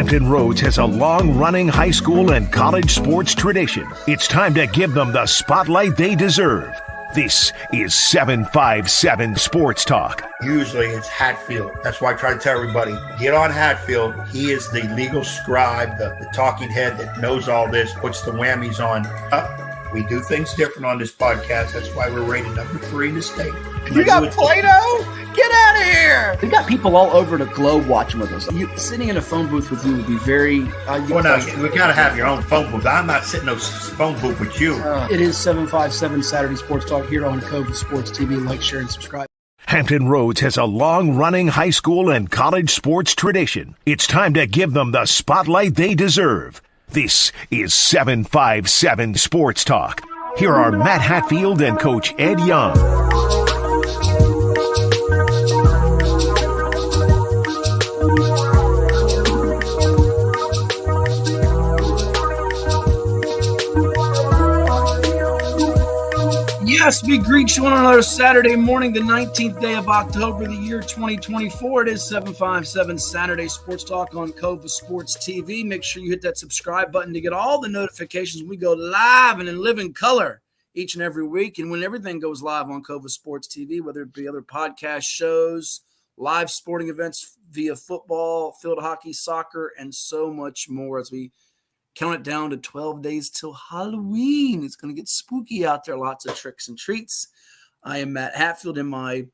Hampton Roads has a long-running high school and college sports tradition. It's time to give them the spotlight they deserve. This is 757 Sports Talk. Usually it's Hatfield. That's why I try to tell everybody, get on Hatfield. He is the legal scribe, the talking head that knows all this, puts the whammies on. We do things different on this podcast. That's why we're rated number 3 in the state. You got Play-Doh? Get out of here! We got people all over the globe watching with us. Sitting in a phone booth with you would be very... we got to have your own phone booth. I'm not sitting in a phone booth with you. It is 757 Saturday Sports Talk here on CoVA Sports TV. Like, share, and subscribe. Hampton Roads has a long-running high school and college sports tradition. It's time to give them the spotlight they deserve. This is 757 Sports Talk. Here are Matt Hatfield and Coach Ed Young. Yes, we greet you on another Saturday morning, the 19th day of October, the year 2024. It is 757 Saturday Sports Talk on CoVA Sports TV. Make sure you hit that subscribe button to get all the notifications when we go live and in living color each and every week. And when everything goes live on CoVA Sports TV, whether it be other podcast shows, live sporting events via football, field hockey, soccer, and so much more as we count it down to 12 days till Halloween. It's going to get spooky out there. Lots of tricks and treats. I am Matt Hatfield in my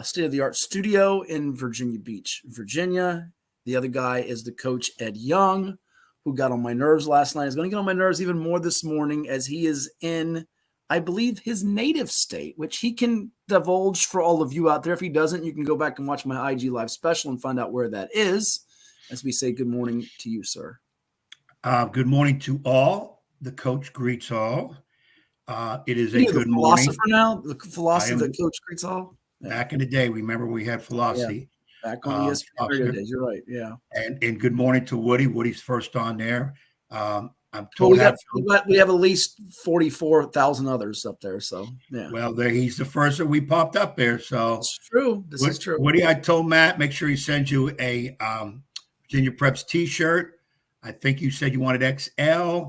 state-of-the-art studio in Virginia Beach, Virginia. The other guy is the coach, Ed Young, who got on my nerves last night. He's going to get on my nerves even more this morning as he is in, I believe, his native state, which he can divulge for all of you out there. If he doesn't, you can go back and watch my IG Live special and find out where that is as we say good morning to you, sir. Good morning to all. The coach greets all. It is a good morning. Philosopher now? The philosopher that coach greets all? Yeah. Back in the day, remember we had philosophy. Yeah. Back on ESPN days. You're right. Yeah. And good morning to Woody. Woody's first on there. I'm told we have at least 44,000 others up there. So yeah. Well, he's the first that we popped up there. So it's true. This is true. Woody, I told Matt, make sure he sends you a Virginia Preps T-shirt. I think you said you wanted XL.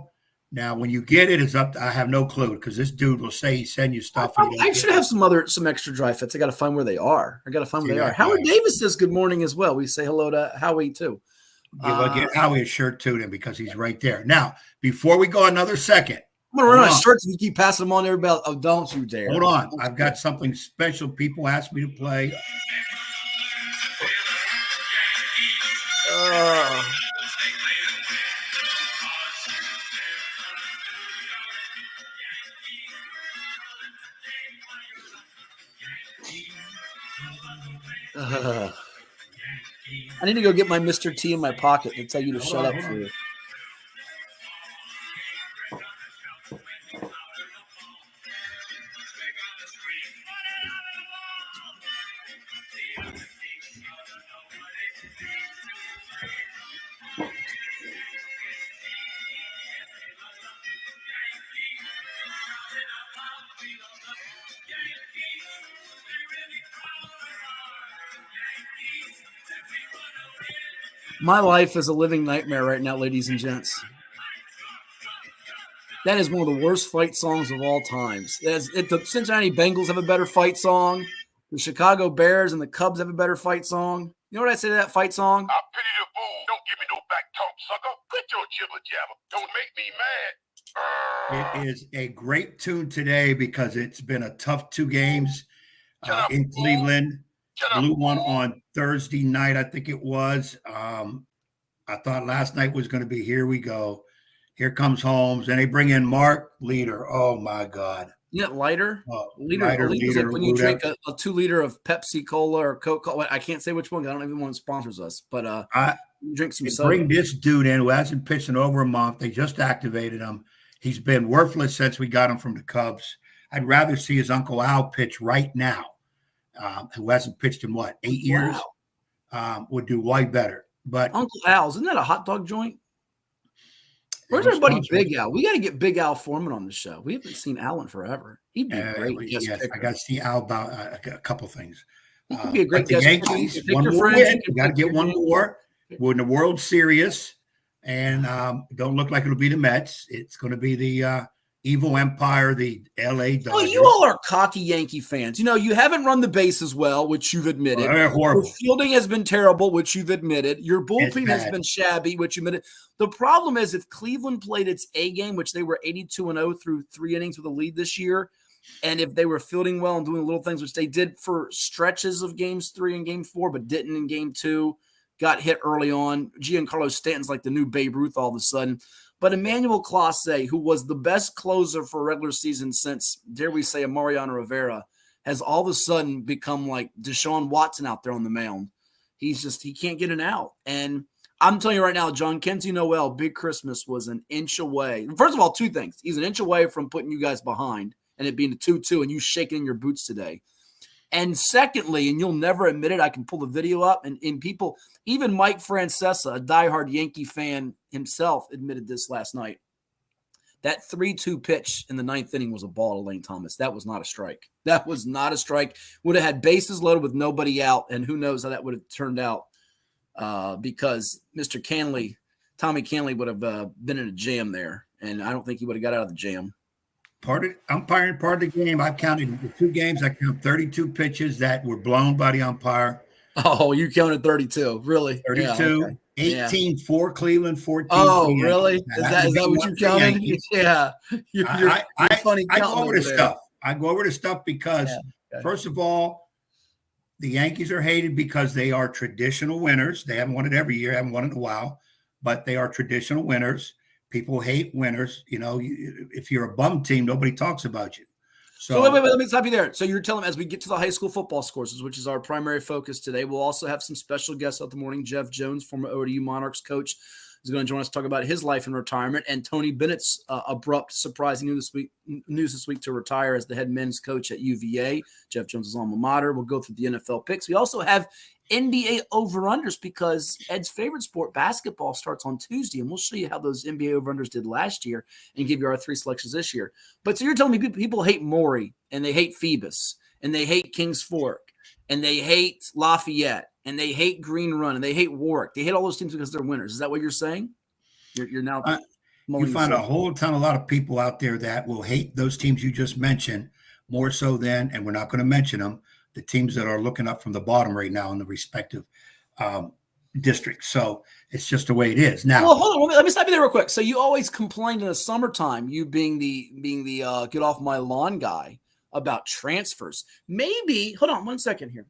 Now, when you get it, it's up to, I have no clue because this dude will say he send you stuff. I should have some extra dry fits. I got to find where they are. Howard Davis says good morning as well. We say hello to Howie too. We'll get Howie a shirt too then because he's right there. Now, before we go another second. I'm going to run out of shirts and you keep passing them on to everybody. Oh, don't you dare. Hold on. I've got something special people asked me to play. I need to go get my Mr. T in my pocket to tell you to shut up for you. My life is a living nightmare right now, ladies and gents. That is one of the worst fight songs of all times. The Cincinnati Bengals have a better fight song. The Chicago Bears and the Cubs have a better fight song. You know what I say to that fight song? I pity the fool. Don't give me no back talk, sucker. Quit your jibber jabber. Don't make me mad. It is a great tune today because it's been a tough 2 games in Cleveland. Blew one on Thursday night, I think it was. I thought last night was going to be, here we go. Here comes Holmes. And they bring in Mark Leader. Oh, my God. Yeah, lighter? Leader is like when you drink a 2 liter of Pepsi Cola or Coca-Cola. I can't say which one. I don't even want to sponsors us. But you drink some soda. Bring this dude in who hasn't pitched in over a month. They just activated him. He's been worthless since we got him from the Cubs. I'd rather see his Uncle Al pitch right now. Who hasn't pitched in 8 years, would do way better. But Uncle Al's, isn't that a hot dog joint? Where's our buddy Big Al? We got to get Big Al Foreman on the show. We haven't seen Al in forever. He'd be great. Yes, I got to see Al about a couple things. He could be a great guest. The Yankees, one more win. We got to get one more. We're in the World Series, and don't look like it'll be the Mets. It's going to be the evil empire, the LA Dodgers. Well, you all are cocky Yankee fans. You haven't run the bases well, which you've admitted. They're horrible. Your fielding has been terrible, which you've admitted. Your bullpen has been shabby, which you admitted. The problem is if Cleveland played its A game, which they were 82-0 through 3 innings with a lead this year, and if they were fielding well and doing little things, which they did for stretches of games 3 and game 4, but didn't in game 2, got hit early on. Giancarlo Stanton's like the new Babe Ruth all of a sudden. But Emmanuel Clase, who was the best closer for a regular season since, dare we say, a Mariano Rivera, has all of a sudden become like Deshaun Watson out there on the mound. He can't get an out. And I'm telling you right now, John Kenzie Noel, Big Christmas was an inch away. First of all, 2 things. He's an inch away from putting you guys behind and it being a 2-2 and you shaking in your boots today. And secondly, and you'll never admit it, I can pull the video up, and people, even Mike Francesa, a diehard Yankee fan himself, admitted this last night. That 3-2 pitch in the 9th inning was a ball to Lane Thomas. That was not a strike. That was not a strike. Would have had bases loaded with nobody out, and who knows how that would have turned out because Mr. Canley, Tommy Canley, would have been in a jam there, and I don't think he would have got out of the jam. Umpiring part of the game. I've counted the 2 games. I count 32 pitches that were blown by the umpire. Oh, you counted 32. Really? 32. Yeah, okay. 18 for Cleveland, 14 Oh, for really? Yankees. Is that what you counted? Yeah. You're funny. I go over the stuff. I go over the stuff because, first of all, the Yankees are hated because they are traditional winners. They haven't won it every year, haven't won it in a while, but they are traditional winners. People hate winners. If you're a bum team, nobody talks about you. So wait, let me stop you there. So you're telling me as we get to the high school football scores, which is our primary focus today, we'll also have some special guests out the morning. Jeff Jones, former ODU Monarchs coach, is going to join us to talk about his life in retirement, and Tony Bennett's abrupt, surprising news this week to retire as the head men's coach at UVA. Jeff Jones' alma mater. We'll go through the NFL picks. We also have NBA over-unders because Ed's favorite sport, basketball, starts on Tuesday, and we'll show you how those NBA over-unders did last year and give you our 3 selections this year. But so you're telling me people hate Maury, and they hate Phoebus, and they hate Kings Fork, and they hate Lafayette, and they hate Green Run, and they hate Warwick. They hate all those teams because they're winners. Is that what you're saying? You're now you find a lot of people out there that will hate those teams you just mentioned more so than, and we're not going to mention them, the teams that are looking up from the bottom right now in the respective districts. So it's just the way it is. Now, well, hold on. Let me stop you there real quick. So you always complained in the summertime, you being the get off my lawn guy, about transfers. Maybe, hold on 1 second here.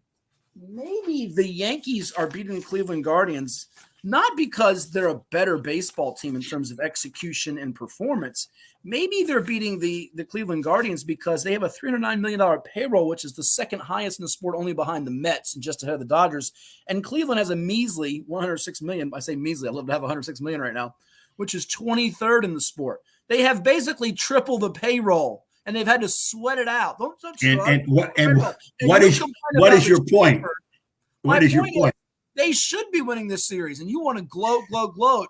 Maybe the Yankees are beating the Cleveland Guardians not because they're a better baseball team in terms of execution and performance. Maybe they're beating the Cleveland Guardians because they have a $309 million payroll, which is the second highest in the sport, only behind the Mets and just ahead of the Dodgers. And Cleveland has a measly $106 million. I say measly. I'd love to have $106 million right now, which is 23rd in the sport. They have basically triple the payroll, and they've had to sweat it out. What is your point? What is your point? They should be winning this series, and you want to gloat.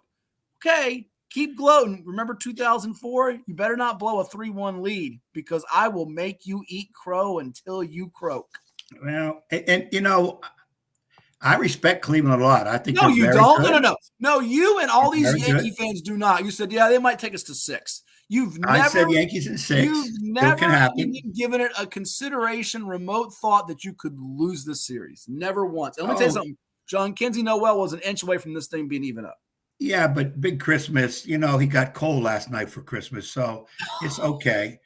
Okay, keep gloating. Remember 2004? You better not blow a 3-1 lead because I will make you eat crow until you croak. Well, and I respect Cleveland a lot. I think no, you don't. Good. No, you and all these Yankee fans do not. You said, yeah, they might take us to 6. I said Yankees in 6. You've never even given it a consideration, remote thought that you could lose this series. Never once. And let me tell you something. John Kenzie Noel was an inch away from this thing being even up. Yeah, but Big Christmas, he got cold last night for Christmas, so it's okay.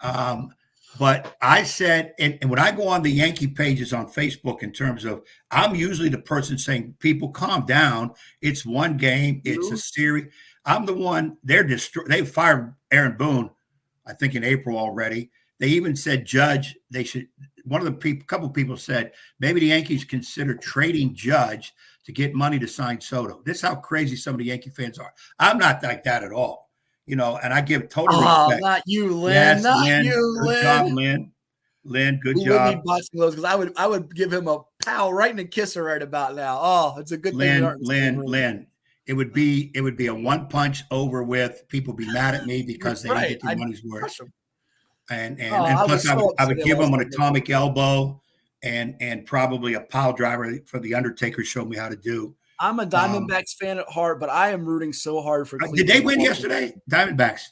But I said, and when I go on the Yankee pages on Facebook in terms of, I'm usually the person saying, people calm down. It's one game. It's a series. I'm the one, they fired Aaron Boone, I think in April already. They even said Judge, they should, couple people said, maybe the Yankees consider trading Judge to get money to sign Soto. This is how crazy some of the Yankee fans are. I'm not like that at all, and I give total respect. Not you, Lynn. Yes, not Lynn. you, Good Lynn. job, Lynn. Lynn, good job. Wouldn't be busting those because I would give him a pow right in the kisser right about now. Oh, it's a good thing. Lynn. It would be a one punch over with. People be mad at me because they didn't get their money's worth. And plus I would give him an atomic elbow and probably a pile driver for the Undertaker showed me how to do. I'm a Diamondbacks fan at heart, but I am rooting so hard for Cleveland. Did they win yesterday? Diamondbacks.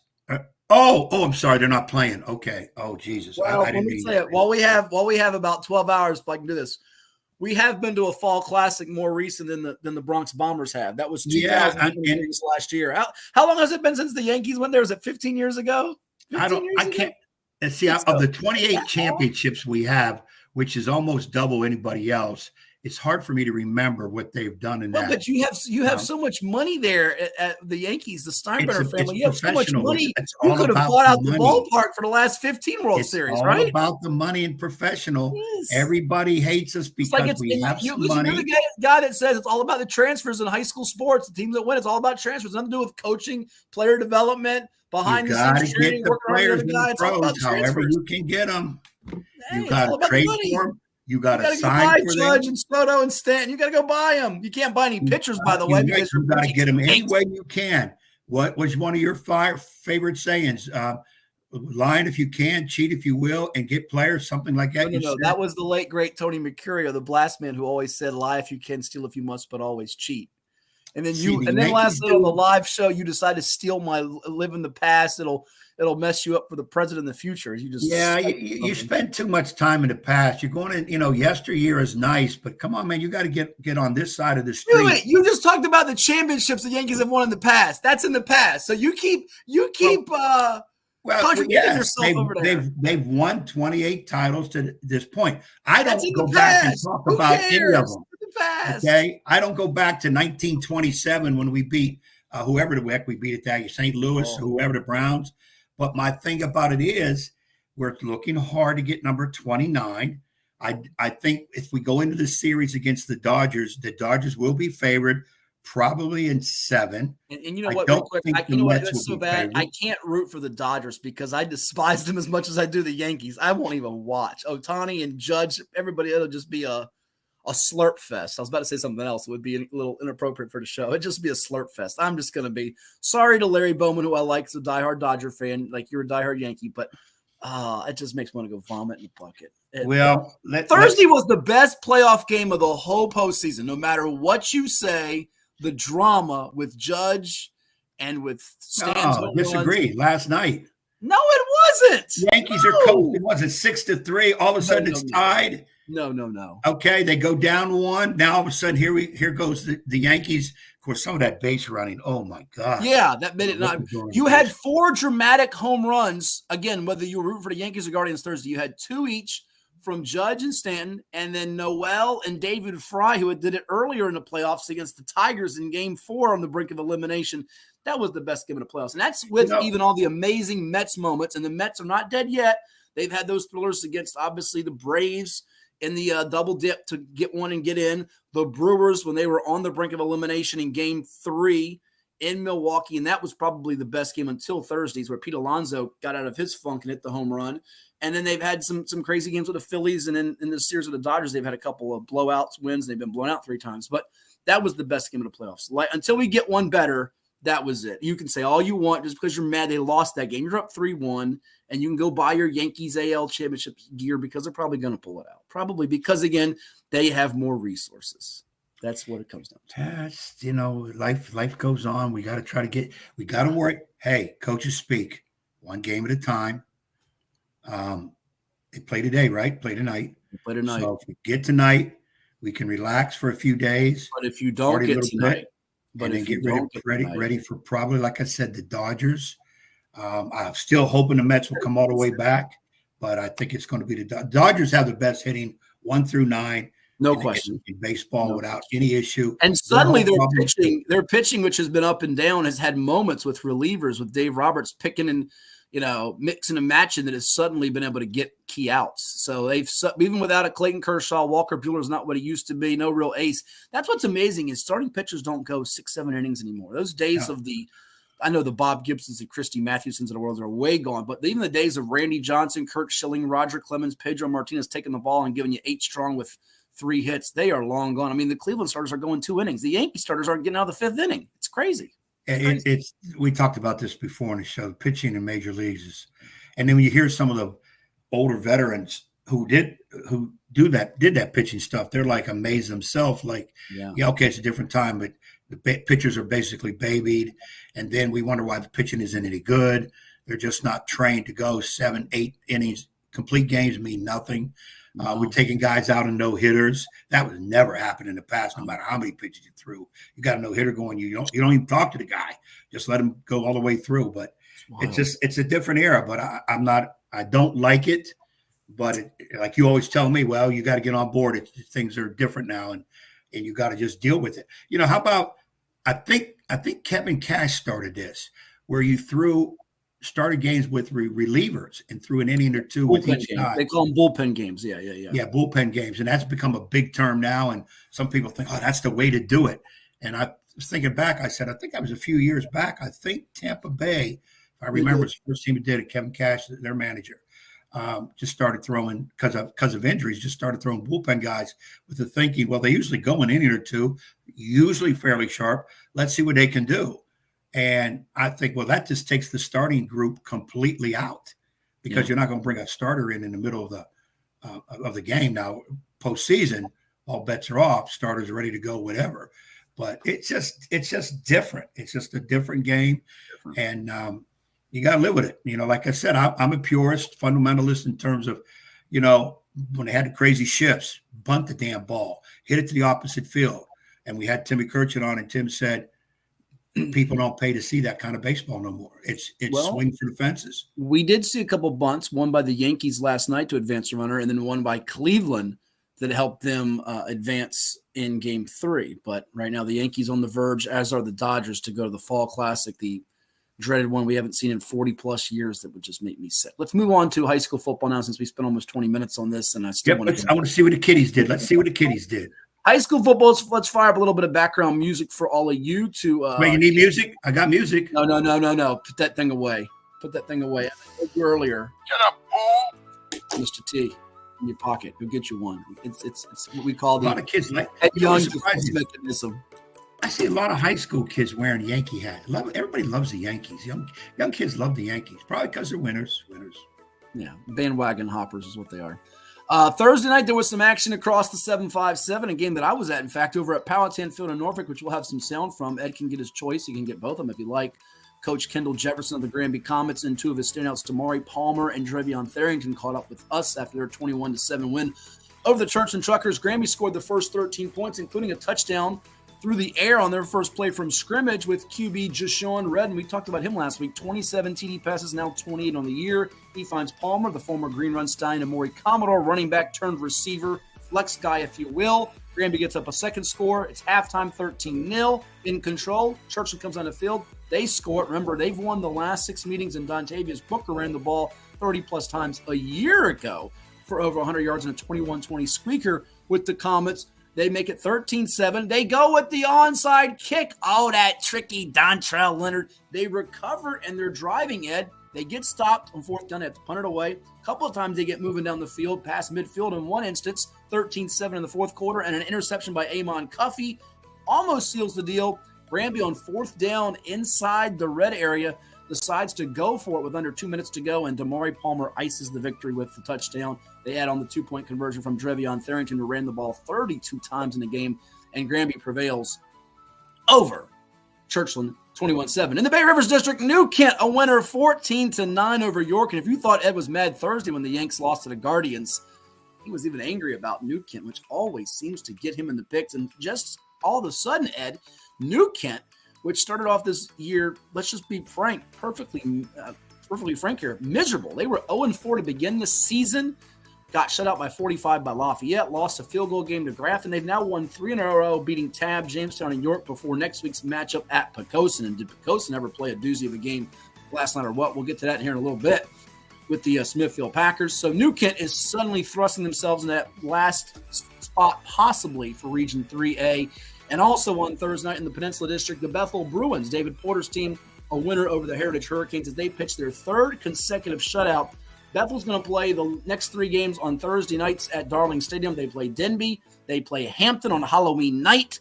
I'm sorry, they're not playing. Okay. Oh, Jesus. Well, let me tell you, while we have about 12 hours, if I can do this, we have been to a fall classic more recent than the Bronx Bombers have. That was 2000 last year. How long has it been since the Yankees went there? Was it 15 years ago? I can't. And see, of the 28 championships we have, which is almost double anybody else, it's hard for me to remember what they've done in that. But you have so much money there at the Yankees, the Steinbrenner family. You have so much money. You could have bought out the ballpark for the last 15 World Series, right? It's all about the money and professional. Yes. Everybody hates us because we have some money. You're the guy that says it's all about the transfers in high school sports. The teams that win, it's all about transfers. Nothing to do with coaching, player development, behind the scenes training, working on the other guys. However you can get them. You got to trade for them. You got to sign for Judge and Soto and Stanton. You got to go buy them. You can't buy any pitchers, by the way. Because you got to get them any way you can. What was one of your favorite sayings? Line if you can, cheat if you will, and get players, something like that. No, that was the late, great Tony Mercurio, the blast man, who always said, lie if you can, steal if you must, but always cheat. And then last night on the live show, you decide to steal my live in the past. It'll mess you up for the president in the future. You spend too much time in the past. You're going to, yesteryear is nice, but come on, man, you got to get on this side of the street. Wait, you just talked about the championships the Yankees have won in the past. That's in the past. So you keep contradicting yourself over there. They've won 28 titles to this point. I don't go back and talk about any of them. Okay, I don't go back to 1927 when we beat whoever the heck we beat at that, St. Louis, whoever the Browns. But my thing about it is we're looking hard to get number 29. I think if we go into the series against the Dodgers will be favored probably in 7. And you know what, real quick, that's so bad. I can't root for the Dodgers because I despise them as much as I do the Yankees. I won't even watch. Ohtani and Judge, everybody, it'll just be a slurp fest. I was about to say something else. It would be a little inappropriate for the show. It'd just be a slurp fest. I'm just going to be sorry to Larry Bowman, who I like, is a diehard Dodger fan. Like, you're a diehard Yankee, but it just makes me want to go vomit in the bucket. Thursday was the best playoff game of the whole postseason. No matter what you say, the drama with Judge and with Stan's disagree. Last night. No, it wasn't. Yankees are coasting. Was it 6-3? All of a sudden it's tied. No. Okay, they go down 1. Now all of a sudden here goes the Yankees. Of course, some of that base running. Oh my God! Yeah, that made it not. You had 4 dramatic home runs. Again, whether you were rooting for the Yankees or Guardians Thursday, you had 2 each from Judge and Stanton, and then Noel and David Fry, who did it earlier in the playoffs against the Tigers in Game 4 on the brink of elimination. That was the best game of the playoffs, and that's with even all the amazing Mets moments. And the Mets are not dead yet. They've had those thrillers against obviously the Braves in the double dip to get one and get in. The Brewers, when they were on the brink of elimination in Game 3 in Milwaukee, and that was probably the best game until Thursdays, where Pete Alonso got out of his funk and hit the home run. And then they've had some crazy games with the Phillies, and in the series with the Dodgers, they've had a couple of blowouts, wins. They've been blown out 3 times. But that was the best game of the playoffs. Until we get one better, that was it. You can say all you want just because you're mad they lost that game. You're up 3-1. And you can go buy your Yankees AL championship gear because they're probably going to pull it out. Probably because, again, they have more resources. That's what it comes down to. Life goes on. We got to work. Hey, coaches speak 1 game at a time. They play today, right? Play tonight. So if we get tonight, we can relax for a few days. But if you don't get tonight, and then get ready for probably, like I said, the Dodgers. I'm still hoping the Mets will come all the way back, but I think it's going to be the Dodgers have the best hitting 1 through 9. No question. In baseball without any issue. And suddenly their pitching, which has been up and down, has had moments with relievers, with Dave Roberts picking and, mixing and matching, that has suddenly been able to get key outs. So they've, even without a Clayton Kershaw, Walker Buehler's not what he used to be, no real ace. That's what's amazing is starting pitchers don't go 6-7 innings anymore. Those days of I know the Bob Gibsons and Christy Mathewsons of the world are way gone, but even the days of Randy Johnson, Kurt Schilling, Roger Clemens, Pedro Martinez taking the ball and giving you 8 strong with 3 hits, they are long gone. I mean, the Cleveland starters are going 2 innings. The Yankee starters aren't getting out of the 5th inning. It's crazy. We talked about this before in the show. Pitching in major leagues and then when you hear some of the older veterans who did that pitching stuff, they're like amazed themselves. Like, yeah, okay, it's a different time, but the pitchers are basically babied, and then we wonder why the pitching isn't any good. They're just not trained to go 7, 8 innings. Complete games mean nothing. We're taking guys out in no hitters. That would never happen in the past, no matter how many pitches you threw. You got a no hitter going. You don't even talk to the guy. Just let him go all the way through. But it's a different era. But I don't like it. But like you always tell me, well, you got to get on board. Things are different now, and you got to just deal with it. How about I think Kevin Cash started this, where you started games with relievers and threw an inning or two with each guy. They call them bullpen games. Yeah. Yeah, bullpen games. And that's become a big term now. And some people think, oh, that's the way to do it. And I was thinking back, I said, I think that was a few years back. I think Tampa Bay, if I remember, it's the first team that did it, Kevin Cash, their manager, just started throwing, because of injuries, just started throwing bullpen guys with the thinking, well, they usually go an inning or two, usually fairly sharp. Let's see what they can do. And I think, well, that just takes the starting group completely out, because you're not going to bring a starter in the middle of the game. Now, postseason, all bets are off. Starters are ready to go, whatever. But it's just different. It's just a different game, and you got to live with it. Like I said, I'm a purist, fundamentalist in terms of, when they had the crazy shifts, bunt the damn ball, hit it to the opposite field, and we had Timmy Kirchin on, and Tim said, people don't pay to see that kind of baseball no more. It's swing for the fences. We did see a couple bunts, one by the Yankees last night to advance a runner, and then one by Cleveland that helped them advance in Game 3. But right now the Yankees on the verge, as are the Dodgers, to go to the Fall Classic, the dreaded one we haven't seen in 40-plus years that would just make me sick. Let's move on to high school football now, since we spent almost 20 minutes on this, and I still want to see what the kiddies did. Let's see what the kiddies did. High school football, let's fire up a little bit of background music for all of you to Wait, you need music? I got music. No. Put that thing away. I told you earlier. Shut up, fool. Mr. T, in your pocket. Go get you one. It's what we call the a lot of kids like young defense mechanism. I see a lot of high school kids wearing Yankee hats. Everybody loves the Yankees. Young kids love the Yankees, probably because they're winners. Yeah, bandwagon hoppers is what they are. Thursday night, there was some action across the 757, a game that I was at, in fact, over at Powhatan Field in Norfolk, which we'll have some sound from. Ed can get his choice. He can get both of them if you like. Coach Kendal Jefferson of the Granby Comets and two of his standouts, Damari Palmer and Drevion Tharrington, caught up with us after their 21-7 win over the Churchland Truckers. Granby scored the first 13 points, including a touchdown through the air on their first play from scrimmage with QB Jashawn Redden. We talked about him last week. 27 TD passes, now 28 on the year. He finds Palmer, the former Green Run Stein, and Maury Commodore, running back turned receiver, flex guy, if you will. Granby gets up a second score. It's halftime, 13-0, in control. Churchland comes on the field. They score. Remember, they've won the last 6 meetings, and Dontavius Booker ran the ball 30-plus times a year ago for over 100 yards and a 21-20 squeaker with the Comets. They make it 13-7. They go with the onside kick. Oh, that tricky Dontrell Leonard. They recover, and they're driving, Ed. They get stopped on fourth down. They have to punt it away. A couple of times they get moving down the field, past midfield in one instance. 13-7 in the fourth quarter, and an interception by Amon Cuffey almost seals the deal. Granby on fourth down inside the red area decides to go for it with under 2 minutes to go, and Damari Palmer ices the victory with the touchdown. They add on the 2-point conversion from Drevion Tharrington, who ran the ball 32 times in the game, and Granby prevails over Churchland 21-7. In the Bay Rivers District, New Kent a winner 14-9 over York. And if you thought Ed was mad Thursday when the Yanks lost to the Guardians, he was even angry about New Kent, which always seems to get him in the picks. And just all of a sudden, Ed, New Kent, which started off this year, let's just be frank, perfectly frank here, miserable. They were 0-4 to begin the season, got shut out by 45 by Lafayette, lost a field goal game to Grafton. They've now won 3 in a row, beating Tab, Jamestown, and York before next week's matchup at Poquoson. And did Poquoson ever play a doozy of a game last night or what? We'll get to that here in a little bit with the Smithfield Packers. So New Kent is suddenly thrusting themselves in that last spot possibly for Region 3A. And also on Thursday night in the Peninsula District, the Bethel Bruins, David Porter's team, a winner over the Heritage Hurricanes as they pitch their third consecutive shutout. Bethel's going to play the next 3 games on Thursday nights at Darling Stadium. They play Denby. They play Hampton on Halloween night,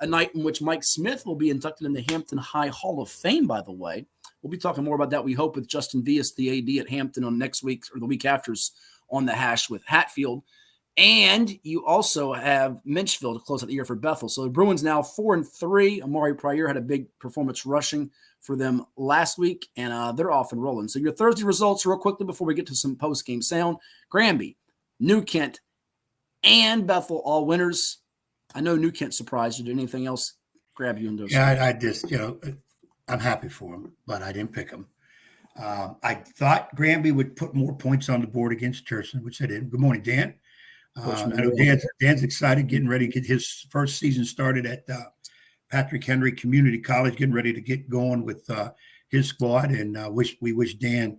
a night in which Mike Smith will be inducted in the Hampton High Hall of Fame, by the way. We'll be talking more about that, we hope, with Justin Vias, the AD at Hampton, on next week or the week after's on the hash with Hatfield. And you also have Minchville to close out the year for Bethel. So the Bruins now 4-3. Amari Pryor had a big performance rushing for them last week, and they're off and rolling. So your Thursday results real quickly before we get to some post-game sound. Granby, New Kent, and Bethel all winners. I know New Kent surprised you. Did anything else grab you in those? Yeah, I just, I'm happy for them, but I didn't pick them. I thought Granby would put more points on the board against Churchland, which they did. Good morning, Dan. I know Dan's excited, getting ready to get his first season started at Patrick Henry Community College, getting ready to get going with his squad, and we wish Dan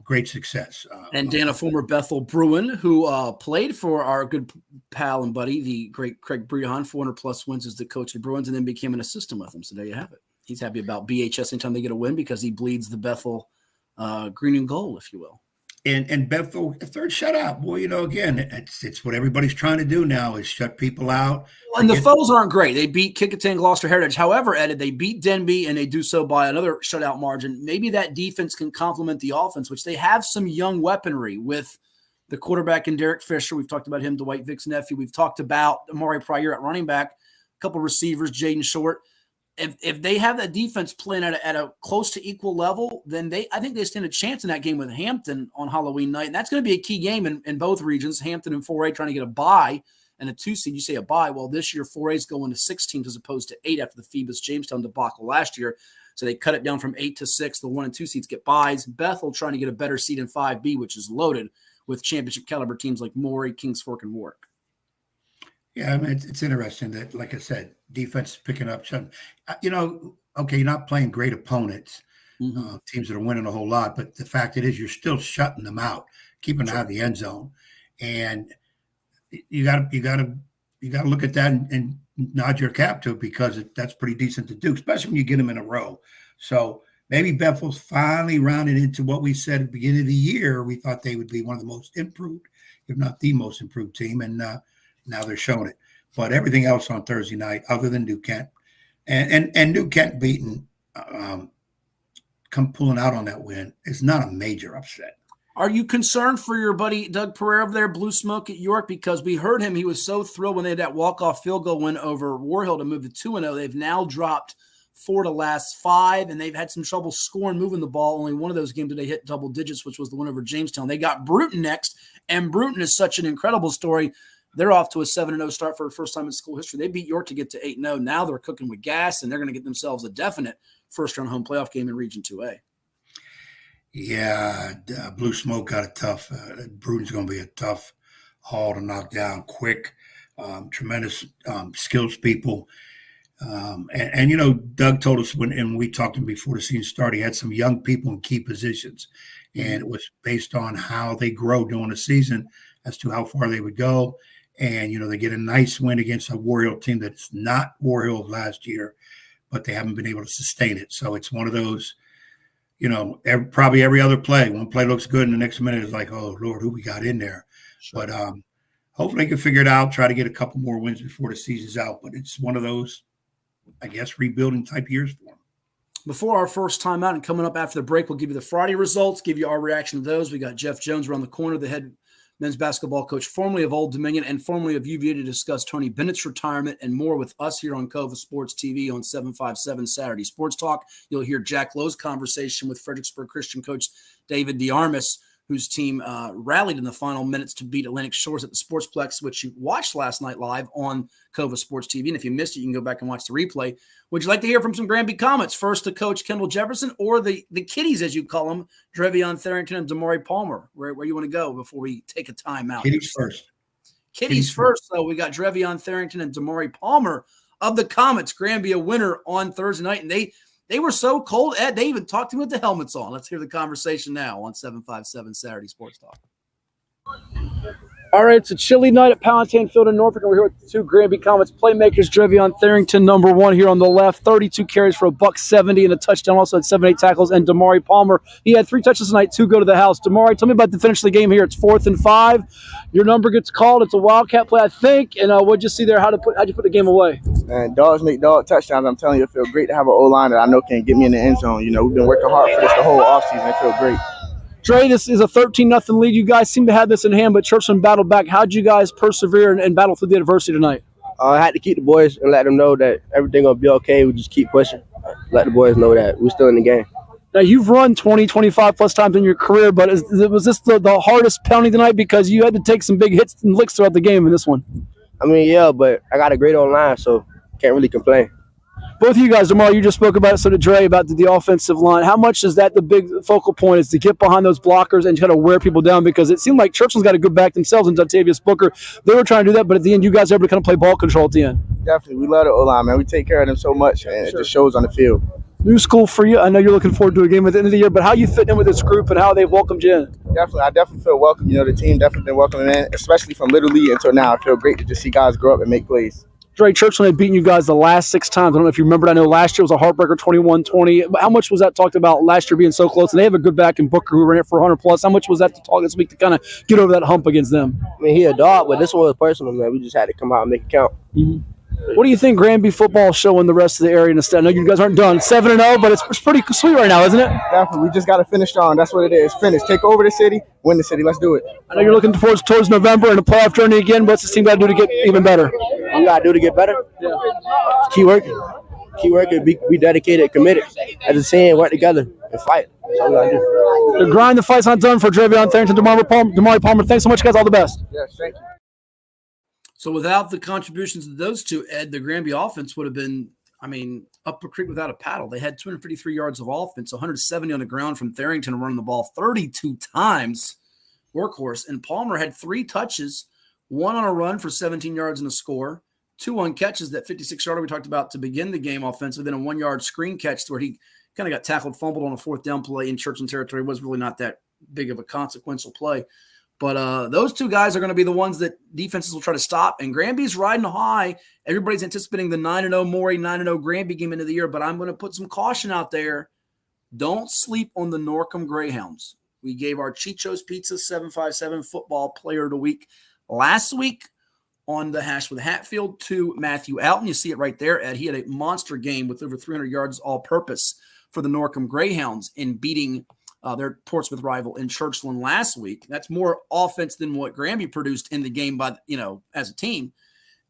great success. And Dan, a former Bethel Bruin who played for our good pal and buddy, the great Craig Brehan, 400-plus wins as the coach of the Bruins, and then became an assistant with him. So there you have it. He's happy about BHS anytime they get a win because he bleeds the Bethel green and gold, if you will. And Bethel, a third shutout. Boy, again, it's what everybody's trying to do now is shut people out. And the foes aren't great. They beat Kickingham, Gloucester Heritage. However, Ed, they beat Denby, and they do so by another shutout margin. Maybe that defense can complement the offense, which they have some young weaponry with the quarterback in Derek Fisher. We've talked about him, Dwight Vick's nephew. We've talked about Amari Pryor at running back, a couple receivers, Jaden Short. If they have that defense playing at a close to equal level, then I think they stand a chance in that game with Hampton on Halloween night. And that's going to be a key game in both regions. Hampton and 4A trying to get a bye and a 2 seed. You say a bye. Well, this year 4A is going to 6 teams as opposed to 8 after the Phoebus Jamestown debacle last year. So they cut it down from 8 to 6. The 1 and 2 seeds get byes. Bethel trying to get a better seed in 5B, which is loaded with championship caliber teams like Maury, Kings Fork, and Warwick. Yeah, I mean, it's interesting that, like I said, defense is picking up. Okay, you're not playing great opponents, teams that are winning a whole lot, but the fact is you're still shutting them out, keeping them out of the end zone, and you got to look at that and nod your cap to it because that's pretty decent to do, especially when you get them in a row. So maybe Bethel's finally rounded into what we said at the beginning of the year. We thought they would be one of the most improved, if not the most improved team, and now they're showing it. But everything else on Thursday night, other than New Kent, and New Kent beating, pulling out on that win, is not a major upset. Are you concerned for your buddy Doug Pereira over there, Blue Smoke at York? Because we heard him. He was so thrilled when they had that walk-off field goal win over Warhill to move to 2-0. They've now dropped 4 to last 5, and they've had some trouble scoring, moving the ball. Only one of those games did they hit double digits, which was the win over Jamestown. They got Bruton next, and Bruton is such an incredible story. They're off to a 7-0 start for the first time in school history. They beat York to get to 8-0. Now they're cooking with gas, and they're going to get themselves a definite first-round home playoff game in Region 2A. Yeah, Blue Smoke got it tough. Bruton's going to be a tough haul to knock down quick. Tremendous skills people. And Doug told us when we talked to him before the season started, he had some young people in key positions. And it was based on how they grow during the season as to how far they would go. And, they get a nice win against a Warhill team that's not Warhill of last year, but they haven't been able to sustain it. So it's one of those, probably every other play. One play looks good, and the next minute is like, oh, Lord, who we got in there? Sure. But hopefully they can figure it out, try to get a couple more wins before the season's out. But it's one of those, I guess, rebuilding type years for them. Before our first time out and coming up after the break, we'll give you the Friday results, give you our reaction to those. We got Jeff Jones around the corner, the head men's basketball coach, formerly of Old Dominion and formerly of UVA, to discuss Tony Bennett's retirement and more with us here on CoVA Sports TV on 757 Saturday Sports Talk. You'll hear Jack Lowe's conversation with Fredericksburg Christian coach David DeArmas, whose team rallied in the final minutes to beat Atlantic Shores at the Sportsplex, which you watched last night live on CoVA Sports TV. And if you missed it, you can go back and watch the replay. Would you like to hear from some Granby comments? First, to Coach Kendal Jefferson, or the kiddies, as you call them, Drevion Tharrington and Damari Palmer? Where you want to go before we take a timeout? Kiddies first. Kiddies first. So we got Drevion Tharrington and Damari Palmer of the Comets. Granby a winner on Thursday night, and they were so cold, Ed, they even talked to me with the helmets on. Let's hear the conversation now on 757 Saturday Sports Talk. All right, it's a chilly night at Palatine Field in Norfolk, and we're here with the two Granby Comets playmakers. Drevion Tharrington, number 1 here on the left, 32 carries for $170 and a touchdown, also had 7-8 tackles. And Damari Palmer, he had 3 touches tonight, 2 go to the house. Damari, tell me about the finish of the game here. It's 4th and 5. Your number gets called. It's a Wildcat play, I think. And what'd you see there? How'd you put the game away? Man, dogs make dog touchdowns. I'm telling you, it feels great to have an O-line that I know can get me in the end zone. We've been working hard for this the whole offseason. It feels great. Dre, this is a 13-0 lead. You guys seem to have this in hand, but Churchland battled back. How did you guys persevere and battle through the adversity tonight? I had to keep the boys and let them know that everything going to be okay. We just keep pushing. Let the boys know that we're still in the game. Now, you've run 20, 25-plus times in your career, but was this the hardest penalty tonight because you had to take some big hits and licks throughout the game in this one? I mean, yeah, but I got a great online, so can't really complain. Both of you guys, tomorrow, you just spoke about it, so did Dre, about the offensive line. How much is that the big focal point, is to get behind those blockers and kind of wear people down? Because it seemed like Churchland's got a good back themselves in Octavius Booker. They were trying to do that, but at the end, you guys were able to kind of play ball control at the end. Definitely. We love the O-line, man. We take care of them so much, and it just shows on the field. New school for you. I know you're looking forward to a game at the end of the year, but how you fit in with this group and how they've welcomed you in? Definitely. I definitely feel welcome. You know, the team definitely been welcoming in, especially from Little League until now. I feel great to just see guys grow up and make plays. Dre, Churchland had beaten you guys the last 6 times. I don't know if you remembered. I know last year was a heartbreaker, 21-20. But how much was that talked about last year being so close? And they have a good back in Booker who ran it for 100+. How much was that to talk this week to kind of get over that hump against them? I mean, he a dog, but this one was personal, man. We just had to come out and make it count. Mm-hmm. What do you think Granby football is showing the rest of the area in the state? I know you guys aren't done 7-0, but it's pretty sweet right now, isn't it? Definitely. We just got to finish strong. That's what it is. Finish. Take over the city. Win the city. Let's do it. I know you're looking towards November and a playoff journey again. What's this team got to do to get even better? What we got to do to get better? Yeah. Keep working. Keep working. Be dedicated, committed. As a team, work together and fight. That's all we got to do. The grind, the fight's not done for Dravion Tharrington, Damari Palmer. Thanks so much, guys. All the best. Yes, thank you. So without the contributions of those two, Ed, the Granby offense would have been, up a creek without a paddle. They had 253 yards of offense, 170 on the ground from Tharrington running the ball 32 times, workhorse. And Palmer had 3 touches, 1 on a run for 17 yards and a score, 2 on catches, that 56-yarder we talked about to begin the game offensively, then a 1-yard screen catch where he kind of got tackled, fumbled on a 4th down play in Churchland territory. It was really not that big of a consequential play. But those 2 guys are going to be the ones that defenses will try to stop. And Granby's riding high. Everybody's anticipating the 9-0 Morey, 9-0 Granby game into the year. But I'm going to put some caution out there. Don't sleep on the Norcom Greyhounds. We gave our Chicho's Pizza 757 football player of the week last week on the Hash with Hatfield to Matthew Alton. You see it right there, Ed. He had a monster game with over 300 yards all-purpose for the Norcom Greyhounds in beating their Portsmouth rival in Churchland last week. That's more offense than what Granby produced in the game as a team.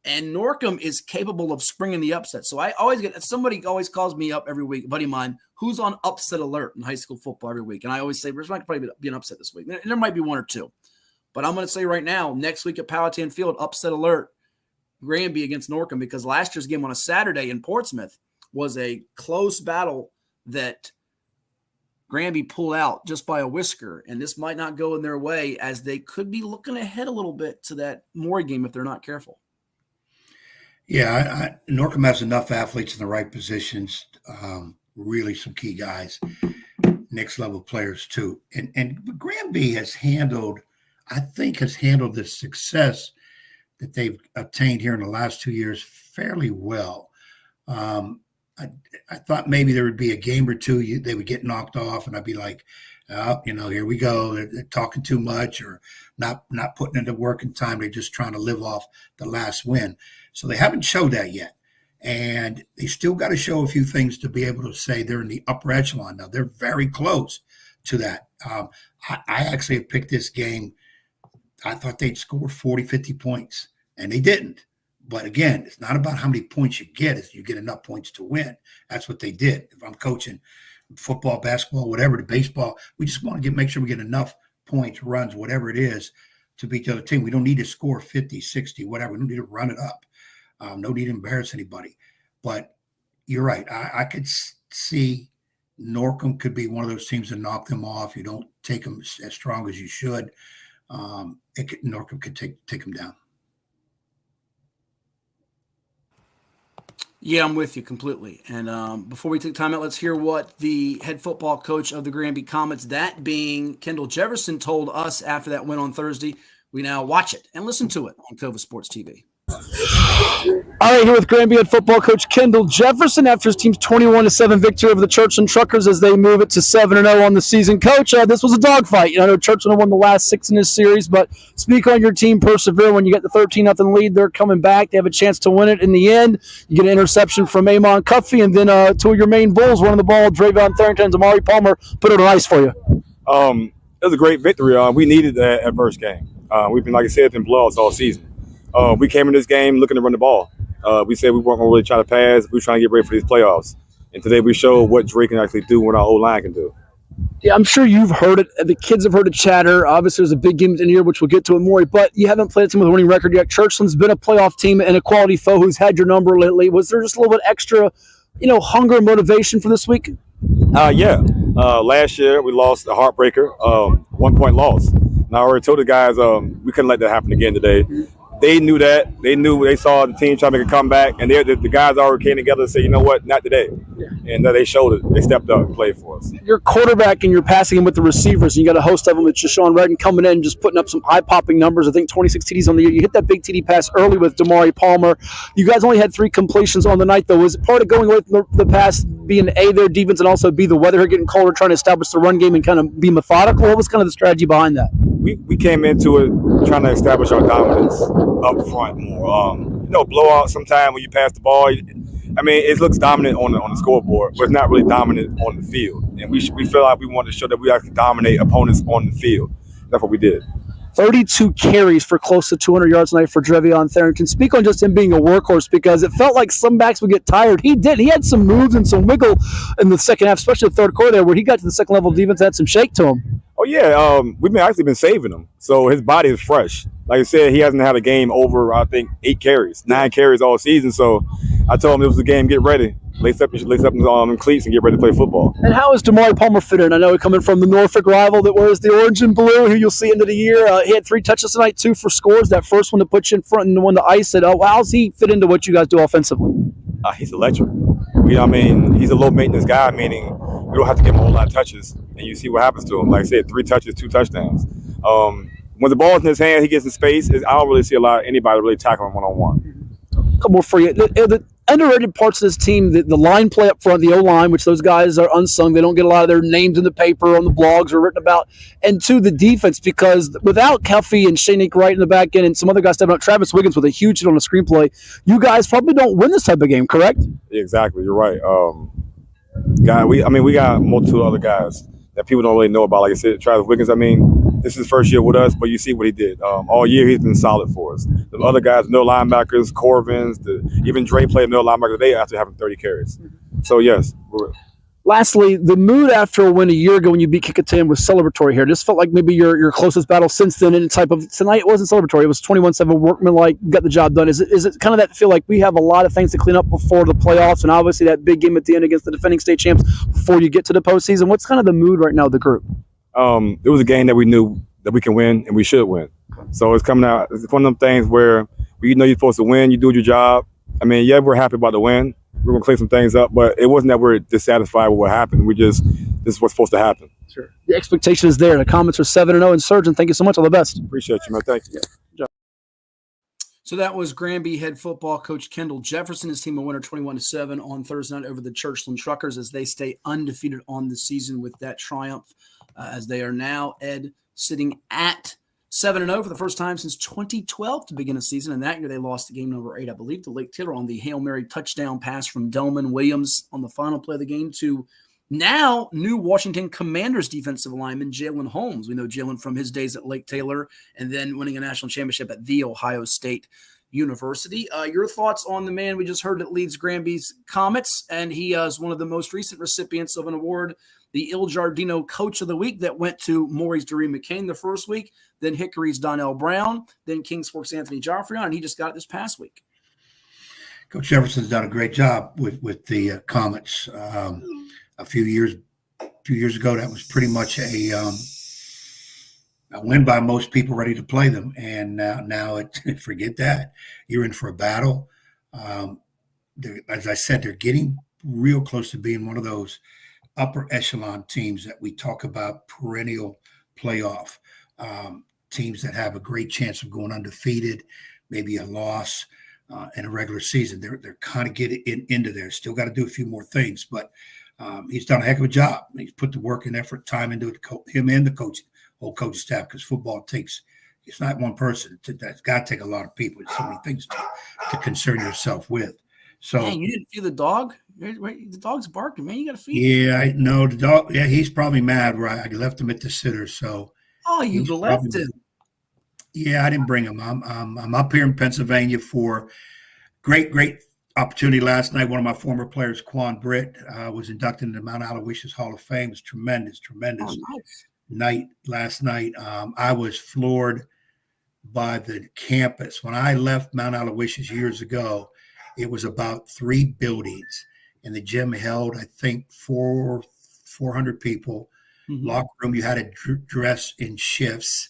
And Norcom is capable of springing the upset. So I always somebody always calls me up every week, a buddy of mine, who's on upset alert in high school football every week. And I always say, there's might probably be an upset this week. And there might be 1 or 2. But I'm going to say right now, next week at Powhatan Field, upset alert, Granby against Norcom, because last year's game on a Saturday in Portsmouth was a close battle that Granby pulled out just by a whisker, and this might not go in their way as they could be looking ahead a little bit to that Morey game if they're not careful. Yeah, Norcom has enough athletes in the right positions, really some key guys, next-level players too. And Granby has handled the success that they've obtained here in the last 2 years fairly well. I thought maybe there would be a game or 2 they would get knocked off, and I'd be like, here we go. They're talking too much or not putting into work in time. They're just trying to live off the last win. So they haven't showed that yet. And they still got to show a few things to be able to say they're in the upper echelon. Now, they're very close to that. I actually have picked this game. I thought they'd score 40, 50 points, and they didn't. But again, it's not about how many points you get. It's you get enough points to win. That's what they did. If I'm coaching football, basketball, whatever, the baseball, we just want to make sure we get enough points, runs, whatever it is, to beat the other team. We don't need to score 50, 60, whatever. We don't need to run it up. No need to embarrass anybody. But you're right. I could see Norcom could be one of those teams that knock them off. You don't take them as strong as you should. Norcom could take them down. Yeah, I'm with you completely. And before we take time out, let's hear what the head football coach of the Granby Comets, that being Kendal Jefferson, told us after that win on Thursday. We now watch it and listen to it on CoVA Sports TV. All right, here with Granby head football coach Kendal Jefferson after his team's 21-7 victory over the Churchland Truckers as they move it to 7-0 on the season. Coach, this was a dogfight. I know Churchland won the last 6 in this series, but speak on your team persevere when you get the 13-0 lead. They're coming back. They have a chance to win it in the end. You get an interception from Amon Cuffey, and then 2 of your main bulls running the ball, Dravion Tharrington and Damari Palmer, put it on ice for you. was a great victory. We needed that first game. We've been, like I said, been blowouts all season. We came in this game looking to run the ball. We said we weren't going to really try to pass. We were trying to get ready for these playoffs. And today we showed what Drake can actually do, what our O-line can do. Yeah, I'm sure you've heard it. The kids have heard it chatter. Obviously, there's a big game in here, which we'll get to it more. But you haven't played a team with a winning record yet. Churchland's been a playoff team and a quality foe who's had your number lately. Was there just a little bit extra, hunger and motivation for this week? Yeah. Last year we lost a heartbreaker, 1-point loss. And I already told the guys we couldn't let that happen again today. They knew that. They saw the team try to make a comeback, and the guys already came together and said, you know what, not today. Yeah. And they showed it. They stepped up and played for us. Your quarterback and you're passing him with the receivers, and you got a host of them with Deshaun Redden coming in and just putting up some eye-popping numbers. I think 26 TDs on the year. You hit that big TD pass early with Damari Palmer. You guys only had 3 completions on the night, though. Was it part of going away from the pass, being A, their defense, and also B, the weather here getting colder, trying to establish the run game and kind of be methodical? What was kind of the strategy behind that? We came into it trying to establish our dominance up front more. Blowout sometimes when you pass the ball, it looks dominant on the scoreboard, but it's not really dominant on the field. And we feel like we wanted to show that we actually dominate opponents on the field. That's what we did. 32 carries for close to 200 yards tonight for Drevion Tharrington. Speak on just him being a workhorse, because it felt like some backs would get tired. He did. He had some moves and some wiggle in the second half, especially the third quarter there, where he got to the second level defense, had some shake to him. Oh, yeah. We've actually been saving him. So his body is fresh. Like I said, he hasn't had a game over, I think, 8 carries, 9 carries all season. So I told him it was a game, get ready. Lace up them cleats and get ready to play football. And how is Damari Palmer fit in? I know coming from the Norfolk rival that wears the orange and blue, who you'll see into the year. He had 3 touches tonight, 2 for scores. That first one to put you in front and the one to ice it. How's he fit into what you guys do offensively? He's electric. He's a low-maintenance guy, meaning we don't have to give him a whole lot of touches. And you see what happens to him. Like I said, 3 touches, 2 touchdowns. When the ball's in his hand, he gets in space. I don't really see anybody really tackle him one-on-one. A couple more for you. The underrated parts of this team, the line play up front, the O-line, which those guys are unsung. They don't get a lot of their names in the paper, on the blogs, or written about. And 2, the defense, because without Cuffy and Shanique Wright in the back end and some other guys stepping up, Travis Wiggins with a huge hit on the screenplay, you guys probably don't win this type of game, correct? Exactly. You're right. We got multiple other guys that people don't really know about. Like I said, Travis Wiggins, this is his first year with us, but you see what he did. All year he's been solid for us. The other guys, middle linebackers, Corvins, even Dre played middle linebacker today after having 30 carries. So, yes. Lastly, the mood after a win a year ago when you beat Kickingham was celebratory here. This felt like maybe your closest battle since then. And tonight it wasn't celebratory. It was 21-7 workmanlike, got the job done. Is it kind of that feel like we have a lot of things to clean up before the playoffs, and obviously that big game at the end against the defending state champs before you get to the postseason? What's kind of the mood right now of the group? It was a game that we knew that we can win and we should win. So it's coming out. It's one of them things where you're supposed to win, you do your job. We're happy about the win. We're going to clean some things up, but it wasn't that we're dissatisfied with what happened. This is what's supposed to happen. Sure. The expectation is there. The comments are 7-0. And Surgeon, thank you so much. All the best. Appreciate you, man. Thank you. Yeah. So that was Granby head football coach Kendal Jefferson. His team a winner 21-7 on Thursday night over the Churchland Truckers as they stay undefeated on the season with that triumph, as they are now, Ed, sitting at 7-0 for the first time since 2012 to begin a season. And that year they lost the game number 8, I believe, to Lake Taylor on the Hail Mary touchdown pass from Delman Williams on the final play of the game to now new Washington Commanders defensive lineman Jalen Holmes. We know Jalen from his days at Lake Taylor and then winning a national championship at The Ohio State University. Your thoughts on the man we just heard that leads Granby's Comets, and he is one of the most recent recipients of an award, the Il Giardino Coach of the Week, that went to Maury's Doreen McCain the first week, then Hickory's Donnell Brown, then Kings Fork's Anthony Joffrion, and he just got it this past week. Coach Jefferson's done a great job with the Comets. A few years ago, that was pretty much a win by most people ready to play them, and now forget that. You're in for a battle. As I said, they're getting real close to being one of those upper echelon teams that we talk about, perennial playoff teams that have a great chance of going undefeated, maybe a loss in a regular season. They're kind of getting into there. Still got to do a few more things, but he's done a heck of a job. He's put the work and effort, time into it, him and the whole coaching staff, because football it's not one person. That's got to take a lot of people. There's so many things to concern yourself with. So, man, you didn't feed the dog? The dog's barking, man. You got to feed him. Yeah, I know the dog. Yeah, he's probably mad where I left him at the sitter. So Oh, you left him. Yeah, I didn't bring him. I'm up here in Pennsylvania for great opportunity last night. One of my former players, Quan Britt, was inducted into Mount Aloysius Hall of Fame. It was tremendous night last night. I was floored by the campus. When I left Mount Aloysius years ago, it was about 3 buildings, and the gym held, I think, 400 people. Mm-hmm. Locker room, you had to dress in shifts.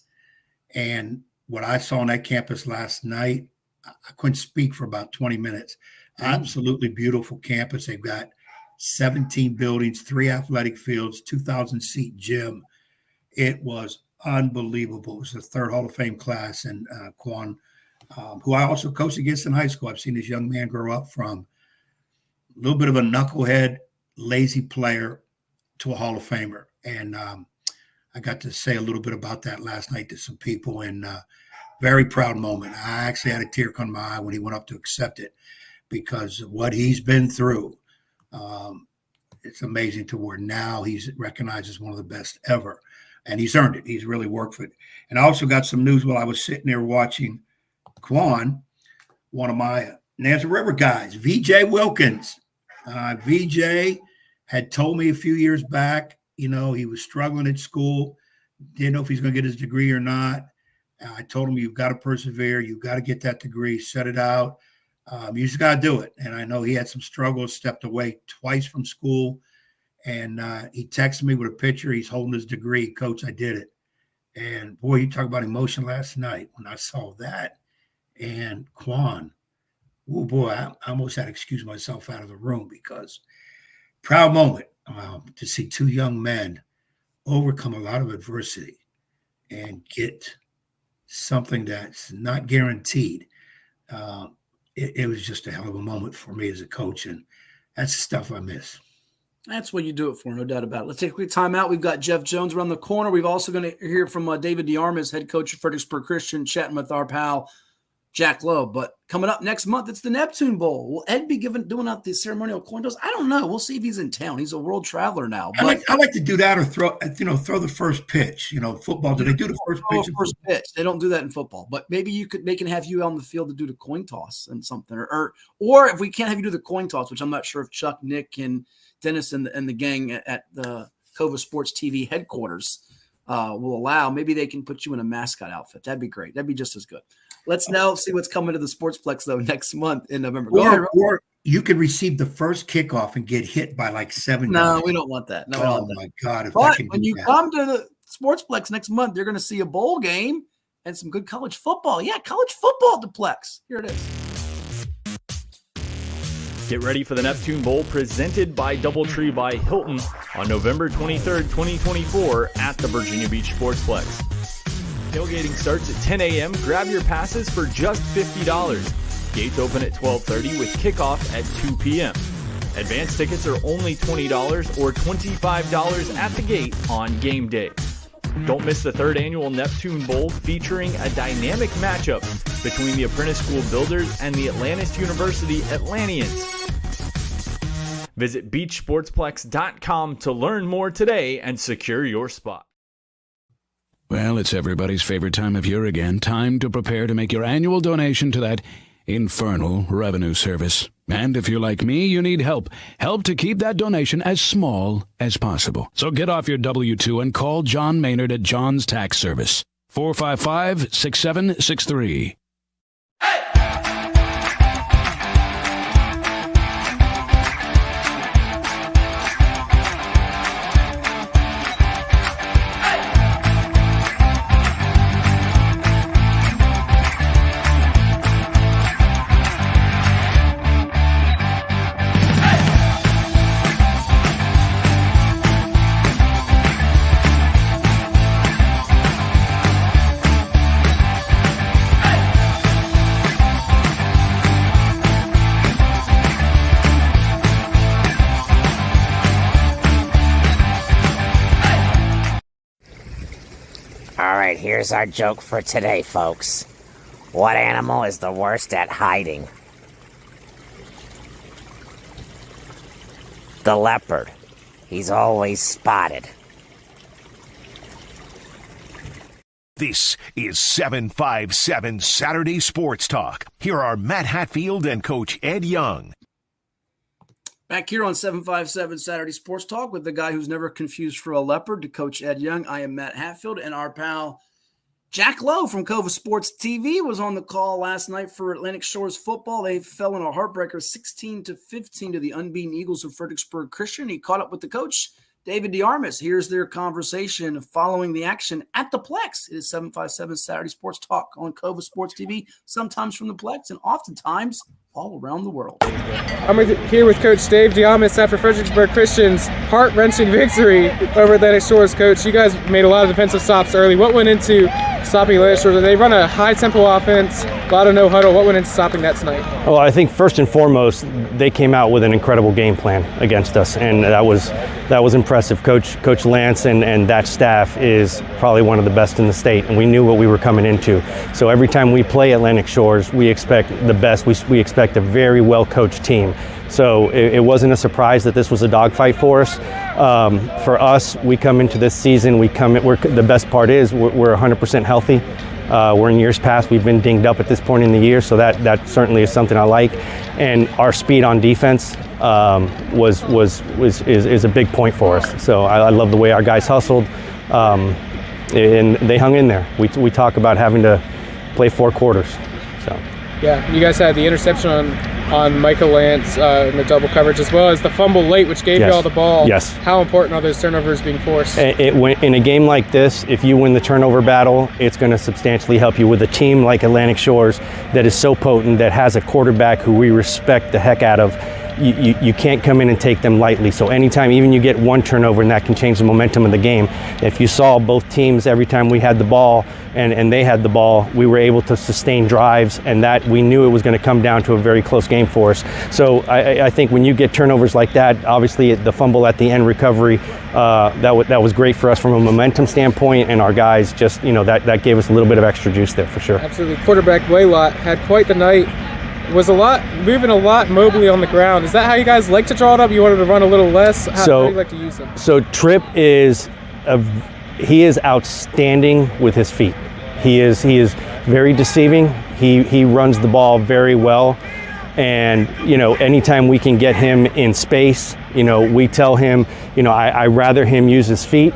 And what I saw on that campus last night, I couldn't speak for about 20 minutes. Absolutely beautiful campus. They've got 17 buildings, 3 athletic fields, 2,000-seat gym. It was unbelievable. It was the 3rd Hall of Fame class. And Quan, who I also coached against in high school, I've seen this young man grow up from a little bit of a knucklehead, lazy player to a Hall of Famer. And I got to say a little bit about that last night to some people, and very proud moment. I actually had a tear come to my eye when he went up to accept it, because of what he's been through. It's amazing to where now he's recognized as one of the best ever, and he's earned it. He's really worked for it. And I also got some news while I was sitting there watching Quan, one of my Nancy River guys, VJ Wilkins. VJ had told me a few years back, he was struggling at school, didn't know if he's going to get his degree or not. I told him, you've got to persevere. You've got to get that degree, set it out. You just got to do it. And I know he had some struggles, stepped away twice from school. And he texted me with a picture. He's holding his degree. Coach, I did it. And boy, you talk about emotion last night when I saw that. And Quan, oh boy, I almost had to excuse myself out of the room, because proud moment to see 2 young men overcome a lot of adversity and get something that's not guaranteed. It was just a hell of a moment for me as a coach, and that's the stuff I miss. That's what you do it for, no doubt about it. Let's take a quick time out. We've got Jeff Jones around the corner. We've also going to hear from David DeArmas, head coach of Fredericksburg Christian, chatting with our pal Jack Lowe. But coming up next month, it's the Neptune Bowl. Will Ed be doing out the ceremonial coin toss? I don't know. We'll see if he's in town. He's a world traveler now. But I like to do that, or throw the first pitch. Football. Do they do the first pitch? First pitch. They don't do that in football. But maybe they can have you on the field to do the coin toss and something, or if we can't have you do the coin toss, which I'm not sure if Chuck, Nick, and Dennis and the gang at the CoVA Sports TV headquarters will allow. Maybe they can put you in a mascot outfit. That'd be great. That'd be just as good. Let's now see what's coming to the Sportsplex, though, next month in November. Or you could receive the first kickoff and get hit by like 7 No, guys. we don't want that. No, oh, my God. But when you come to the Sportsplex next month, you're going to see a bowl game and some good college football. Yeah, college football at the Plex. Here it is. Get ready for the Neptune Bowl presented by DoubleTree by Hilton on November 23rd, 2024 at the Virginia Beach Sportsplex. Tailgating starts at 10 a.m. Grab your passes for just $50. Gates open at 12:30 with kickoff at 2 p.m. Advance tickets are only $20 or $25 at the gate on game day. Don't miss the 3rd annual Neptune Bowl, featuring a dynamic matchup between the Apprentice School Builders and the Atlantis University Atlanteans. Visit beachsportsplex.com to learn more today and secure your spot. Well, it's everybody's favorite time of year again. Time to prepare to make your annual donation to that infernal revenue service. And if you're like me, you need help. Help to keep that donation as small as possible. So get off your W-2 and call John Maynard at John's Tax Service. 455-6763. Alright, here's our joke for today, folks. What animal is the worst at hiding? The leopard. He's always spotted. This is 757 Saturday Sports Talk. Here are Matt Hatfield and Coach Ed Young. Back here on 757 Saturday Sports Talk with the guy who's never confused for a leopard, to Coach Ed Young. I am Matt Hatfield, and our pal Jack Lowe from CoVA Sports TV was on the call last night for Atlantic Shores football. They fell in a heartbreaker 16-15 to the unbeaten Eagles of Fredericksburg Christian. He caught up with the coach, David DeArmas. Here's their conversation following the action at the Plex. It is 757 Saturday Sports Talk on CoVA Sports TV, sometimes from the Plex and oftentimes all around the world. I'm here with Coach Dave DeArmas after Fredericksburg Christian's heart-wrenching victory over Atlantic Shores. Coach, you guys made a lot of defensive stops early. What went into stopping Atlantic Shores? They run a high-tempo offense, a lot of no-huddle. What went into stopping that tonight? Well, I think first and foremost, they came out with an incredible game plan against us, and that was impressive. Coach Lance and that staff is probably one of the best in the state, and we knew what we were coming into. So every time we play Atlantic Shores, we expect the best. We expect a very well-coached team. So it wasn't a surprise that this was a dogfight for us. For us, we come into this season, the best part is we're 100% healthy. We're in years past, we've been dinged up at this point in the year, so that certainly is something I like. And our speed on defense is a big point for us. So I love the way our guys hustled, and they hung in there. We talk about having to play 4 quarters. So. Yeah, you guys had the interception on Michael Lance in the double coverage, as well as the fumble late, which gave you all the ball. Yes. How important are those turnovers being forced? In a game like this, if you win the turnover battle, it's going to substantially help you with a team like Atlantic Shores that is so potent, that has a quarterback who we respect the heck out of. You can't come in and take them lightly. So anytime even you get one turnover, and that can change the momentum of the game. If you saw both teams, every time we had the ball and they had the ball, we were able to sustain drives, and that we knew it was going to come down to a very close game for us. So I think when you get turnovers like that, obviously the fumble at the end recovery, that was great for us from a momentum standpoint, and our guys just, that gave us a little bit of extra juice there for sure. Absolutely. Quarterback Blaylock had quite the night. Was moving a lot mobily on the ground. Is that how you guys like to draw it up? You wanted to run a little less? How do you like to use him? So Tripp is outstanding with his feet. He is very deceiving. He runs the ball very well, and anytime we can get him in space, we tell him, I rather him use his feet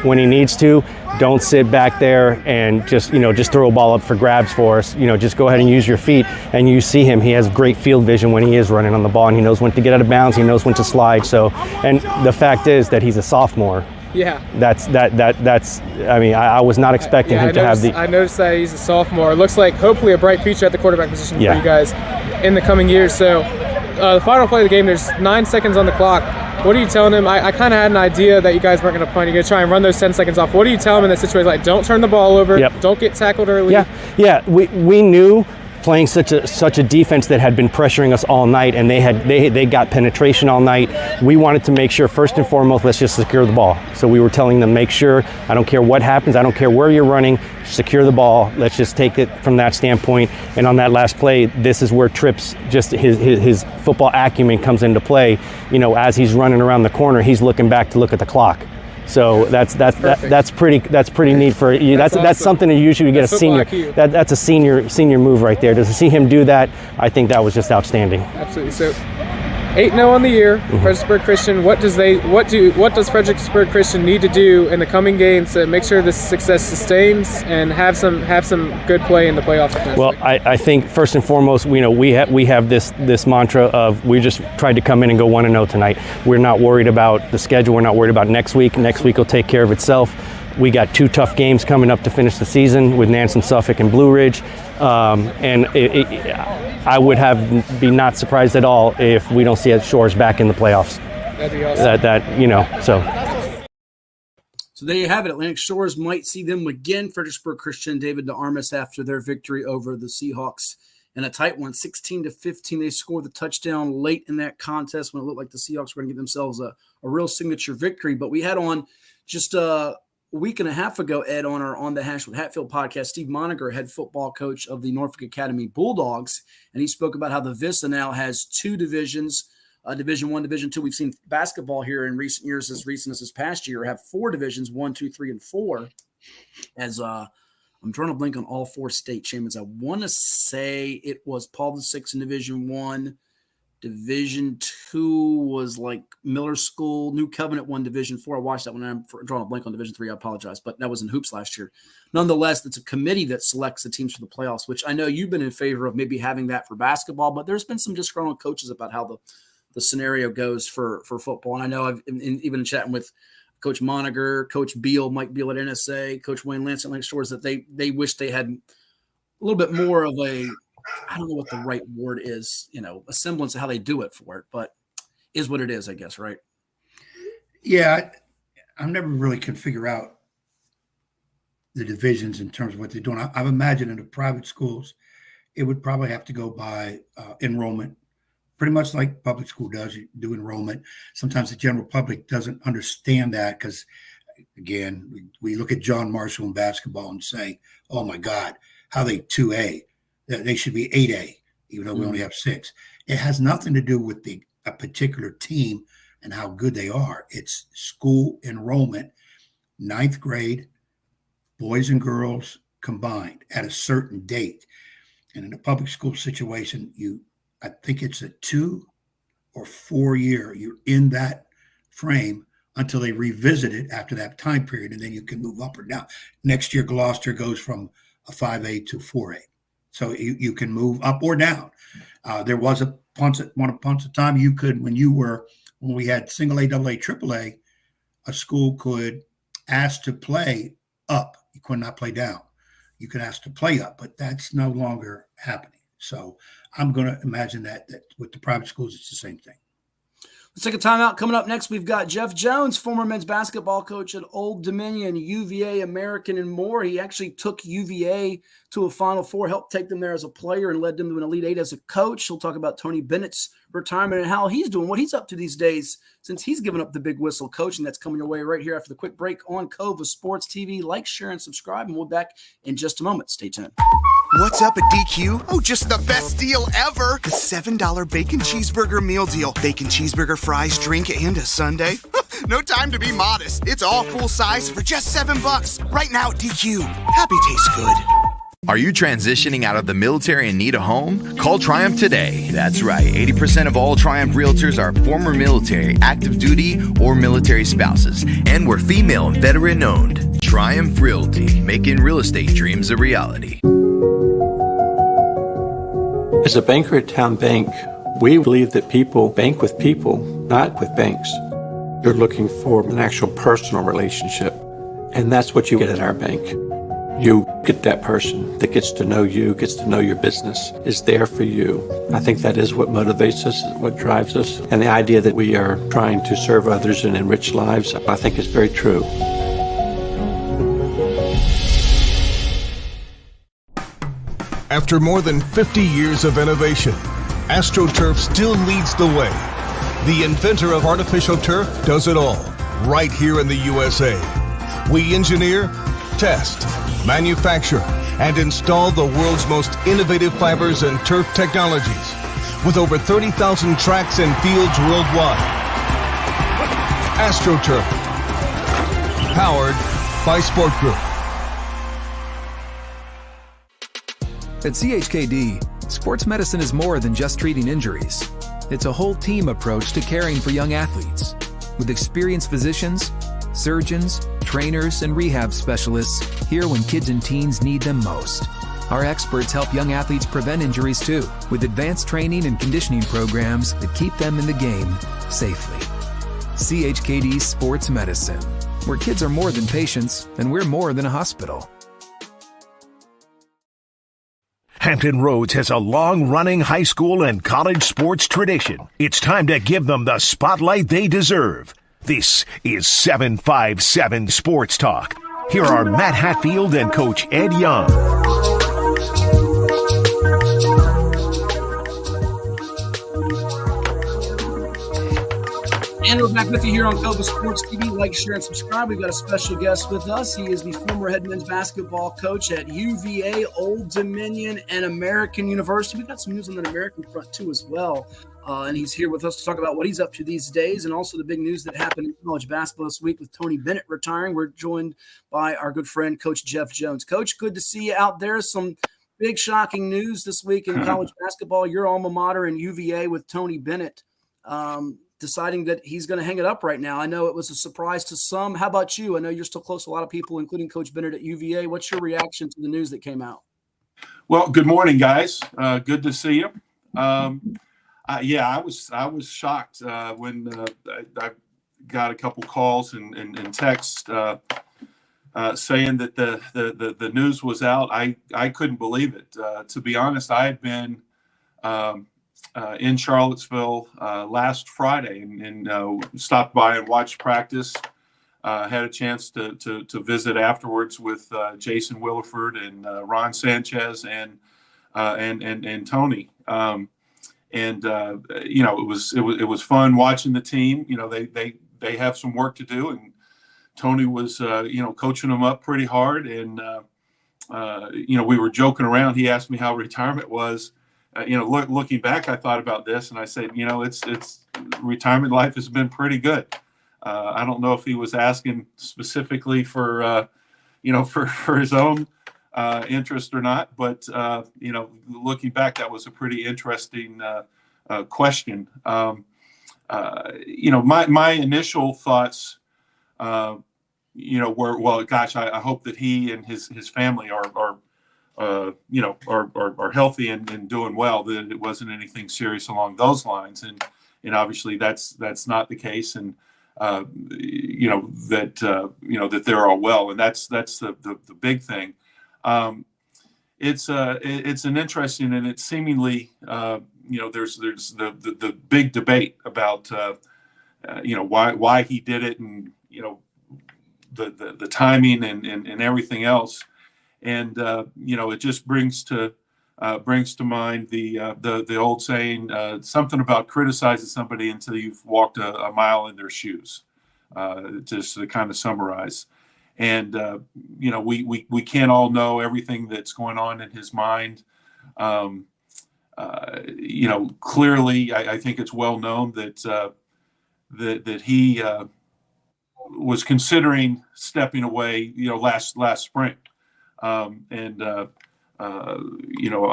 when he needs to. Don't sit back there and just throw a ball up for grabs for us. Just go ahead and use your feet. And you see him, he has great field vision when he is running on the ball, and he knows when to get out of bounds, he knows when to slide. So, and the fact is that he's a sophomore. Yeah. I was not expecting him to have the. I noticed that he's a sophomore. It looks like hopefully a bright future at the quarterback position for you guys in the coming years. So the final play of the game, there's 9 seconds on the clock. What are you telling him? I kind of had an idea that you guys weren't going to punt. You're going to try and run those 10 seconds off. What do you tell him in that situation? Like, don't turn the ball over. Yep. Don't get tackled early. Yeah. We knew playing such a defense that had been pressuring us all night, and they got penetration all night. We wanted to make sure, first and foremost, let's just secure the ball. So we were telling them, make sure, I don't care what happens, I don't care where you're running, secure the ball. Let's just take it from that standpoint. And on that last play, this is where Tripp's his football acumen comes into play. As he's running around the corner, he's looking back to look at the clock. So that's pretty neat for you. That's awesome. That's something that usually you get a senior. That's a senior move right there. To see him do that, I think that was just outstanding. Absolutely. So 8-0 on the year, Fredericksburg Christian. What does Fredericksburg Christian need to do in the coming games to make sure this success sustains and have some good play in the playoffs? Well, I think first and foremost, we have this mantra of we just tried to come in and go 1-0 tonight. We're not worried about the schedule. We're not worried about next week. Next week will take care of itself. We got 2 tough games coming up to finish the season with Nansen, Suffolk, and Blue Ridge. I would be not surprised at all if we don't see Shores back in the playoffs. That'd be awesome. So there you have it. Atlantic Shores might see them again. Fredericksburg Christian, David DeArmas, after their victory over the Seahawks in a tight one, 16-15. They scored the touchdown late in that contest when it looked like the Seahawks were going to give themselves a real signature victory. But we had on just a week and a half ago, Ed, on our On the Hash with Hatfield podcast, Steve Moniger, head football coach of the Norfolk Academy Bulldogs, and he spoke about how the Vista now has 2 divisions, Division I, Division II. We've seen basketball here in recent years, as recent as this past year, have 4 divisions, 1, 2, 3, and 4, as I'm drawing a blank on all 4 state champions. I want to say it was Paul VI in Division I. Division II was like Miller School. New Covenant won Division IV. I watched that one. I'm drawing a blank on Division III. I apologize, but that was in hoops last year. Nonetheless, it's a committee that selects the teams for the playoffs, which I know you've been in favor of maybe having that for basketball, but there's been some disgruntled coaches about how the scenario goes for football. And I know I've even chatting with Coach Moniger, Coach Beal, Mike Beal at NSA, Coach Wayne Lance at Lake Shores, that they wish they had a little bit more of a, I don't know what the right word is, a semblance of how they do it for it, but is what it is, I guess, right? Yeah, I never really could figure out the divisions in terms of what they're doing. I've imagined in the private schools, it would probably have to go by enrollment, pretty much like public school does. You do enrollment. Sometimes the general public doesn't understand that because, again, we look at John Marshall in basketball and say, oh, my God, how they 2A. They should be 8A, even though we only have 6. It has nothing to do with a particular team and how good they are. It's school enrollment, 9th grade, boys and girls combined at a certain date. And in a public school situation, I think it's a 2 or 4 year. You're in that frame until they revisit it after that time period, and then you can move up or down. Next year, Gloucester goes from a 5A to 4A. So you can move up or down. There was once upon a time you could, when we had single A, double A, triple A, a school could ask to play up. You could not play down. You could ask to play up, but that's no longer happening. So I'm going to imagine that with the private schools, it's the same thing. Let's take a timeout. Coming up next, we've got Jeff Jones, former men's basketball coach at Old Dominion, UVA, American, and more. He actually took UVA to a Final Four, helped take them there as a player, and led them to an Elite Eight as a coach. He'll talk about Tony Bennett's retirement and how he's doing, what he's up to these days since he's given up the big whistle coaching. That's coming your way right here after the quick break on CoVA Sports TV. Like, share, and subscribe, and we'll be back in just a moment. Stay tuned. What's up at DQ? Oh, just the best deal ever. The $7 bacon cheeseburger meal deal. Bacon cheeseburger, fries, drink, and a sundae. No time to be modest. It's all full size for just $7. Right now at DQ. Happy tastes good. Are you transitioning out of the military and need a home? Call Triumph today. That's right. 80% of all Triumph realtors are former military, active duty, or military spouses. And we're female and veteran owned. Triumph Realty, making real estate dreams a reality. As a banker at Town Bank, we believe that people bank with people, not with banks. You're looking for an actual personal relationship, and that's what you get at our bank. You get that person that gets to know you, gets to know your business, is there for you. I think that is what motivates us, what drives us, and the idea that we are trying to serve others and enrich lives, I think is very true. After more than 50 years of innovation, AstroTurf still leads the way. The inventor of artificial turf does it all, right here in the USA. We engineer, test, manufacture, and install the world's most innovative fibers and turf technologies, with over 30,000 tracks and fields worldwide. AstroTurf, powered by Sport Group. At CHKD, sports medicine is more than just treating injuries. It's a whole team approach to caring for young athletes. With experienced physicians, surgeons, trainers, and rehab specialists here when kids and teens need them most. Our experts help young athletes prevent injuries too, with advanced training and conditioning programs that keep them in the game safely. CHKD Sports Medicine, where kids are more than patients and we're more than a hospital. Hampton Roads has a long-running high school and college sports tradition. It's time to give them the spotlight they deserve. This is 757 Sports Talk. Here are Matt Hatfield and Coach Ed Young. And we're back with you here on CoVA Sports TV. Like, share, and subscribe. We've got a special guest with us. He is the former head men's basketball coach at UVA, Old Dominion, and American University. We've got some news on the American front, too, as well. And he's here with us to talk about what he's up to these days and also the big news that happened in college basketball this week with Tony Bennett retiring. We're joined by our good friend, Coach Jeff Jones. Coach, good to see you out there. Some big shocking news this week in college basketball. Your alma mater in UVA with Tony Bennett deciding that he's going to hang it up right now. I know it was a surprise to some. How about you? I know you're still close to a lot of people, including Coach Bennett at UVA. What's your reaction to the news that came out? Well, good morning, guys. Good to see you. I was shocked when I got a couple calls and texts saying that the news was out. I couldn't believe it. To be honest, I had been in Charlottesville last Friday and stopped by and watched practice. Had a chance to visit afterwards with Jason Williford and Ron Sanchez and Tony. It was fun watching the team. They have some work to do, and Tony was coaching them up pretty hard. And we were joking around. He asked me how retirement was. Looking back, I thought about this, and I said, it's retirement life has been pretty good. I don't know if he was asking specifically for his own interest or not, but looking back, that was a pretty interesting question. My initial thoughts, were, well, gosh, I hope that he and his family are healthy and doing well, that it wasn't anything serious along those lines. And obviously that's not the case. And, that they're all well. And that's the big thing. It's an interesting, and it's seemingly, there's the big debate about, why he did it, and, the timing and everything else. And, it just brings to mind the old saying, something about criticizing somebody until you've walked a mile in their shoes, just to kind of summarize. And, we can't all know everything that's going on in his mind. Clearly, I think it's well known that he was considering stepping away, last spring.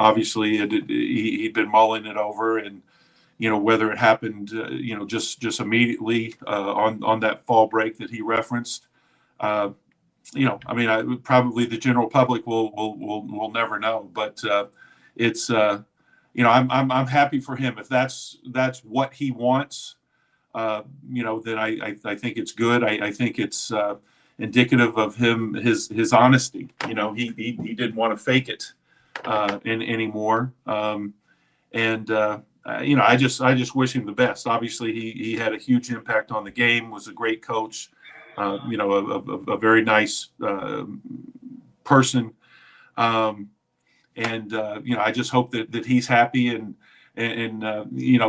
Obviously he'd been mulling it over, and, whether it happened, just immediately on that fall break that he referenced. Probably the general public will never know, but it's I'm happy for him. If that's what he wants, then I think it's good. I think it's indicative of him, his honesty. He didn't want to fake it anymore. I just wish him the best. Obviously he had a huge impact on the game, was a great coach, a very nice person. I just hope that he's happy and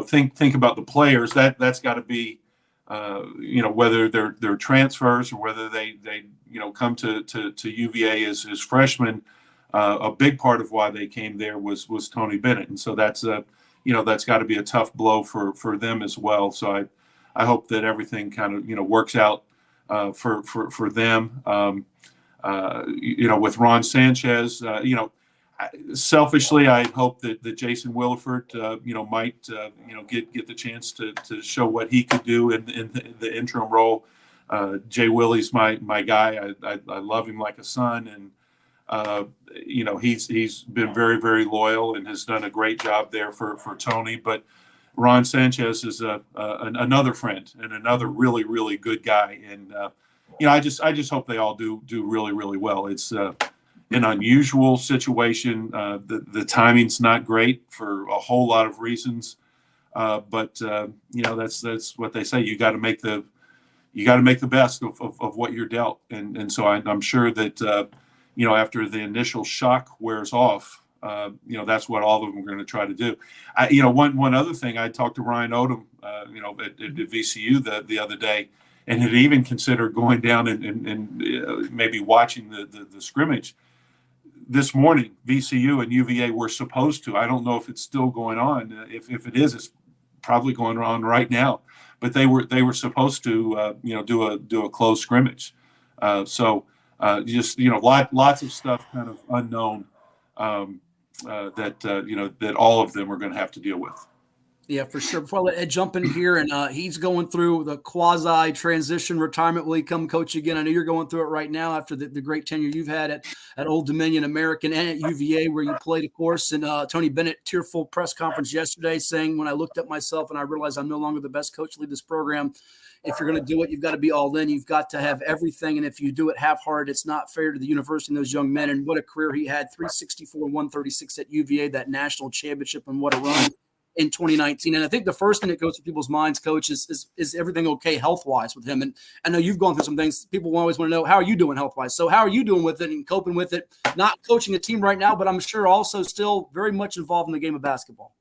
think about the players. That's got to be, whether they're transfers or whether they come to UVA as freshmen. A big part of why they came there was Tony Bennett, and so that's got to be a tough blow for them as well. So I hope that everything kind of works out for them. With Ron Sanchez, selfishly, I hope that Jason Williford, might, get the chance to show what he could do in the interim role. Jay Willie's my guy. I love him like a son, and he's been very, very loyal and has done a great job there for Tony. But Ron Sanchez is another friend and another really, really good guy. And I just hope they all do really, really well. It's an unusual situation. The timing's not great for a whole lot of reasons. But that's what they say. You got to make the best of what you're dealt. And so I'm sure that, after the initial shock wears off, that's what all of them are going to try to do. One other thing, I talked to Ryan Odom, at VCU the other day, and had even considered going down and maybe watching the scrimmage. This morning, VCU and UVA were supposed to. I don't know if it's still going on. If it is, it's probably going on right now. But they were supposed to do a close scrimmage. Lots of stuff kind of unknown that all of them are going to have to deal with. Yeah, for sure. Before I let Ed jump in here, and he's going through the quasi-transition retirement. Will he come coach again? I know you're going through it right now after the great tenure you've had at Old Dominion American and at UVA where you played, of course. And Tony Bennett, tearful press conference yesterday saying, when I looked at myself and I realized I'm no longer the best coach to lead this program, if you're going to do it, you've got to be all in. You've got to have everything. And if you do it half-hearted, it's not fair to the university and those young men. And what a career he had, 364, 136 at UVA, that national championship, and what a run in 2019. And I think the first thing that goes through people's minds, Coach, is everything okay health-wise with him? And I know you've gone through some things. People always want to know, how are you doing health-wise? So how are you doing with it and coping with it? Not coaching a team right now, but I'm sure also still very much involved in the game of basketball.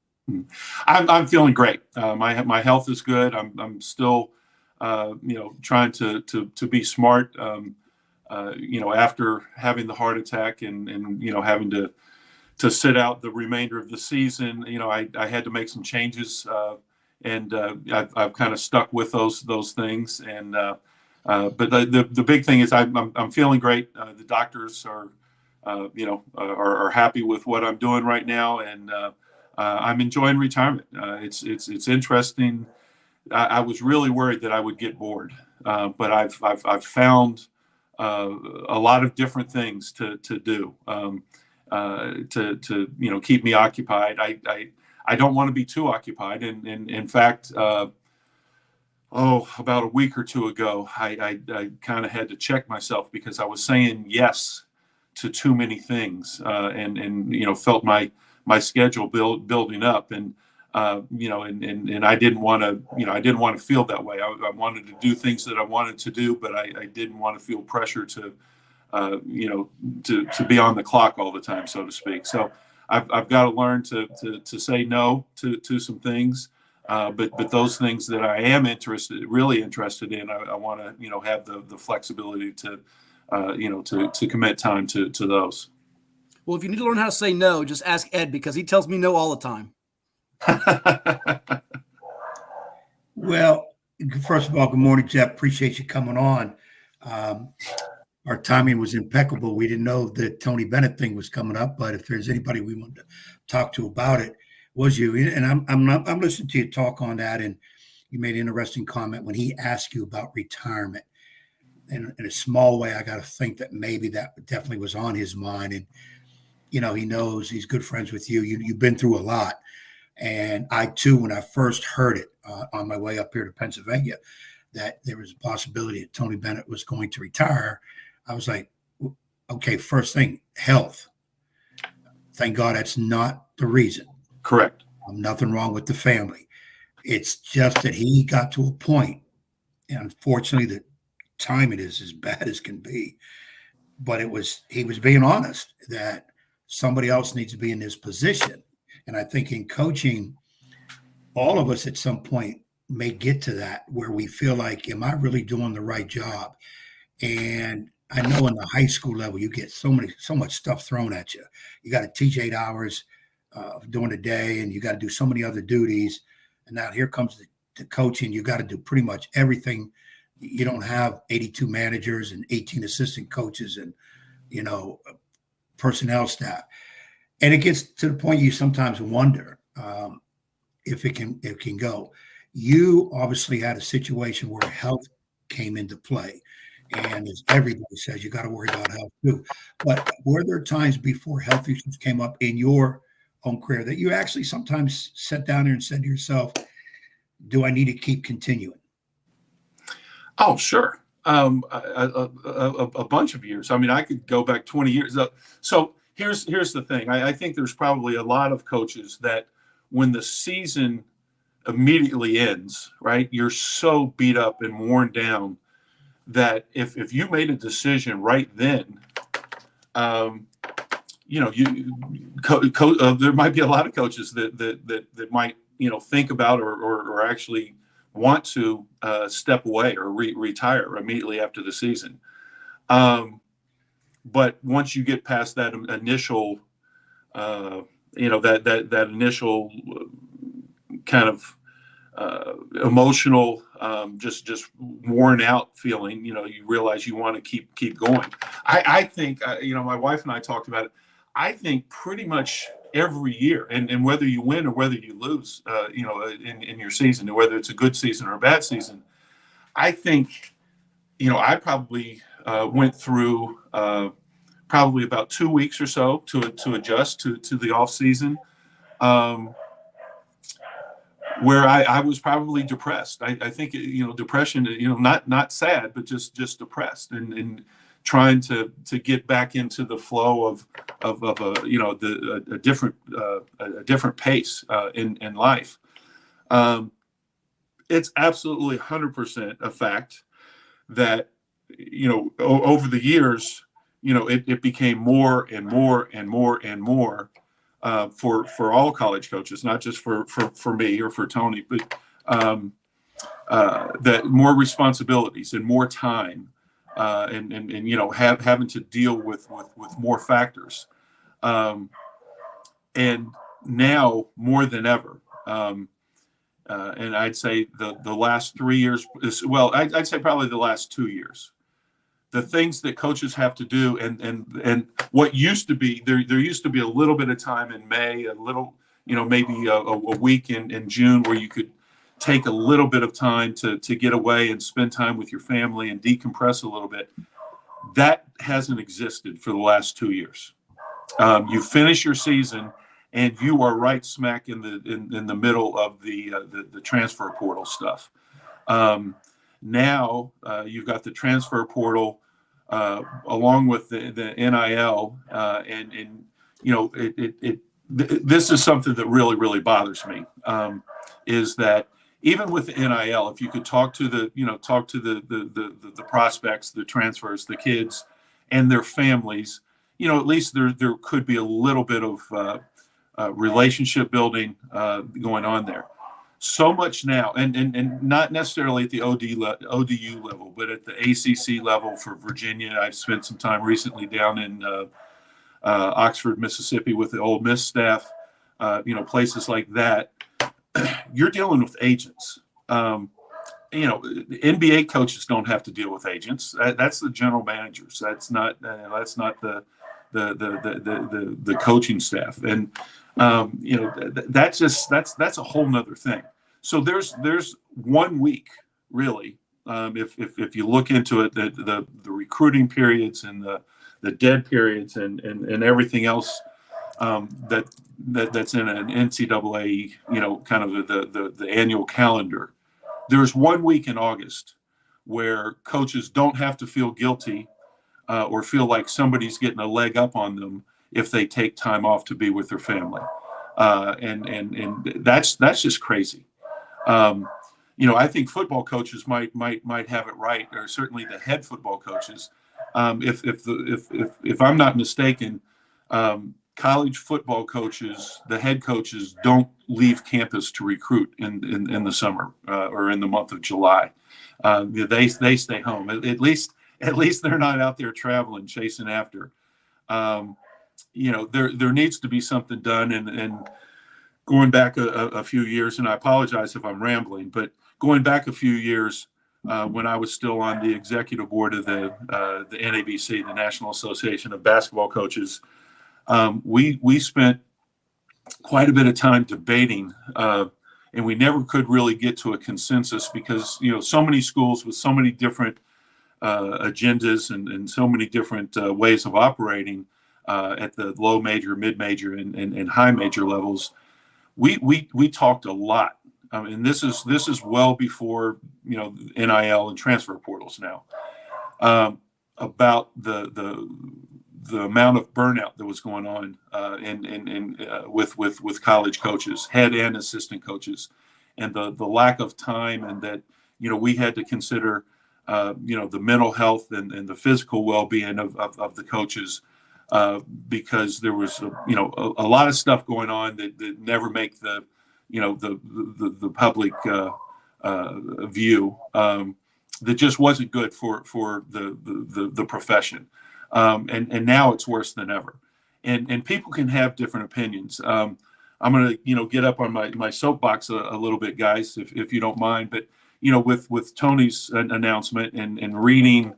I'm feeling great. My health is good. I'm still trying to be smart. After having the heart attack and having to sit out the remainder of the season, I had to make some changes, and I've kind of stuck with those things. And but the big thing is I'm feeling great. The doctors are happy with what I'm doing right now, and I'm enjoying retirement. It's interesting. I was really worried that I would get bored, but I've found a lot of different things to do. To keep me occupied. I don't want to be too occupied. And in fact, about a week or two ago, I kind of had to check myself because I was saying yes to too many things, and felt my schedule building up, and I didn't want to feel that way. I wanted to do things that I wanted to do, but I didn't want to feel pressure to be on the clock all the time, so to speak. So I've got to learn to say no to some things, but those things that I am really interested in, I want to have the flexibility to commit time to those. Well, if you need to learn how to say no, just ask Ed, because he tells me no all the time. Well, first of all, good morning, Jeff. Appreciate you coming on. Our timing was impeccable. We didn't know the Tony Bennett thing was coming up, but if there's anybody we wanted to talk to about it, was you. And I'm listening to you talk on that, and you made an interesting comment when he asked you about retirement. And in a small way, I got to think that maybe that definitely was on his mind. And he knows he's good friends with you. You've been through a lot, and I too, when I first heard it on my way up here to Pennsylvania, that there was a possibility that Tony Bennett was going to retire. I was like, okay, first thing, health. Thank God that's not the reason. Correct. Nothing wrong with the family. It's just that he got to a point, and unfortunately the timing is as bad as can be, but he was being honest that somebody else needs to be in this position. And I think in coaching, all of us at some point may get to that where we feel like, am I really doing the right job? And I know in the high school level, you get so much stuff thrown at you. You got to teach 8 hours during the day, and you got to do so many other duties. And now here comes the coaching. You got to do pretty much everything. You don't have 82 managers and 18 assistant coaches and, personnel staff. And it gets to the point you sometimes wonder if it can go. You obviously had a situation where health came into play. And as everybody says, you got to worry about health too. But were there times before health issues came up in your own career that you actually sometimes sat down there and said to yourself, do I need to keep continuing? Oh, sure. A bunch of years. I mean, I could go back 20 years. So here's the thing. I think there's probably a lot of coaches that when the season immediately ends, right, you're so beat up and worn down that if you made a decision right then, there might be a lot of coaches that might, think about or actually want to step away or retire immediately after the season. But once you get past that initial, that initial kind of emotional, just worn out feeling. You realize you want to keep going. I think my wife and I talked about it. I think pretty much every year, and whether you win or whether you lose, in your season, or whether it's a good season or a bad season, I think, I probably went through probably about 2 weeks or so to adjust to the off season, where I was probably depressed. I think, depression, not sad, but just depressed, and trying to get back into the flow of a different pace in life. It's absolutely 100% a fact that, over the years, it became more and more and more and more for all college coaches, not just for me or for Tony, but that more responsibilities and more time, and having to deal with more factors, and now more than ever. And I'd say the last 3 years I'd say probably the last 2 years, the things that coaches have to do, and what used to be, there used to be a little bit of time in May, a little, maybe a week in June, where you could take a little bit of time to get away and spend time with your family and decompress a little bit. That hasn't existed for the last 2 years. You finish your season, and you are right smack in the middle of the transfer portal stuff. Now you've got the transfer portal along with the NIL, and this is something that really, really bothers me, is that even with the NIL, if you could talk to the prospects, the transfers, the kids, and their families, at least there could be a little bit of relationship building going on there. So much now, and not necessarily at the ODU level, but at the ACC level for Virginia. I've spent some time recently down in Oxford, Mississippi, with the Ole Miss staff. Places like that. You're dealing with agents. NBA coaches don't have to deal with agents. That's the general managers. That's not the coaching staff. And that's a whole nother thing. So there's 1 week really, if you look into it, the recruiting periods and the dead periods and everything else that's in an NCAA, kind of the annual calendar. There's 1 week in August where coaches don't have to feel guilty or feel like somebody's getting a leg up on them if they take time off to be with their family. And that's just crazy. I think football coaches might have it right, or certainly the head football coaches. If I'm not mistaken, college football coaches, the head coaches, don't leave campus to recruit in the summer or in the month of July. They stay home. At least they're not out there traveling, chasing after. There needs to be something done. And going back a few years, and I apologize if I'm rambling, but going back a few years, when I was still on the executive board of the NABC, the National Association of Basketball Coaches, we spent quite a bit of time debating, and we never could really get to a consensus because, so many schools with so many different agendas and so many different ways of operating at the low major, mid major, and high major levels. We talked a lot. And this is well before NIL and transfer portals now, about the amount of burnout that was going on with college coaches, head and assistant coaches, and the lack of time, and that we had to consider the mental health and the physical well-being of the coaches, because there was a lot of stuff going on that never make the public view, that just wasn't good for the profession. And now it's worse than ever. And people can have different opinions. I'm going to, get up on my soapbox a little bit, guys, if you don't mind. But, with Tony's announcement and reading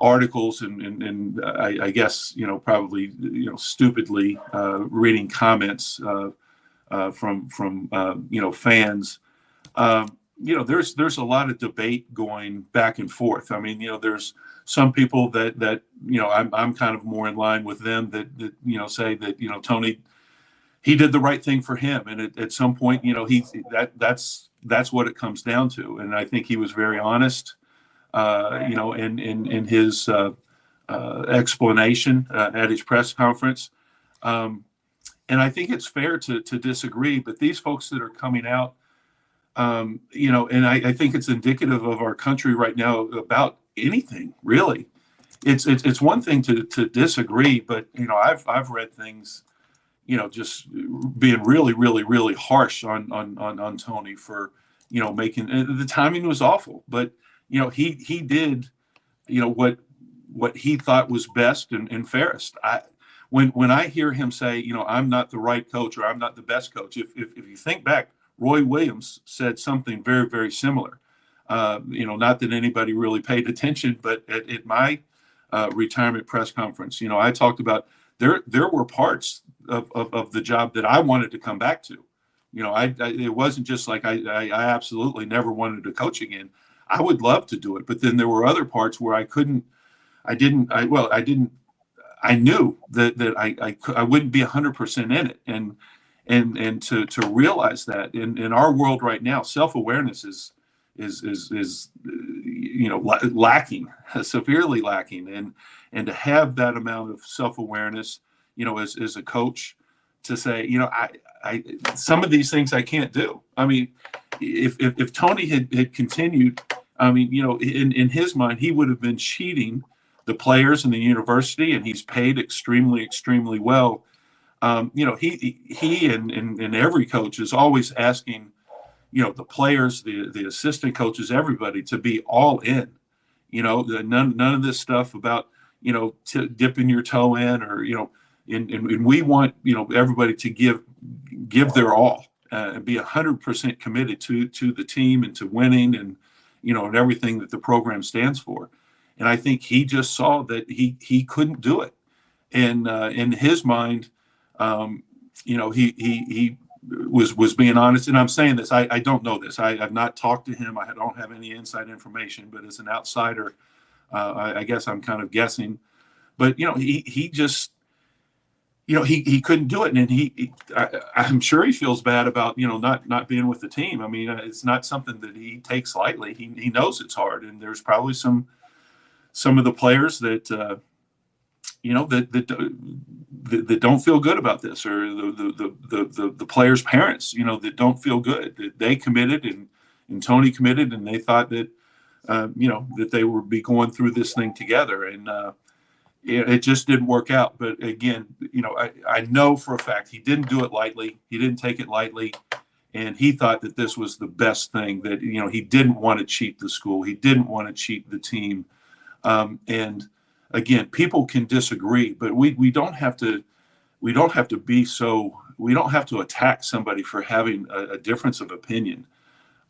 articles and I guess, probably, stupidly reading comments from fans, there's a lot of debate going back and forth. I mean, there's some people that I'm kind of more in line with them that say that, Tony, he did the right thing for him. And at some point, that's what it comes down to. And I think he was very honest, in his explanation at his press conference. And I think it's fair to disagree, but these folks that are coming out, and I think it's indicative of our country right now about anything, really. It's one thing to disagree, but, I've read things, just being really, really, really harsh on Tony for, making, the timing was awful, but, he did, what he thought was best and fairest. When I hear him say, I'm not the right coach or I'm not the best coach, if you think back, Roy Williams said something very, very similar. Not that anybody really paid attention, but at my retirement press conference, I talked about there were parts of the job that I wanted to come back to. It wasn't just like I absolutely never wanted to coach again. I would love to do it, but then there were other parts where I knew that I wouldn't be 100% in it, and to realize that in our world right now, self-awareness is lacking, severely lacking, and to have that amount of self-awareness, as a coach, to say, I some of these things I can't do. I mean, if Tony had continued, I mean, in his mind, he would have been cheating the players in the university, and he's paid extremely, extremely well. He and every coach is always asking, the players, the assistant coaches, everybody to be all in. None of this stuff about dipping your toe in, or and we want everybody to give their all and be 100% committed to the team and to winning and and everything that the program stands for. And I think he just saw that he couldn't do it, and in his mind, he was being honest. And I'm saying this, I don't know this. I've not talked to him. I don't have any inside information, but as an outsider, I guess I'm kind of guessing. But he just he couldn't do it, and I'm sure he feels bad about not being with the team. I mean, it's not something that he takes lightly. He knows it's hard, and there's probably some of the players that that don't feel good about this, or the players' parents, that don't feel good that they committed and Tony committed, and they thought that that they would be going through this thing together, and it just didn't work out. But again, I know for a fact he didn't do it lightly. He didn't take it lightly, and he thought that this was the best thing. That he didn't want to cheat the school. He didn't want to cheat the team. And again, people can disagree, but we don't have to be so. We don't have to attack somebody for having a difference of opinion.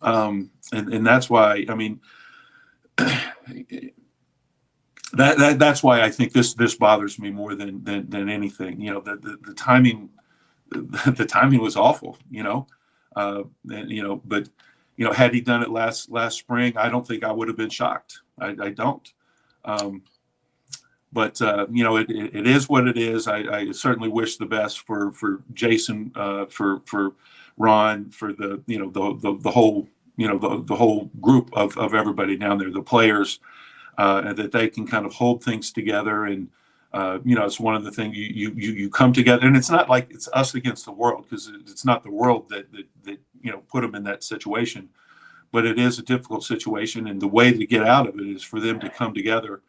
And that's why, I mean, that's why I think this bothers me more than anything. The timing, the timing was awful. But had he done it last spring, I don't think I would have been shocked. I don't. But it is what it is. I certainly wish the best for Jason, for Ron, for the whole the whole group of everybody down there, the players, and that they can kind of hold things together. And it's one of the things you come together, and it's not like it's us against the world, because it's not the world that put them in that situation, but it is a difficult situation, and the way to get out of it is for them to come together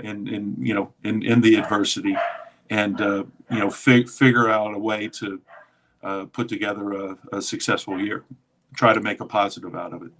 in the adversity, and figure out a way to put together a successful year, try to make a positive out of it.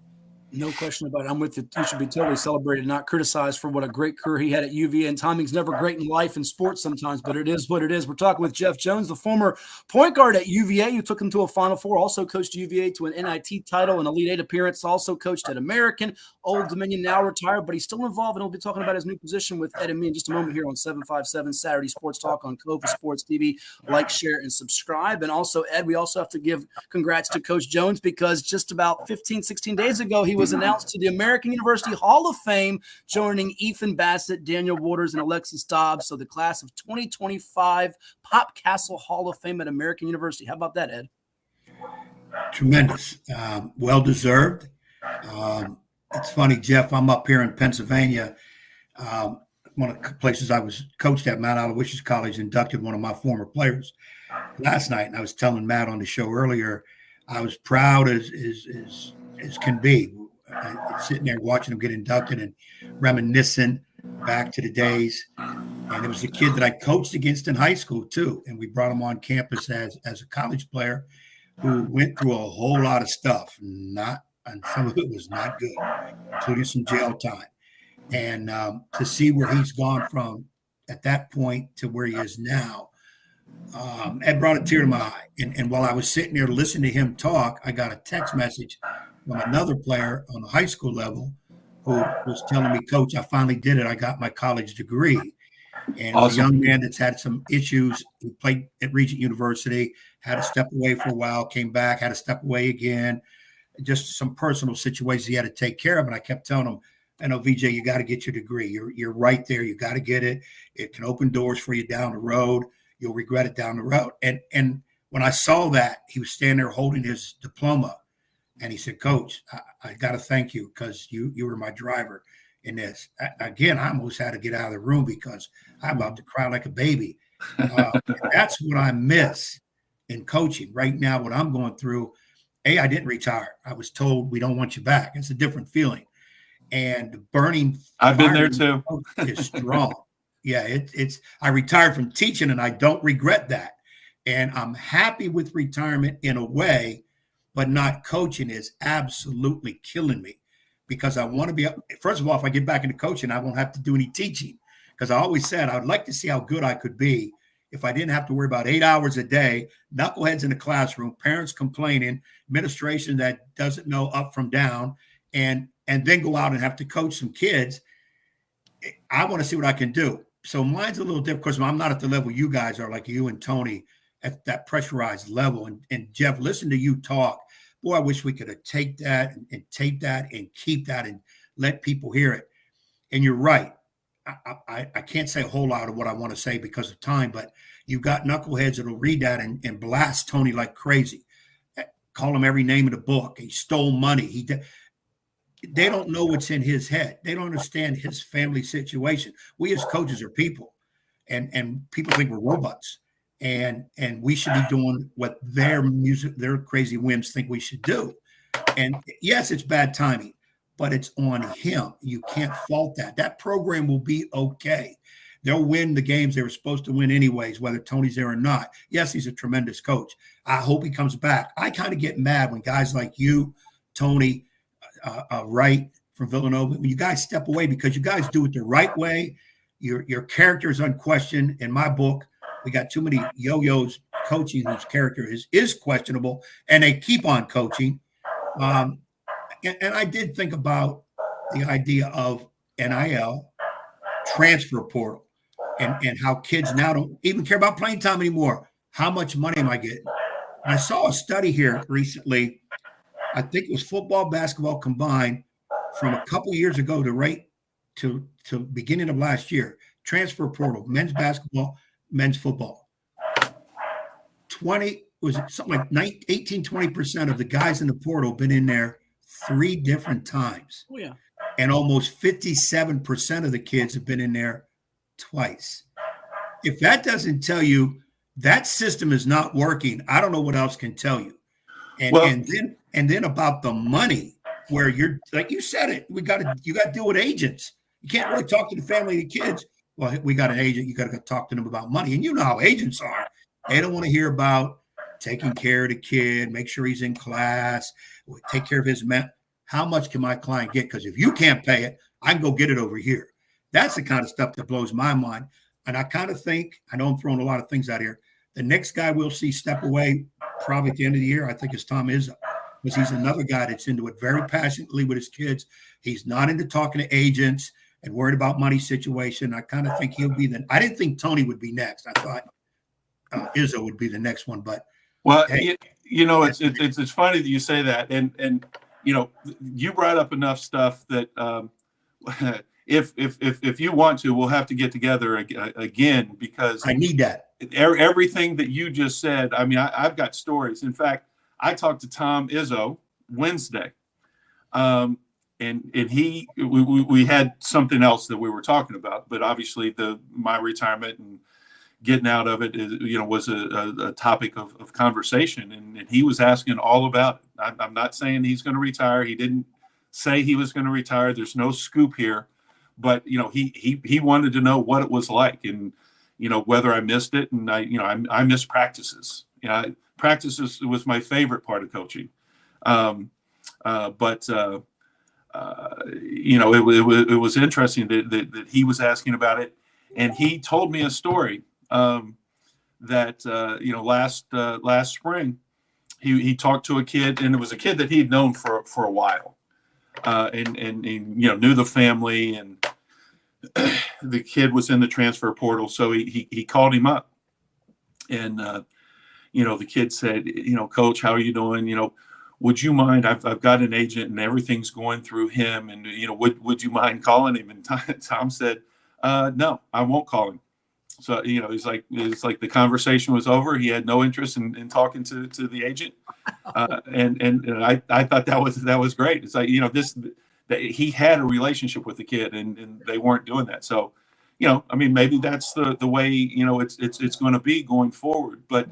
No question about it. I'm with you. He should be totally celebrated, not criticized for what a great career he had at UVA. And timing's never great in life and sports sometimes, but it is what it is. We're talking with Jeff Jones, the former point guard at UVA, who took him to a Final Four, also coached UVA to an NIT title, an Elite Eight appearance, also coached at American, Old Dominion, now retired, but he's still involved, and we'll be talking about his new position with Ed and me in just a moment here on 757 Saturday Sports Talk on CoVA Sports TV. Like, share, and subscribe. And also, Ed, we also have to give congrats to Coach Jones because just about 15, 16 days ago, he was announced to the American University Hall of Fame, joining Ethan Bassett, Daniel Waters, and Alexis Dobbs. So the class of 2025 Pop Castle Hall of Fame at American University. How about that, Ed? Tremendous. Well-deserved. It's funny, Jeff, I'm up here in Pennsylvania. One of the places I was coached at, Mount Aloysius College, inducted one of my former players last night. And I was telling Matt on the show earlier, I was proud as can be. Sitting there watching him get inducted and reminiscing back to the days. And it was a kid that I coached against in high school too. And we brought him on campus as a college player who went through a whole lot of stuff. And some of it was not good, including some jail time. And to see where he's gone from at that point to where he is now, it brought a tear to my eye. And while I was sitting there listening to him talk, I got a text message from another player on the high school level who was telling me, Coach, I finally did it. I got my college degree. And awesome. A young man that's had some issues. He played at Regent University, had to step away for a while, came back, had to step away again. Just some personal situations he had to take care of. And I kept telling him, I know, VJ, you got to get your degree. You're right there. You got to get it. It can open doors for you down the road. You'll regret it down the road. And when I saw that, he was standing there holding his diploma. And he said, Coach, I got to thank you because you were my driver in this. Again, I almost had to get out of the room because I'm about to cry like a baby. That's what I miss in coaching. Right now, what I'm going through, I didn't retire. I was told we don't want you back. It's a different feeling. And the burning I've been there too. Is strong. Yeah, it's I retired from teaching and I don't regret that. And I'm happy with retirement in a way, but not coaching is absolutely killing me because I want to be, first of all, if I get back into coaching, I won't have to do any teaching because I always said I would like to see how good I could be if I didn't have to worry about 8 hours a day, knuckleheads in the classroom, parents complaining, administration that doesn't know up from down, and then go out and have to coach some kids. I want to see what I can do. So mine's a little different because I'm not at the level you guys are, like you and Tony, at that pressurized level. And Jeff, listen to you talk. Boy, I wish we could have take that and tape that and keep that and let people hear it. And you're right. I can't say a whole lot of what I want to say because of time, but you've got knuckleheads that'll read that and blast Tony like crazy. Call him every name in the book. He stole money. They don't know what's in his head. They don't understand his family situation. We as coaches are people, and people think we're robots. And we should be doing what their crazy whims think we should do. And yes, it's bad timing, but it's on him. You can't fault that. That program will be okay. They'll win the games they were supposed to win anyways, whether Tony's there or not. Yes, he's a tremendous coach. I hope he comes back. I kind of get mad when guys like you, Tony, Wright from Villanova, when you guys step away because you guys do it the right way. Your character is unquestioned in my book. We got too many yo-yos coaching whose character is questionable, and they keep on coaching. And I did think about the idea of NIL, transfer portal, and how kids now don't even care about playing time anymore. How much money am I getting? And I saw a study here recently. I think it was football, basketball combined from a couple years ago to beginning of last year. Transfer portal, men's basketball, men's football. 18-20% of the guys in the portal been in there 3 different times. Oh, yeah. And almost 57% of the kids have been in there twice. If that doesn't tell you that system is not working, I don't know what else can tell you. And then about the money, where you're like you said it, you got to deal with agents. You can't really talk to the family and the kids. Well, we got an agent. You got to talk to them about money. And you know how agents are. They don't want to hear about taking care of the kid, make sure he's in class, take care of his how much can my client get? Because if you can't pay it, I can go get it over here. That's the kind of stuff that blows my mind. And I kind of think, I know I'm throwing a lot of things out here, the next guy we'll see step away probably at the end of the year, I think, is Tom Izzo, because he's another guy that's into it very passionately with his kids. He's not into talking to agents and worried about money situation. I kind of think he'll be I didn't think Tony would be next. I thought Izzo would be the next one, but well, hey, it's funny that you say that, and you brought up enough stuff that if you want to, we'll have to get together again, because I need that. Everything that you just said. I mean, I've got stories. In fact, I talked to Tom Izzo Wednesday, and we had something else that we were talking about, but obviously my retirement and getting out of it was a topic of conversation, and he was asking all about it. I'm not saying he's going to retire. He didn't say he was going to retire. There's no scoop here, but he wanted to know what it was like, and whether I missed it. And I miss practices. Practices was my favorite part of coaching. But it was interesting that he was asking about it, and he told me a story that last spring he talked to a kid, and it was a kid that he'd known for a while, and knew the family, and the kid was in the transfer portal, so he called him up, and the kid said, Coach, how are you doing? Would you mind? I've got an agent, and everything's going through him, and would you mind calling him? And Tom said, no, I won't call him. So it's like the conversation was over. He had no interest in talking to the agent, and I thought that was great. It's like he had a relationship with the kid, and they weren't doing that. So maybe that's the way it's going to be going forward. But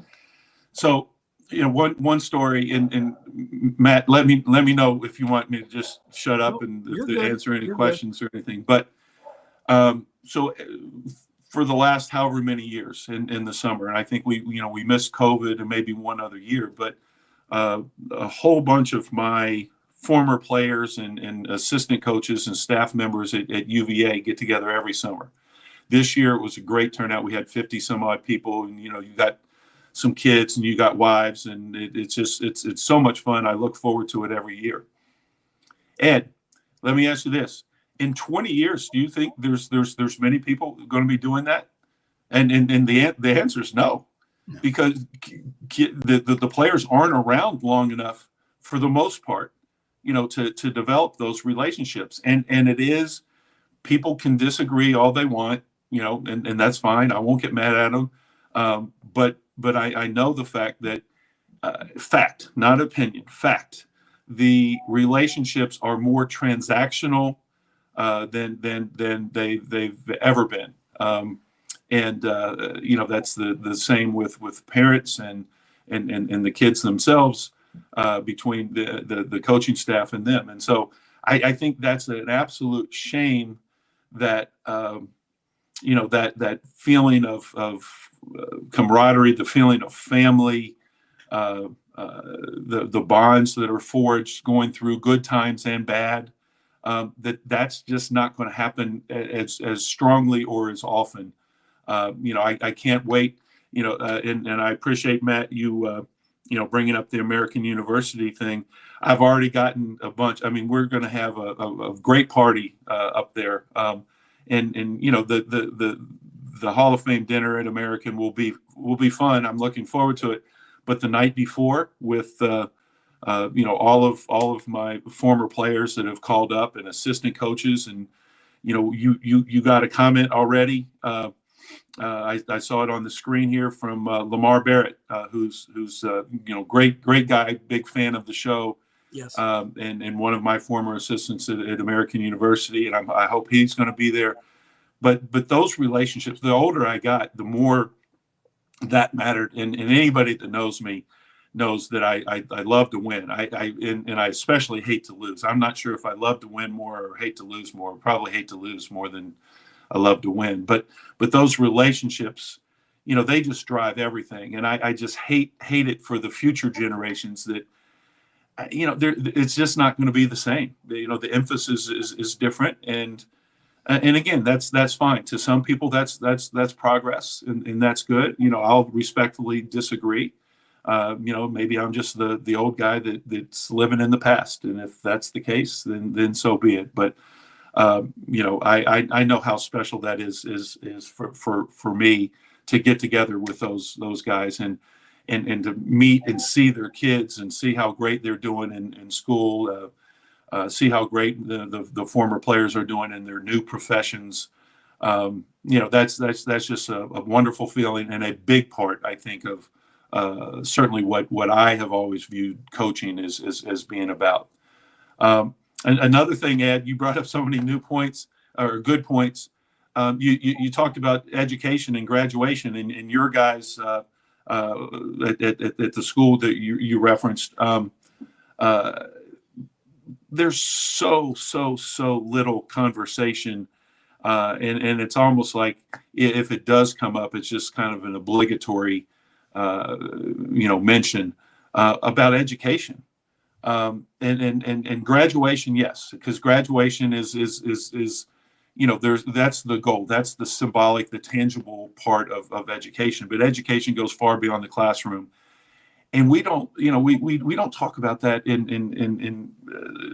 so one story, and Matt, let me know if you want me to just shut up and to answer any questions or anything. But so for the last however many years in the summer, and I think we missed COVID and maybe one other year, but a whole bunch of my former players and assistant coaches and staff members at UVA get together every summer. This year it was a great turnout. We had 50 some odd people, and you got some kids and you got wives, and it's so much fun. I look forward to it every year. Ed, let me ask you this. In 20 years, do you think there's many people going to be doing that? And the answer is no, because the players aren't around long enough for the most part, to develop those relationships. And it is, people can disagree all they want, and that's fine. I won't get mad at them. But I know the fact that fact, not opinion, fact, the relationships are more transactional than they've ever been. That's the same with parents and the kids themselves, between the coaching staff and them. And so I think that's an absolute shame that, that feeling of camaraderie, the feeling of family, the bonds that are forged going through good times and bad, that's just not going to happen as strongly or as often. I can't wait, and I appreciate, Matt, you bringing up the American University thing. I've already gotten a bunch. I mean, we're going to have a great party up there. And the Hall of Fame dinner at American will be fun. I'm looking forward to it. But the night before, with all of my former players that have called up and assistant coaches, and you got a comment already. I saw it on the screen here from Lamar Barrett, who's great guy, big fan of the show. Yes. And one of my former assistants at American University, and I hope he's going to be there. But those relationships, the older I got, the more that mattered. And anybody that knows me knows that I love to win. I especially hate to lose. I'm not sure if I love to win more or hate to lose more. Probably hate to lose more than I love to win. But those relationships, they just drive everything. And I just hate it for the future generations that it's just not going to be the same. The emphasis is different, and again, that's fine. To some people, that's progress, and that's good. I'll respectfully disagree. Maybe I'm just the old guy that's living in the past, and if that's the case, then so be it. But I know how special that is for me to get together with those guys and to meet and see their kids and see how great they're doing in school, see how great the former players are doing in their new professions. That's just a wonderful feeling and a big part, I think, of certainly what I have always viewed coaching as being about. And another thing, Ed, you brought up so many new points or good points. You talked about education and graduation and your guys at the school that you referenced. There's so little conversation, and it's almost like if it does come up, it's just kind of an obligatory mention about education, and graduation. Yes, because graduation is that's the goal. That's the symbolic, the tangible part of education. But education goes far beyond the classroom, and we don't talk about that in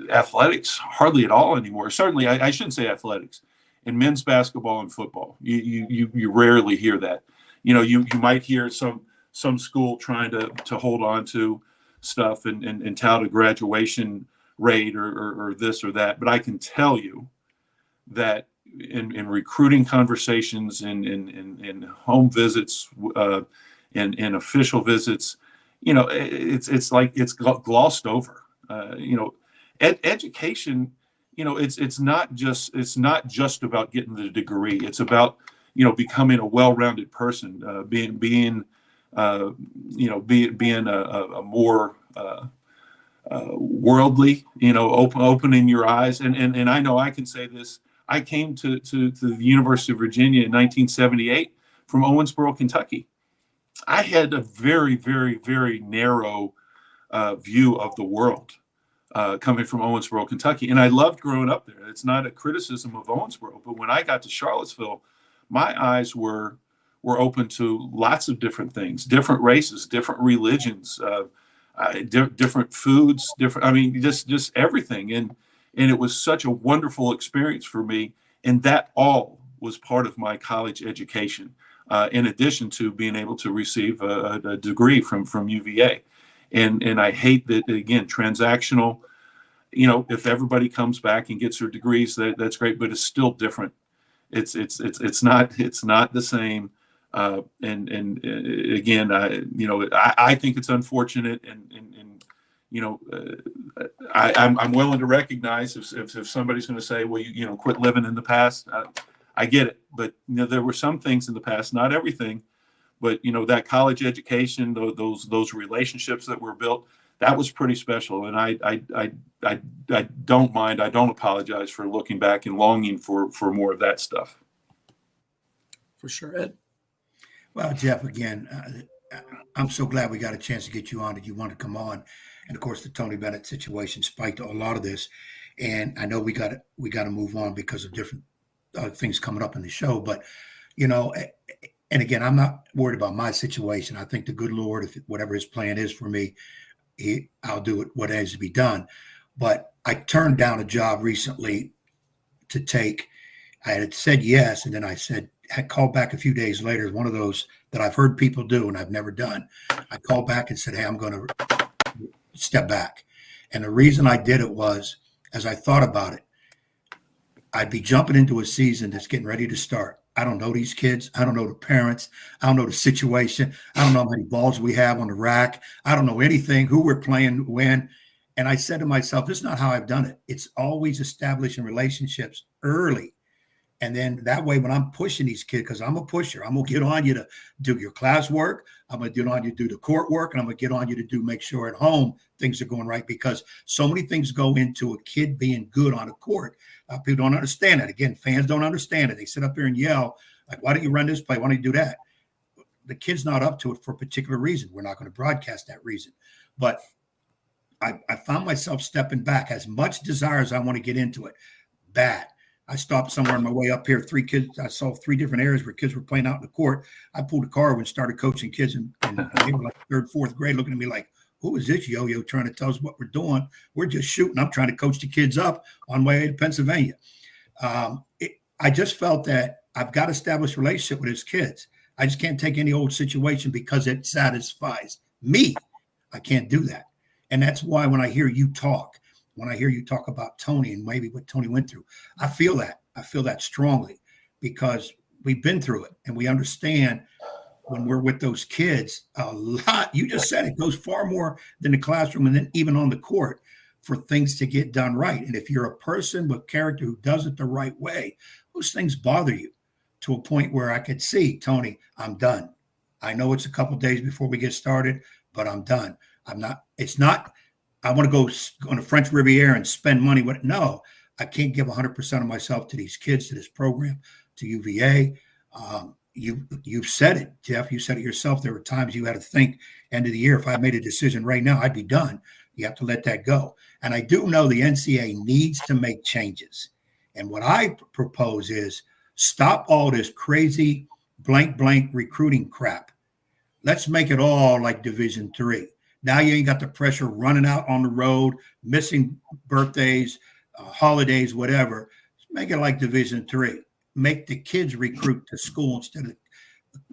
athletics hardly at all anymore. Certainly, I shouldn't say athletics. In men's basketball and football, you rarely hear that. You might hear some school trying to hold on to stuff and tout a graduation rate or this or that. But I can tell you that in recruiting conversations, in home visits, in official visits, it's like it's glossed over. Education, it's not just about getting the degree. It's about becoming a well-rounded person, being a more worldly, opening your eyes. And I know I can say this. I came to the University of Virginia in 1978 from Owensboro, Kentucky. I had a very, very, very narrow view of the world coming from Owensboro, Kentucky. And I loved growing up there. It's not a criticism of Owensboro, but when I got to Charlottesville, my eyes were open to lots of different things, different races, different religions, different foods, just everything. And it was such a wonderful experience for me. And that all was part of my college education, in addition to being able to receive a degree from UVA. And I hate that, again, transactional, if everybody comes back and gets their degrees, that's great, but it's still different. It's not the same. Again, I think it's unfortunate, I'm willing to recognize if somebody's going to say, well, quit living in the past. I get it, but there were some things in the past, not everything, but that college education, those relationships that were built, that was pretty special. And I don't mind. I don't apologize for looking back and longing for more of that stuff. For sure, Ed. Well, Jeff, again, I'm so glad we got a chance to get you on, that you want to come on. And of course, the Tony Bennett situation spiked a lot of this. And I know we got to move on because of different things coming up in the show. But, and again, I'm not worried about my situation. I think the good Lord, if whatever his plan is for me, I'll do it, what has to be done. But I turned down a job recently to take. I had said yes, and then I called back a few days later, one of those that I've heard people do and I've never done. I called back and said, hey, I'm going to step back. And the reason I did it was, as I thought about it, I'd be jumping into a season that's getting ready to start. I don't know these kids. I don't know the parents. I don't know the situation. I don't know how many balls we have on the rack. I don't know anything, who we're playing when. And I said to myself, this is not how I've done it. It's always establishing relationships early. And then that way, when I'm pushing these kids, because I'm a pusher, I'm going to get on you to do your classwork. I'm going to get on you to do the court work. And I'm going to get on you to make sure at home things are going right, because so many things go into a kid being good on a court. People don't understand that. Again, fans don't understand it. They sit up there and yell, like, why don't you run this play? Why don't you do that? The kid's not up to it for a particular reason. We're not going to broadcast that reason. But I found myself stepping back. As much desire as I want to get into it, bad. I stopped somewhere on my way up here. 3 kids. I saw 3 different areas where kids were playing out in the court. I pulled a car over and started coaching kids, and they were like 3rd, 4th grade, looking at me like, "Who is this yo-yo trying to tell us what we're doing? We're just shooting." I'm trying to coach the kids up on my way to Pennsylvania. I just felt that I've got to establish a relationship with his kids. I just can't take any old situation because it satisfies me. I can't do that. And that's why when I hear you talk about Tony and maybe what Tony went through, I feel that. I feel that strongly because we've been through it and we understand when we're with those kids a lot. You just said it goes far more than the classroom and then even on the court for things to get done right. And if you're a person with character who does it the right way, those things bother you to a point where I could see, Tony, I'm done. I know it's a couple days before we get started, but I'm done. I want to go on the French Riviera and spend money with it. No, I can't give 100% of myself to these kids, to this program, to UVA. You've said it, Jeff. You said it yourself. There were times you had to think, end of the year, if I made a decision right now, I'd be done. You have to let that go. And I do know the NCAA needs to make changes. And what I propose is stop all this crazy blank recruiting crap. Let's make it all like Division III. Now you ain't got the pressure running out on the road, missing birthdays, holidays, whatever. Make it like Division III. Make the kids recruit to school instead of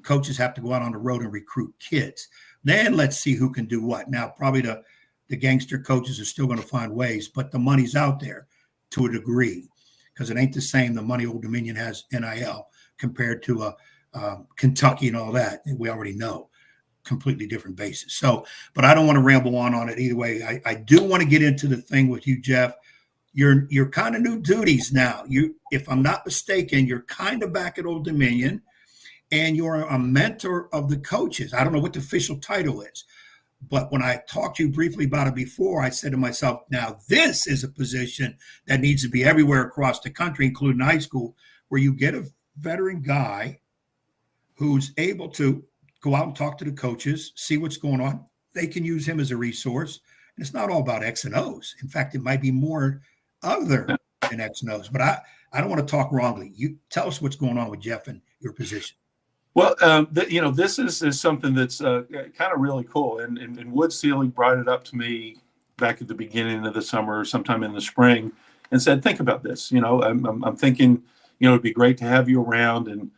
coaches have to go out on the road and recruit kids. Then let's see who can do what. Now, probably the gangster coaches are still going to find ways, but the money's out there to a degree because it ain't the same. The money Old Dominion has NIL compared to Kentucky and all that. We already know. Completely different basis. So, but I don't want to ramble on it either way. I do want to get into the thing with you, Jeff. You're kind of new duties now. If I'm not mistaken, you're kind of back at Old Dominion and you're a mentor of the coaches. I don't know what the official title is, but when I talked to you briefly about it before, I said to myself, now this is a position that needs to be everywhere across the country, including high school, where you get a veteran guy who's able to go out and talk to the coaches, see what's going on. They can use him as a resource. And it's not all about X and O's. In fact, it might be more other than X and O's. But I don't want to talk wrongly. You tell us what's going on with Jeff and your position. Well, this is something that's kind of really cool. And Wood Sealy brought it up to me back at the beginning of the summer or sometime in the spring and said, think about this. I'm thinking, it'd be great to have you around and,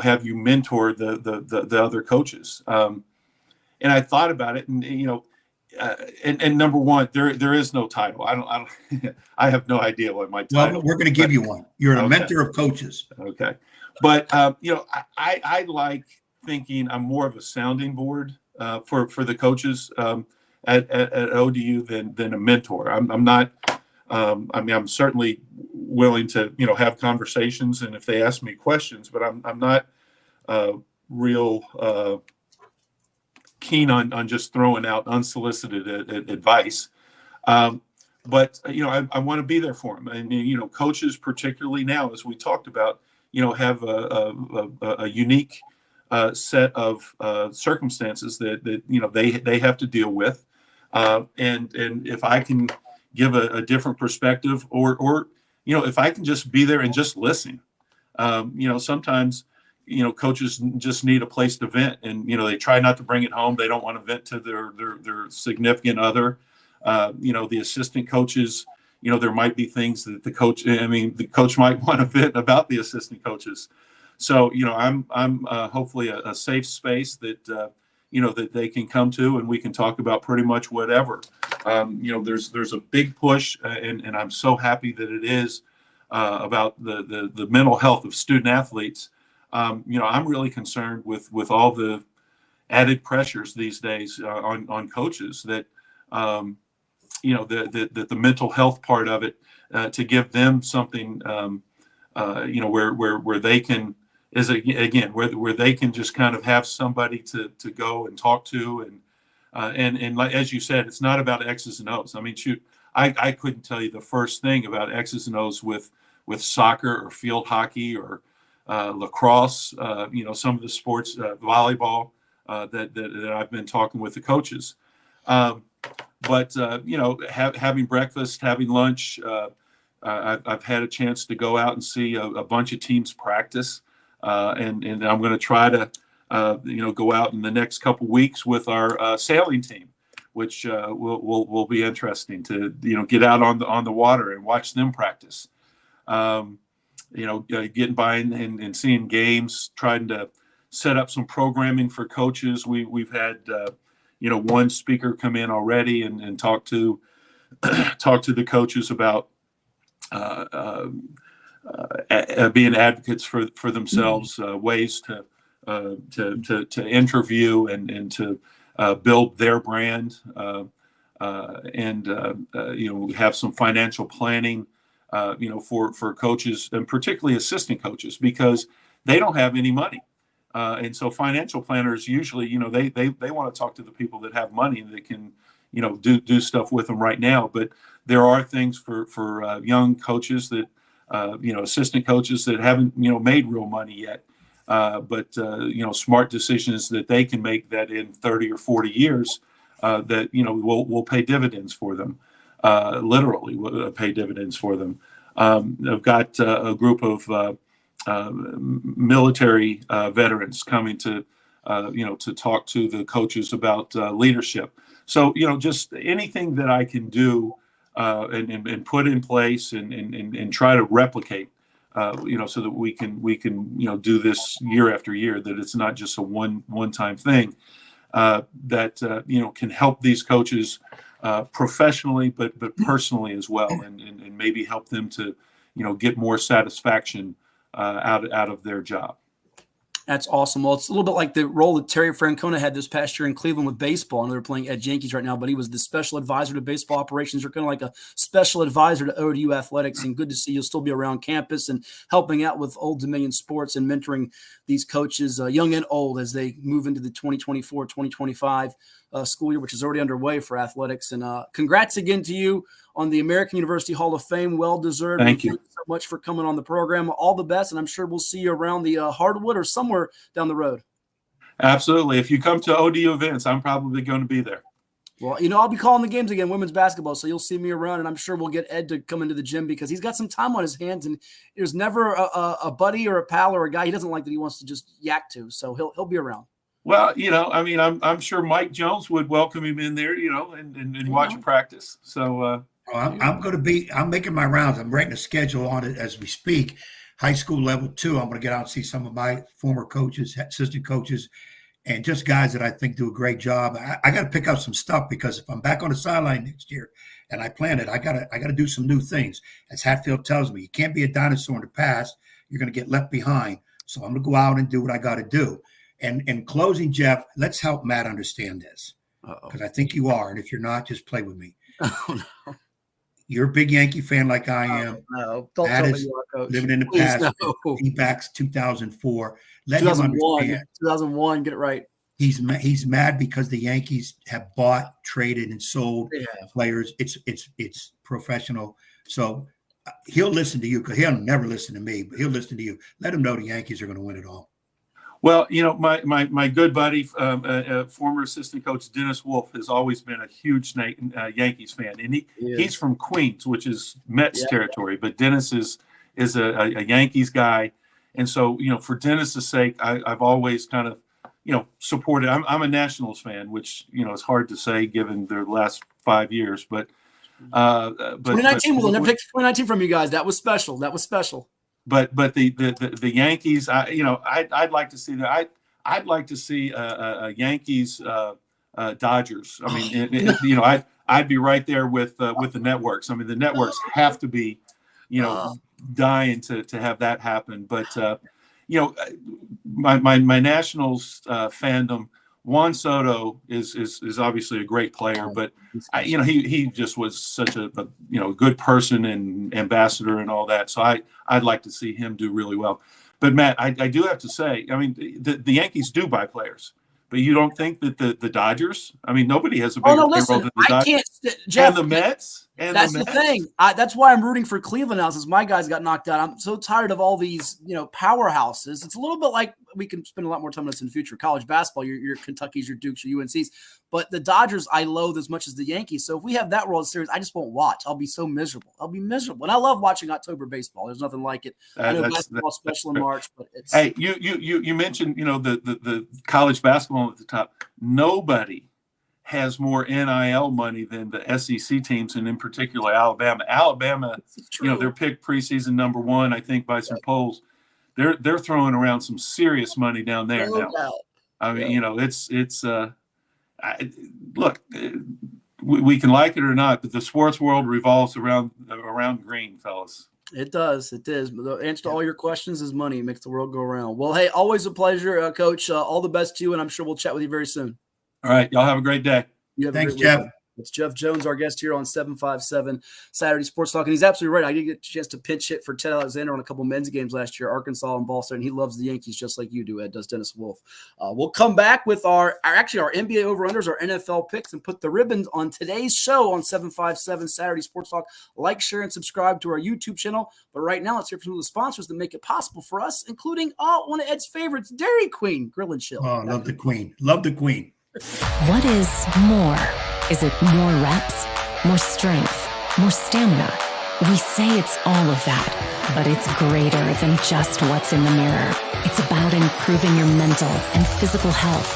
have you mentor the other coaches. And I thought about it and, and number one, there is no title. I don't, I have no idea what my title. Well, we're going to give you one. You're a mentor of coaches. Okay. But, I like thinking I'm more of a sounding board for the coaches at ODU than a mentor. I'm not, I'm certainly willing to, have conversations and if they ask me questions, but I'm not real keen on just throwing out unsolicited advice. But, I want to be there for them. And, coaches, particularly now, as we talked about, have a unique set of circumstances that they have to deal with. And if I can give a different perspective or if I can just be there and just listen, sometimes, coaches just need a place to vent and, they try not to bring it home. They don't want to vent to their significant other. The assistant coaches, there might be things that the coach might want to vent about the assistant coaches. So, I'm hopefully a safe space that, that they can come to and we can talk about pretty much whatever. There's a big push and I'm so happy that it is about the mental health of student athletes. I'm really concerned with all the added pressures these days on coaches that, the mental health part of it, to give them something, where they can, where they can just kind of have somebody to go and talk to. And like, as you said, it's not about X's and O's. I mean, shoot, I couldn't tell you the first thing about X's and O's with soccer or field hockey or lacrosse, some of the sports, volleyball, that I've been talking with the coaches. But having breakfast, having lunch, I've had a chance to go out and see a bunch of teams practice, and I'm going to try to go out in the next couple weeks with our sailing team, which will be interesting to get out on the water and watch them practice. Getting by and seeing games, trying to set up some programming for coaches. We've had one speaker come in already and talk to the coaches about being advocates for themselves, ways to interview and to build their brand, and have some financial planning, for coaches and particularly assistant coaches, because they don't have any money. And so financial planners usually, they want to talk to the people that have money that can, do stuff with them right now. But there are things for young coaches that, assistant coaches that haven't, made real money yet. But smart decisions that they can make that in 30 or 40 years that, will pay dividends for them, literally will pay dividends for them. I've got a group of military veterans coming to talk to the coaches about leadership. So, just anything that I can do and put in place and try to replicate, so that we can do this year after year, that it's not just a one-time thing, that can help these coaches professionally, but personally as well, and maybe help them to, get more satisfaction out of their job. That's awesome. Well, it's a little bit like the role that Terry Francona had this past year in Cleveland with baseball. I know they're playing at Yankees right now, but he was the special advisor to baseball operations, or kind of like a special advisor to ODU athletics. And good to see you'll still be around campus and helping out with Old Dominion sports and mentoring these coaches, young and old, as they move into the 2024-2025 school year, which is already underway for athletics. And congrats again to you on the American University Hall of Fame. Well-deserved. Thank you so much for coming on the program. All the best, and I'm sure we'll see you around the hardwood or somewhere down the road. Absolutely. If you come to ODU events, I'm probably going to be there. Well, I'll be calling the games again, women's basketball, so you'll see me around, and I'm sure we'll get Ed to come into the gym because he's got some time on his hands, and there's never a buddy or a pal or a guy he doesn't like that he wants to just yak to, so he'll be around. Well, I'm sure Mike Jones would welcome him in there, and watch practice. So I'm making my rounds. I'm writing a schedule on it as we speak. High school level 2, I'm going to get out and see some of my former coaches, assistant coaches, and just guys that I think do a great job. I got to pick up some stuff, because if I'm back on the sideline next year and I plan it, I got to do some new things. As Hatfield tells me, you can't be a dinosaur in the past. You're going to get left behind. So I'm going to go out and do what I got to do. And in closing, Jeff, let's help Matt understand this, because I think you are. And if you're not, just play with me. Oh, no. You're a big Yankee fan like I am. No, don't Matt tell me is you are, Coach. living in the Please, past. no. He backs 2004. Let him 2001. understand. 2001, get it right. He's mad because the Yankees have bought, traded, and sold players. It's professional. So he'll listen to you, because he'll never listen to me, but he'll listen to you. Let him know the Yankees are going to win it all. Well, my good buddy, former assistant coach Dennis Wolf, has always been a huge Yankees fan, and he's from Queens, which is Mets territory. But Dennis is a Yankees guy, and so for Dennis's sake, I've always kind of supported. I'm a Nationals fan, which is hard to say given their last 5 years, but 2019 we'll never take 2019 from you guys. That was special. But the Yankees, I'd like to see that. I'd like to see a Yankees Dodgers. I mean, I'd be right there with the networks. I mean, the networks have to be, dying to have that happen. But my Nationals fandom. Juan Soto is obviously a great player, but he just was such a good person and ambassador and all that. So I'd like to see him do really well. But Matt, I do have to say, I mean, the Yankees do buy players, but you don't think that the Dodgers? I mean, nobody has a bigger payroll than the Dodgers. Jeff, and the Mets And that's the thing. That's why I'm rooting for Cleveland now, since my guys got knocked out. I'm so tired of all these, powerhouses. It's a little bit like, we can spend a lot more time on this in the future. College basketball, your Kentuckys, your Dukes, your UNCs. But the Dodgers, I loathe as much as the Yankees. So if we have that World Series, I just won't watch. I'll be so miserable. I'll be miserable. And I love watching October baseball. There's nothing like it. I know basketball special in March, but it's. Hey, you mentioned, the college basketball at the top. Nobody has more NIL money than the SEC teams, and in particular Alabama. Alabama, they're picked preseason number 1, I think, by some polls. They're throwing around some serious money down there now. I mean, look, we can like it or not, but the sports world revolves around green, fellas. It does. It is. But the answer to all your questions is money. It makes the world go around. Well, hey, always a pleasure, Coach. All the best to you, and I'm sure we'll chat with you very soon. All right. Y'all have a great day. Thanks, Jeff. It's Jeff Jones, our guest here on 757 Saturday Sports Talk. And he's absolutely right. I did get a chance to pinch hit for Ted Alexander on a couple men's games last year, Arkansas and Ball State, and he loves the Yankees just like you do, Ed, does Dennis Wolf. We'll come back with our NBA over-unders, our NFL picks, and put the ribbons on today's show on 757 Saturday Sports Talk. Like, share, and subscribe to our YouTube channel. But right now, let's hear from some of the sponsors that make it possible for us, including one of Ed's favorites, Dairy Queen Grill and Chill. Oh, love the Queen. Love the Queen. What is more? Is it more reps, more strength, more stamina? We say it's all of that, but it's greater than just what's in the mirror. It's about improving your mental and physical health.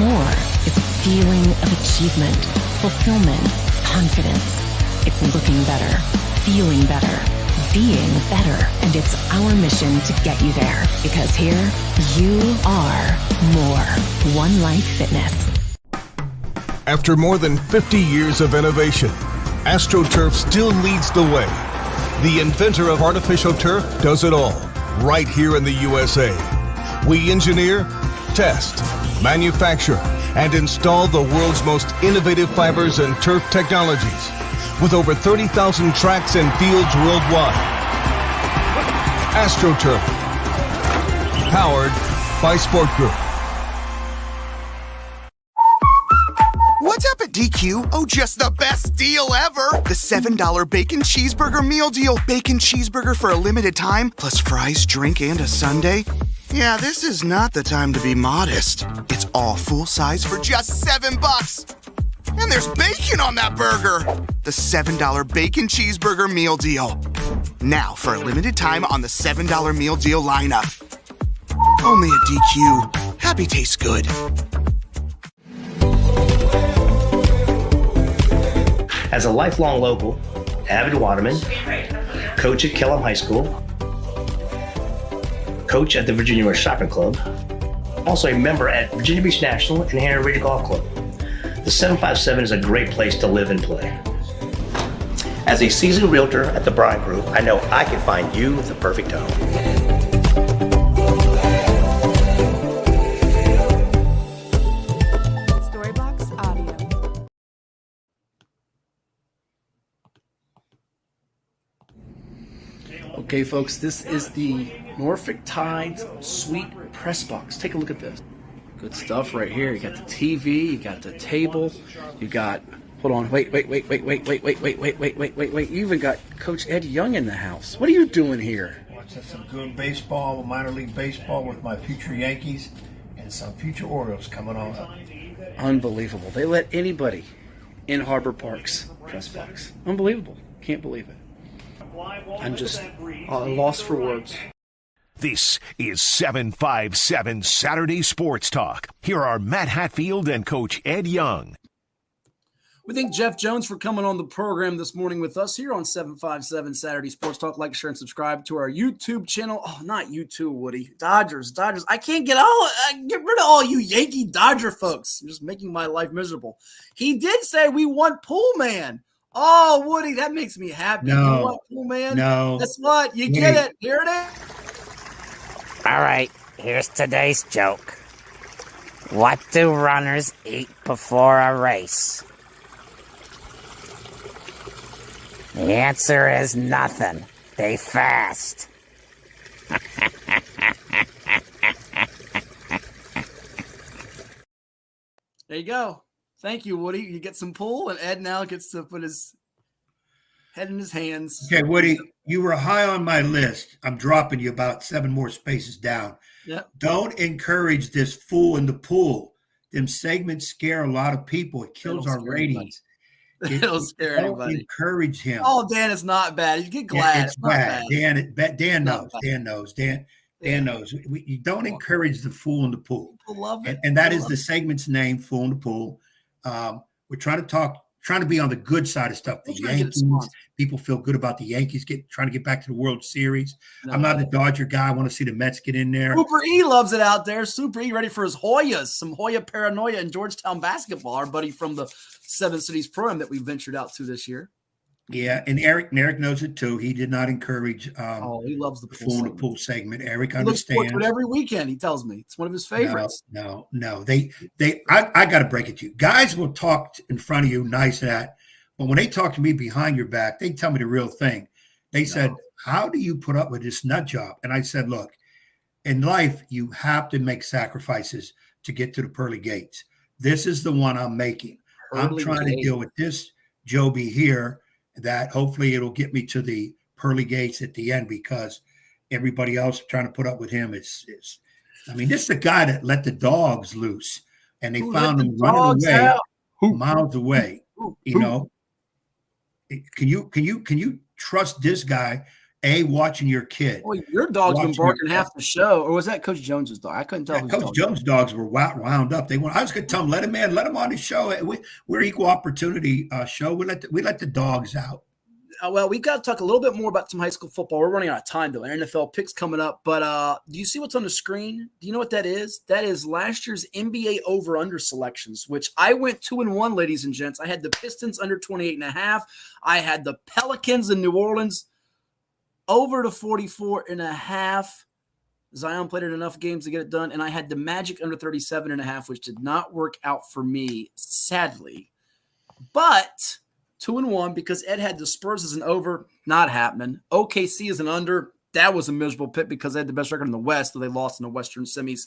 More is a feeling of achievement, fulfillment, confidence. It's looking better, feeling better, being better, and it's our mission to get you there, because here you are more. One Life Fitness. After more than 50 years of innovation, AstroTurf still leads the way. The inventor of artificial turf does it all, right here in the USA. We engineer, test, manufacture, and install the world's most innovative fibers and turf technologies, with over 30,000 tracks and fields worldwide. AstroTurf, powered by Sport Group. What's up at DQ? Oh, just the best deal ever! The $7 Bacon Cheeseburger Meal Deal. Bacon cheeseburger for a limited time, plus fries, drink, and a sundae. Yeah, this is not the time to be modest. It's all full size for just $7. And there's bacon on that burger. The $7 Bacon Cheeseburger Meal Deal. Now, for a limited time on the $7 Meal Deal lineup. Only at DQ. Happy tastes good. As a lifelong local, avid waterman, coach at Kellum High School, coach at the Virginia Beach Soccer Club, also a member at Virginia Beach National and Hanover Ridge Golf Club. The 757 is a great place to live and play. As a seasoned realtor at the Bryan Group, I know I can find you the perfect home. Okay, folks, this is the Norfolk Tides Sweet Press Box. Take a look at this. Good stuff right here. You got the TV, you got the table, you got, hold on, wait. You even got Coach Ed Young in the house. What are you doing here? Watching some good baseball, minor league baseball with my future Yankees and some future Orioles coming on up. Unbelievable. They let anybody in Harbor Park's press box. Unbelievable. Can't believe it. I'm just lost for words. This is 757 Saturday Sports Talk. Here are Matt Hatfield and Coach Ed Young. We thank Jeff Jones for coming on the program this morning with us here on 757 Saturday Sports Talk. Like, share, and subscribe to our YouTube channel. Oh, not YouTube, Woody. Dodgers. I can't get rid of all you Yankee Dodger folks. You're just making my life miserable. He did say we want Pool Man. Oh, Woody, that makes me happy. No. You want Pool Man? No. Guess what? You get it. Here it is. All right, here's today's joke. What do runners eat before a race? The answer is nothing. They fast. There you go. Thank you, Woody. You get some pool, and Ed now gets to put his head in his hands. Okay, Woody, you were high on my list. I'm dropping you about 7 more spaces down. Yep. Don't encourage this fool in the pool. Them segments scare a lot of people. It kills our ratings. It'll scare Don't anybody. encourage him. Oh, Dan, it's not bad. You get glad. It's bad. Dan knows. Dan knows. Dan knows. You don't encourage the fool in the pool. People love it. And that is the segment's name, Fool in the Pool. We're trying to be on the good side of stuff. The Yankees, people feel good about the Yankees trying to get back to the World Series. I'm not a Dodger guy. I want to see the Mets get in there. Super E loves it out there. Super E ready for his Hoyas. Some Hoya paranoia in Georgetown basketball. Our buddy from the Seven Cities Program that we ventured out to this year. Yeah, and Eric knows it too. He did not encourage he loves the Fool in the Pool segment. Eric He looks forward understands. to it every weekend, he tells me. It's one of his favorites. No. I got to break it to you. Guys will talk in front of you nice at, but when they talk to me behind your back, they tell me the real thing. They said, how do you put up with this nut job? And I said, look, in life, you have to make sacrifices to get to the pearly gates. This is the one I'm making. I'm trying to deal with this Joby here, that hopefully it'll get me to the pearly gates at the end, because everybody else trying to put up with him is this is the guy that let the dogs loose, and they found him running away miles away. You know, can you trust this guy? Watching your kid. Well, your dog's been barking half the show, or was that Coach Jones's dog? I couldn't tell. Coach Jones' dogs were wound up. I was going to tell him, let him on the show. We're equal opportunity show. We let the dogs out. Well, we've got to talk a little bit more about some high school football. We're running out of time though. NFL picks coming up, but do you see what's on the screen? Do you know what that is? That is last year's NBA over/under selections, which I went 2-1, ladies and gents. I had the Pistons under 28.5. I had the Pelicans in New Orleans over to 44.5. Zion played in enough games to get it done. And I had the Magic under 37.5, which did not work out for me, sadly. But 2-1, because Ed had the Spurs as an over, not happening. OKC as an under. That was a miserable pick because they had the best record in the West, so they lost in the Western semis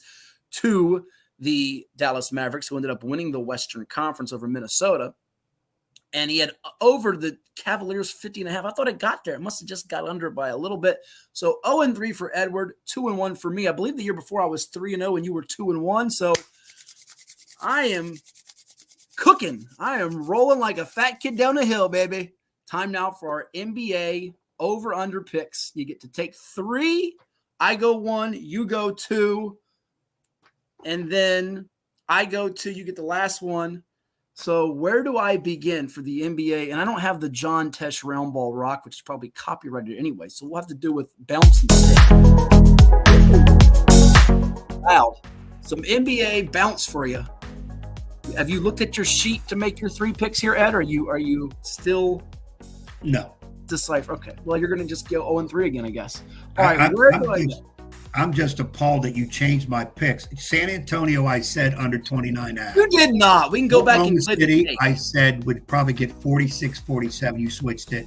to the Dallas Mavericks, who ended up winning the Western Conference over Minnesota. And he had over the Cavaliers 50.5. I thought it got there. It must have just got under by a little bit. So 0-3 for Edward, 2-1 for me. I believe the year before I was 3-0 and you were 2-1. So I am cooking. I am rolling like a fat kid down a hill, baby. Time now for our NBA over-under picks. You get to take 3. I go 1. You go 2. And then I go 2. You get the last one. So where do I begin for the NBA? And I don't have the John Tesh round ball rock, which is probably copyrighted anyway. So we'll have to do with bounce instead. Loud. Some NBA bounce for you. Have you looked at your sheet to make your 3 picks here, Ed? Are you still decipher? Okay. Well, you're going to just go 0-3 again, I guess. All right. Where do I go? I'm just appalled that you changed my picks. San Antonio, I said under 29.5. You did not. We can go back and play City, I said would probably get 46, 47. You switched it.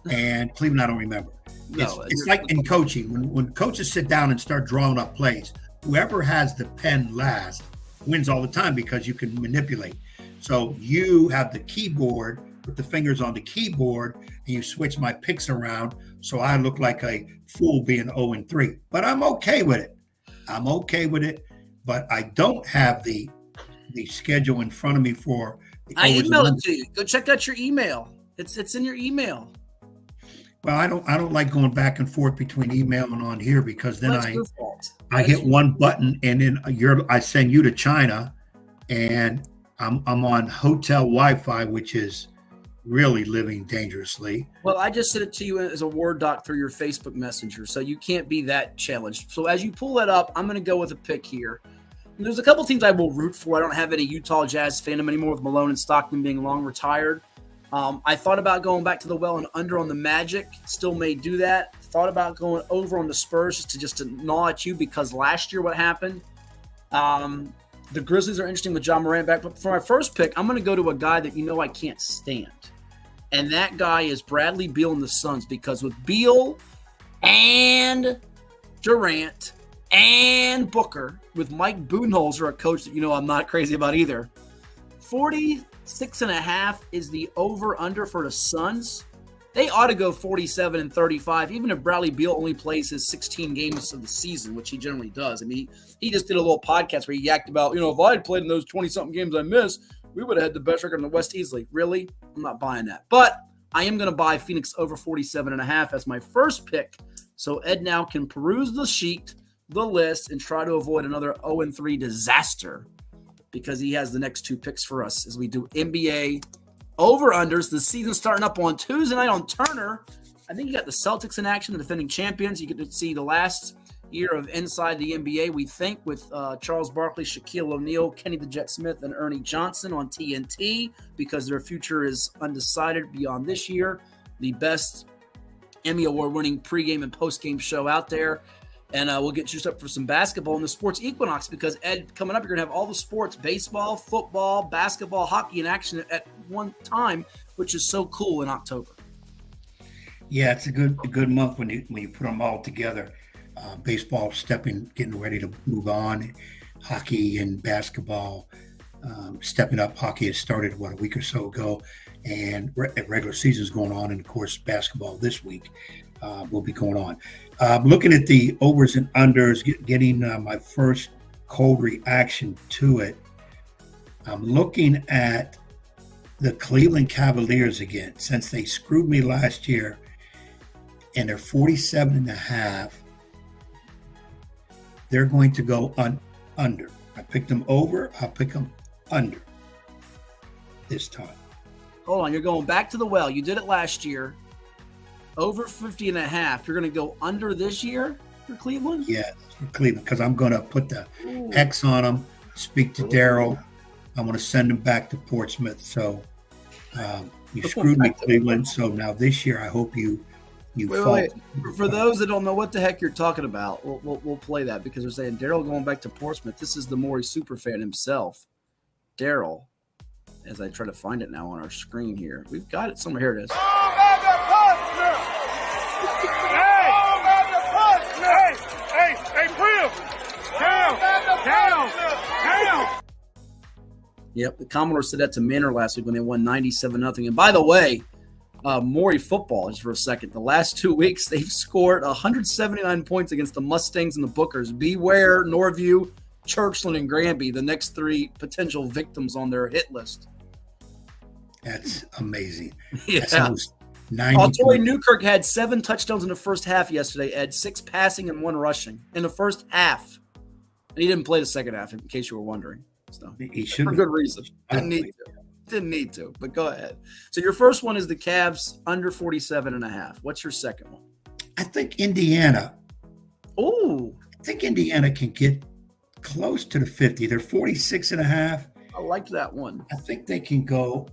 And Cleveland, I don't remember. It's like in coaching. When coaches sit down and start drawing up plays, whoever has the pen last wins all the time because you can manipulate. So you have the keyboard with the fingers on the keyboard, and you switch my picks around, so I look like a fool being 0-3. But I'm okay with it. But I don't have the schedule in front of me for the I emailed it to you. Go check out your email. It's in your email. Well, I don't like going back and forth between email and on here, because then I hit one button and then I send you to China, and I'm on hotel Wi-Fi, which is really living dangerously. Well, I just sent it to you as a Word doc through your Facebook Messenger, so you can't be that challenged. So as you pull that up, I'm going to go with a pick here. And there's a couple teams I will root for. I don't have any Utah Jazz fandom anymore with Malone and Stockton being long retired. I thought about going back to the well and under on the Magic. Still may do that. Thought about going over on the Spurs just to gnaw at you, because last year what happened. The Grizzlies are interesting with John Morant back. But for my first pick, I'm going to go to a guy that I can't stand. And that guy is Bradley Beal and the Suns, because with Beal and Durant and Booker, with Mike Budenholzer, a coach that I'm not crazy about either, 46.5 is the over-under for the Suns. They ought to go 47-35, even if Bradley Beal only plays his 16 games of the season, which he generally does. I mean, he just did a little podcast where he yacked about, if I had played in those 20-something games I missed, we would have had the best record in the West easily. Really? I'm not buying that. But I am going to buy Phoenix over 47.5 as my first pick. So Ed now can peruse the sheet, the list, and try to avoid another 0-3 disaster because he has the next two picks for us as we do NBA over-unders. The season starting up on Tuesday night on Turner. I think you got the Celtics in action, the defending champions. You get to see the last year of Inside the NBA, we think, with Charles Barkley, Shaquille O'Neal, Kenny the Jet Smith, and Ernie Johnson on TNT because their future is undecided beyond this year. The best Emmy Award-winning pregame and postgame show out there. And we'll get juiced up for some basketball in the sports equinox because, Ed, coming up, you're going to have all the sports, baseball, football, basketball, hockey in action at one time, which is so cool in October. Yeah, it's a good month when you put them all together. Baseball getting ready to move on. Hockey and basketball stepping up. Hockey has started, a week or so ago. And regular season's going on. And, of course, basketball this week will be going on. Looking at the overs and unders, getting my first cold reaction to it. I'm looking at the Cleveland Cavaliers again, since they screwed me last year, and they're 47.5. They're going to go under. I picked them over. I'll pick them under this time. Hold on. You're going back to the well. You did it last year. Over 50.5. You're going to go under this year for Cleveland? Yeah, for Cleveland, because I'm going to put the X on them, speak to Daryl. I'm going to send them back to Portsmouth. So you screwed me, Cleveland. So now this year, I hope you fall. Wait. For those that don't know what the heck you're talking about, we'll play that because they're saying Daryl going back to Portsmouth. This is the Maury superfan himself, Daryl. As I try to find it now on our screen here, we've got it somewhere. Here it is. Hey, Prim! Down! Yep, the Commodores said that to Manor last week when they won 97-0. And by the way, Maury football, just for a second, the last 2 weeks, they've scored 179 points against the Mustangs and the Bookers. Beware, Norview, Churchland, and Granby, the next three potential victims on their hit list. That's amazing. Yeah. That's Troy Newkirk had 7 touchdowns in the first half yesterday, Ed. 6 passing and 1 rushing in the first half. And he didn't play the second half, in case you were wondering. So, he should for good reason. Didn't need to, but go ahead. So your first one is the Cavs under 47.5. What's your second one? I think Indiana. Oh. I think Indiana can get close to the 50. They're 46.5. I like that one. I think they can go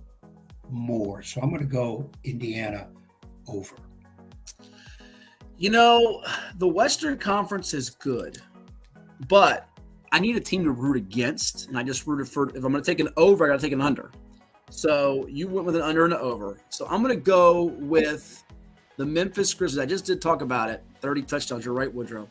more. So I'm going to go Indiana over. The Western Conference is good, but I need a team to root against, and I just rooted for, if I'm going to take an over, I got to take an under. So you went with an under and an over. So I'm going to go with the Memphis Grizzlies. I just did talk about it. 30 touchdowns. You're right, Woodrow,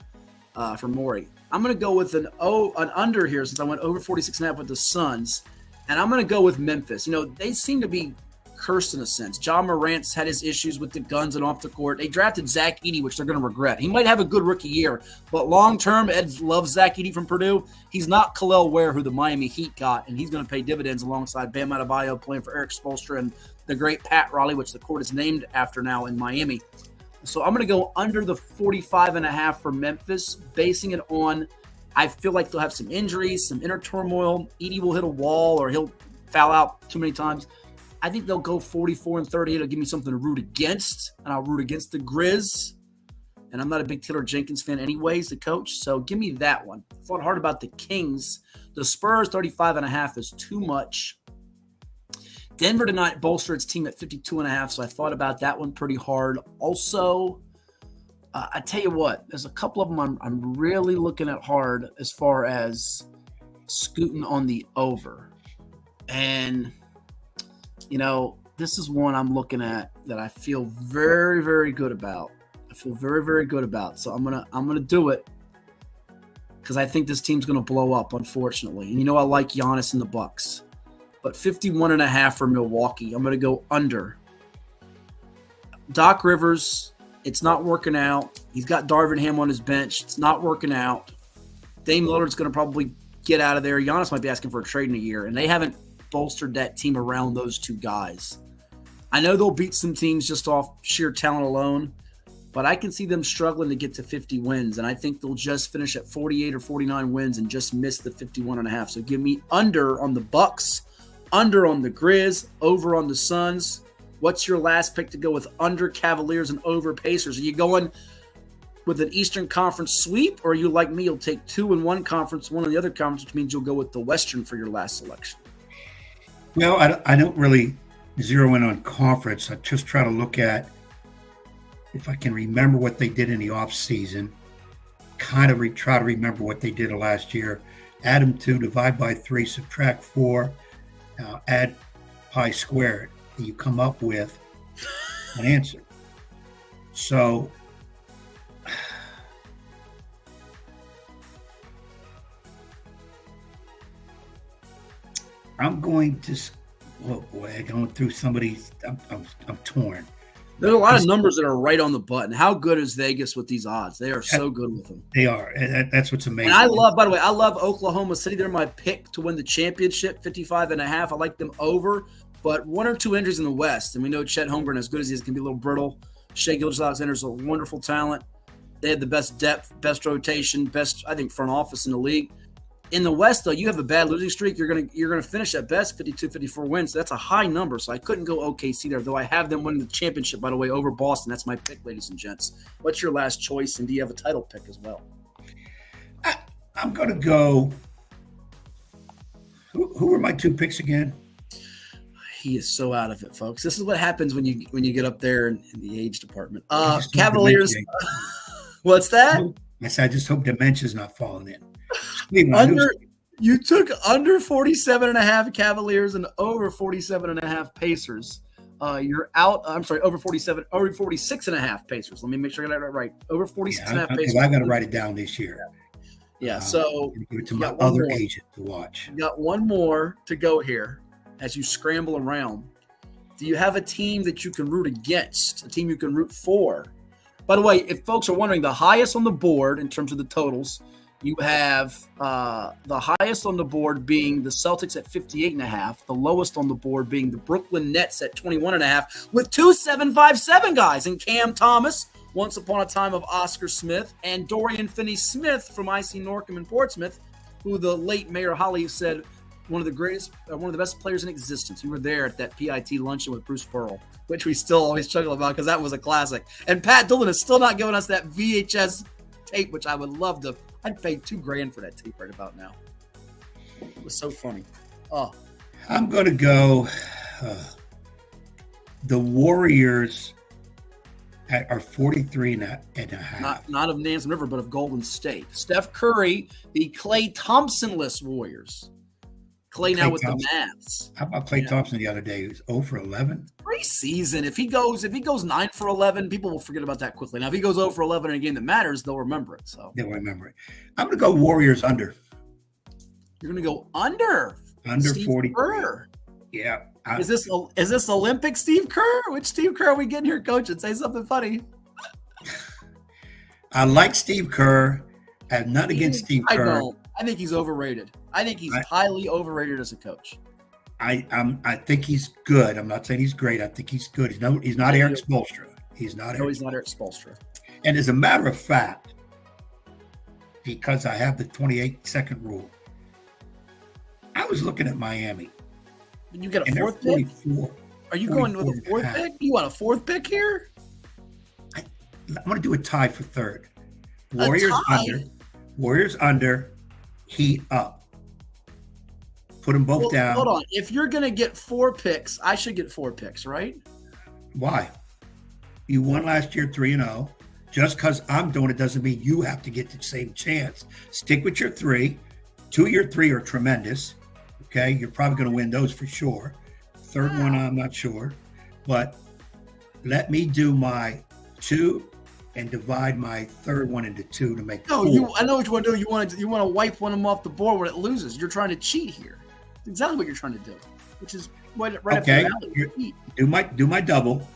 for Maury. I'm going to go with an under here since I went over 46.5 with the Suns, and I'm going to go with Memphis. They seem to be cursed in a sense. John Morant's had his issues with the guns and off the court. They drafted Zach Edey, which they're going to regret. He might have a good rookie year, but long-term, Ed loves Zach Edey from Purdue. He's not Khalil Ware, who the Miami Heat got, and he's going to pay dividends alongside Bam Adebayo playing for Eric Spoelstra and the great Pat Riley, which the court is named after now in Miami. So I'm going to go under the 45.5 for Memphis, basing it on I feel like they'll have some injuries, some inner turmoil. Edey will hit a wall or he'll foul out too many times. I think they'll go 44-38. It'll give me something to root against, and I'll root against the Grizz. And I'm not a big Taylor Jenkins fan anyways, the coach. So give me that one. I thought hard about the Kings. The Spurs, 35.5 is too much. Denver did not bolster its team at 52.5, so I thought about that one pretty hard. Also, I tell you what, there's a couple of them I'm really looking at hard as far as scooting on the over. And this is one I'm looking at that I feel very, very good about. So I'm gonna do it because I think this team's gonna blow up, unfortunately. And I like Giannis and the Bucks, but 51.5 for Milwaukee. I'm gonna go under. Doc Rivers, it's not working out. He's got Darvin Ham on his bench. It's not working out. Dame Lillard's going to probably get out of there. Giannis might be asking for a trade in a year, and they haven't bolstered that team around those two guys. I know they'll beat some teams just off sheer talent alone, but I can see them struggling to get to 50 wins, and I think they'll just finish at 48 or 49 wins and just miss the 51.5. So give me under on the Bucks, under on the Grizz, over on the Suns. What's your last pick to go with under Cavaliers and over Pacers? Are you going with an Eastern Conference sweep, or are you like me, you'll take 2 in one conference, 1 in the other conference, which means you'll go with the Western for your last selection? Well, I don't really zero in on conference. I just try to look at if I can remember what they did in the offseason, kind of try to remember what they did last year. Add them 2, divide by 3, subtract 4, add pi squared. And you come up with an answer. So I'm going to, oh boy, going through some of these, I'm torn. There's a lot of numbers that are right on the button. How good is Vegas with these odds? They are so good with them. They are. That's what's amazing. And I love, by the way, I love Oklahoma City. They're my pick to win the championship, 55.5. I like them over, but 1 or 2 injuries in the West. And we know Chet Holmgren, as good as he is, can be a little brittle. Shai Gilgeous-Alexander's a wonderful talent. They had the best depth, best rotation, best, I think, front office in the league. In the West, though, you have a bad losing streak. You're gonna finish at best 52, 54 wins. So that's a high number. So I couldn't go OKC there, though I have them winning the championship, by the way, over Boston. That's my pick, ladies and gents. What's your last choice, and do you have a title pick as well? I'm going to go. Who are my 2 picks again? He is so out of it, folks. This is what happens when you get up there in the age department. Cavaliers. What's that? I just hope dementia's not falling in. You took under 47.5 Cavaliers and over 47.5 Pacers. You're out. I'm sorry, over 46.5 Pacers. Let me make sure I got that right. Over 46.5 Pacers. I got to write it down this year. Yeah. So give it to my other agent to watch. You got one more to go here as you scramble around. Do you have a team that you can root against? A team you can root for? By the way, if folks are wondering, the highest on the board in terms of the totals. You have the highest on the board being the Celtics at 58.5, the lowest on the board being the Brooklyn Nets at 21.5, with 2 7.57 guys, and Cam Thomas, once upon a time of Oscar Smith, and Dorian Finney-Smith from IC Norcom in Portsmouth, who the late Mayor Holly said one of the best players in existence. You were there at that PIT luncheon with Bruce Pearl, which we still always chuckle about because that was a classic. And Pat Dillon is still not giving us that VHS tape, which I would love to. I'd pay $2,000 for that tape right about now. It was so funny. Oh, I'm going to go. The Warriors are 43.5. Not of Nansen River, but of Golden State. Steph Curry, the Klay Thompson-less Warriors. Klay now with Thompson. The Mavs. How about Klay Thompson the other day? He was 0 for 11. Preseason. If he goes 9 for 11, people will forget about that quickly. Now, if he goes 0 for 11 in a game that matters, they'll remember it. So they'll remember it. I'm going to go Warriors under. You're going to go under. Under Steve 40. Kerr. Yeah. Is this Olympic Steve Kerr? Which Steve Kerr are we getting here, Coach? And say something funny. I like Steve Kerr. I have nothing against Steve Kerr. I don't. I think he's overrated. I think he's highly overrated as a coach. I think he's good. I'm not saying he's great. I think he's good. He's not Eric Spoelstra. He's not Eric Spoelstra. And as a matter of fact, because I have the 28-second rule, I was looking at Miami. You get a 4th pick? Are you going with a 4th pick? You want a 4th pick here? I want to do a tie for 3rd. Warriors under, Heat up. Put them both down. Hold on. If you're going to get 4 picks, I should get 4 picks, right? Why? You won last year 3-0. Just because I'm doing it doesn't mean you have to get the same chance. Stick with your 3. 2 of your 3 are tremendous. Okay? You're probably going to win those for sure. 3rd one, I'm not sure. But let me do my 2 and divide my 3rd one into 2 to make 4. I know what you want to do. You want to wipe one of them off the board when it loses. You're trying to cheat here. That's exactly what you're trying to do, which is right up the alley. Do my double.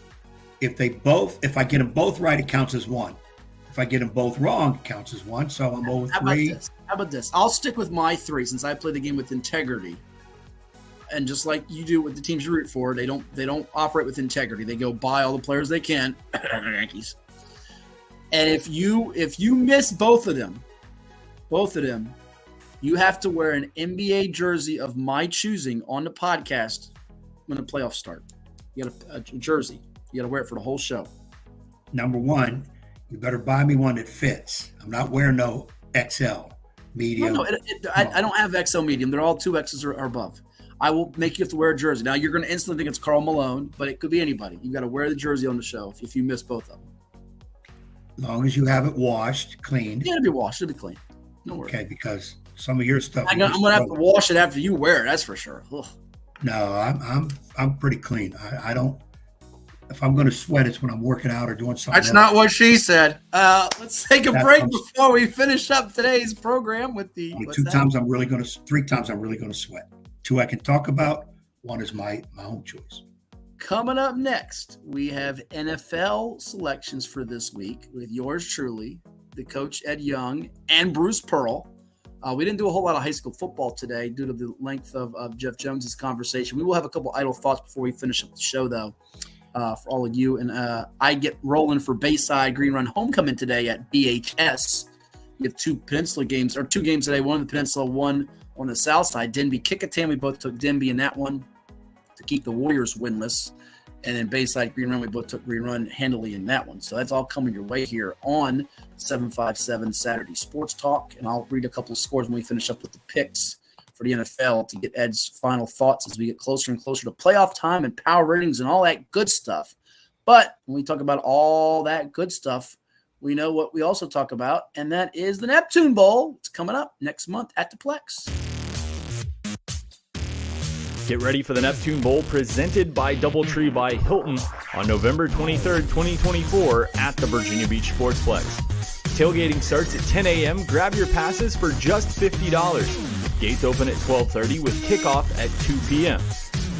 If I get them both right, it counts as one. If I get them both wrong, it counts as one. So I'm over 3. How about this? I'll stick with my 3 since I play the game with integrity. And just like you do with the teams you root for, they don't operate with integrity. They go buy all the players they can. Yankees. And if you miss both of them, you have to wear an NBA jersey of my choosing on the podcast when the playoffs start. You got a jersey. You got to wear it for the whole show. Number 1, you better buy me one that fits. I'm not wearing no XL, medium. No, I don't have XL medium. They're all 2Xs or above. I will make you have to wear a jersey. Now, you're going to instantly think it's Karl Malone, but it could be anybody. You got to wear the jersey on the show if you miss both of them. As long as you have it washed, cleaned. Yeah, it'll be washed. It'll be clean. No worries. Okay, because some of your stuff. I'm going to have to wash it after you wear it. That's for sure. Ugh. No, I'm pretty clean. I don't. If I'm going to sweat, it's when I'm working out or doing something. That's not what she said. Let's take a break before we finish up today's program with the 3 times I'm really going to sweat. 2 I can talk about. 1 is my own choice. Coming up next, we have NFL selections for this week with yours truly, the coach Ed Young and Bruce Pearl. We didn't do a whole lot of high school football today due to the length of Jeff Jones's conversation. We will have a couple idle thoughts before we finish up the show, though, for all of you. And I get rolling for Bayside Green Run Homecoming today at BHS. We have 2 Peninsula games, or 2 games today, one in the Peninsula, one on the south side. Denby, Kickingham, we both took Denby in that one to keep the Warriors winless. And then Bayside Green Run, we both took Green Run handily in that one. So that's all coming your way here on 757 Saturday Sports Talk. And I'll read a couple of scores when we finish up with the picks for the NFL to get Ed's final thoughts as we get closer and closer to playoff time and power ratings and all that good stuff. But when we talk about all that good stuff, we know what we also talk about, and that is the Neptune Bowl. It's coming up next month at the Plex. Get ready for the Neptune Bowl presented by DoubleTree by Hilton on November 23rd, 2024 at the Virginia Beach Sportsplex. Tailgating starts at 10 a.m. Grab your passes for just $50. Gates open at 12:30 with kickoff at 2 p.m.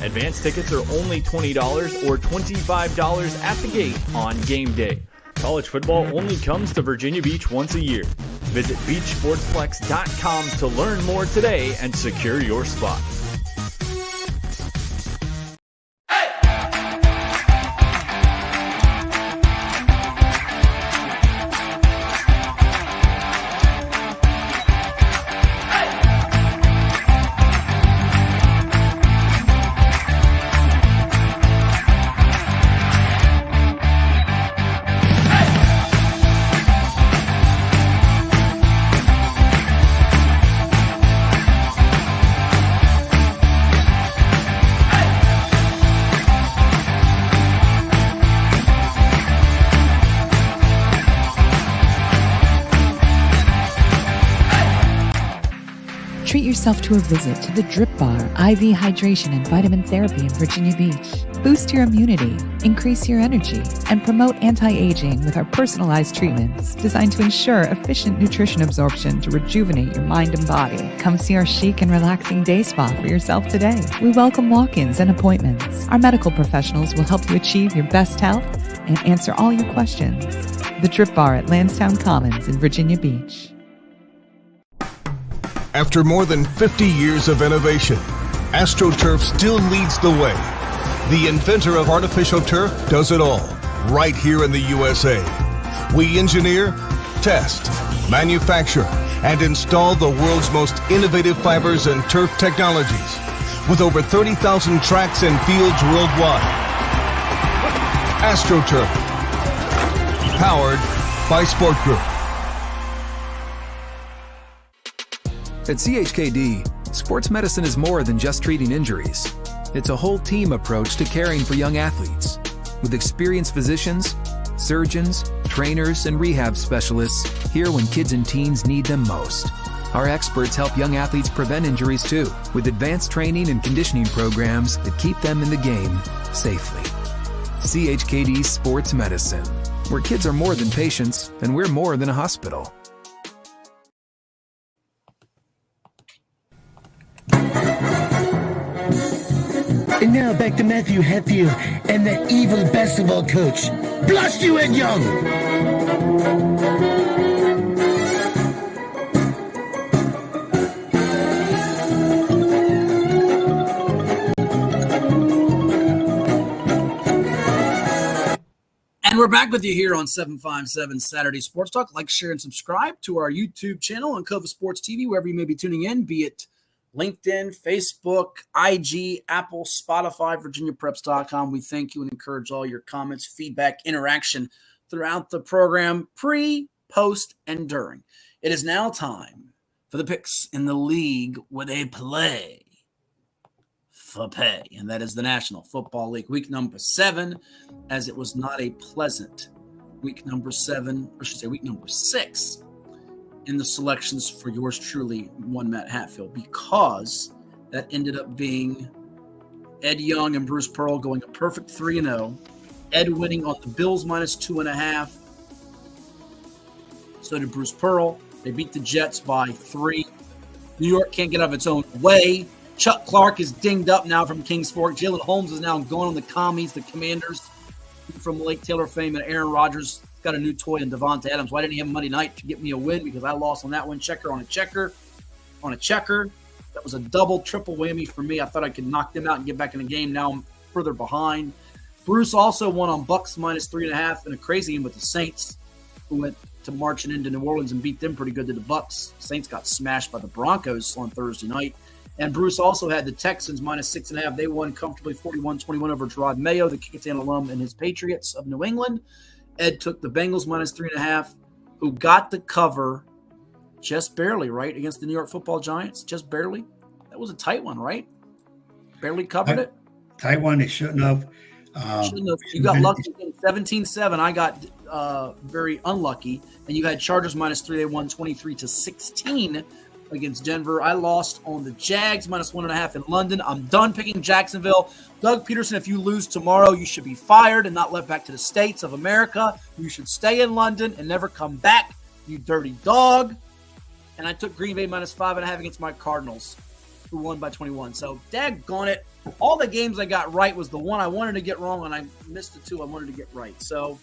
Advance tickets are only $20 or $25 at the gate on game day. College football only comes to Virginia Beach once a year. Visit beachsportsplex.com to learn more today and secure your spot. Treat yourself to a visit to the Drip Bar, IV hydration and vitamin therapy in Virginia Beach. Boost your immunity, increase your energy, and promote anti-aging with our personalized treatments designed to ensure efficient nutrition absorption to rejuvenate your mind and body. Come see our chic and relaxing day spa for yourself today. We welcome walk-ins and appointments. Our medical professionals will help you achieve your best health and answer all your questions. The Drip Bar at Lansdowne Commons in Virginia Beach. After more than 50 years of innovation, AstroTurf still leads the way. The inventor of artificial turf does it all, right here in the USA. We engineer, test, manufacture, and install the world's most innovative fibers and turf technologies, with over 30,000 tracks and fields worldwide. AstroTurf, powered by Sport Group. At CHKD, sports medicine is more than just treating injuries. It's a whole team approach to caring for young athletes. With experienced physicians, surgeons, trainers, and rehab specialists here when kids and teens need them most. Our experts help young athletes prevent injuries too, with advanced training and conditioning programs that keep them in the game safely. CHKD Sports Medicine, where kids are more than patients and we're more than a hospital. And now back to Matthew Hatfield and that evil basketball coach. Blast you, Ed Young! And we're back with you here on 757 Saturday Sports Talk. Like, share, and subscribe to our YouTube channel on CoVA Sports TV, wherever you may be tuning in, be it LinkedIn, Facebook, IG, Apple, Spotify, VirginiaPreps.com. We thank you and encourage all your comments, feedback, interaction throughout the program, pre, post, and during. It is now time for the picks in the league where they play for pay, and that is the National Football League, week number 7, as it was not a pleasant week number 7, or I should say week number 6, in the selections for yours truly, one Matt Hatfield, because that ended up being Ed Young and Bruce Pearl going a perfect 3-0, Ed winning on the Bills minus 2.5, so did Bruce Pearl. They beat the Jets by 3. New York can't get out of its own way. Chuck Clark is dinged up now from Kings Fork. Jalen Holmes is now going on the commies, the Commanders from Lake Taylor fame, and Aaron Rodgers got a new toy in Devontae Adams. Why didn't he have Monday night to get me a win? Because I lost on that one. Checker on a checker on a checker. That was a double, triple whammy for me. I thought I could knock them out and get back in the game. Now I'm further behind. Bruce also won on Bucks minus 3.5 in a crazy game with the Saints, who went to marching into New Orleans and beat them pretty good to the Bucks. Saints got smashed by the Broncos on Thursday night. And Bruce also had the Texans minus 6.5. They won comfortably 41-21 over Gerard Mayo, the Kickingham alum, and his Patriots of New England. Ed took the Bengals minus 3.5, who got the cover just barely, right, against the New York Football Giants. Just barely. That was a tight one, right? Barely covered it. Tight one. They shouldn't have. Shouldn't have. You got lucky. 17-7. I got very unlucky. And you had Chargers minus 3. They won 23-16 against Denver. I lost on the Jags minus 1.5 in London. I'm done picking Jacksonville. Doug Peterson, if you lose tomorrow, you should be fired and not let back to the States of America. You should stay in London and never come back, you dirty dog. And I took Green Bay minus 5.5 against my Cardinals, who won by 21. So, daggone it. All the games I got right was the one I wanted to get wrong, and I missed the 2 I wanted to get right. So,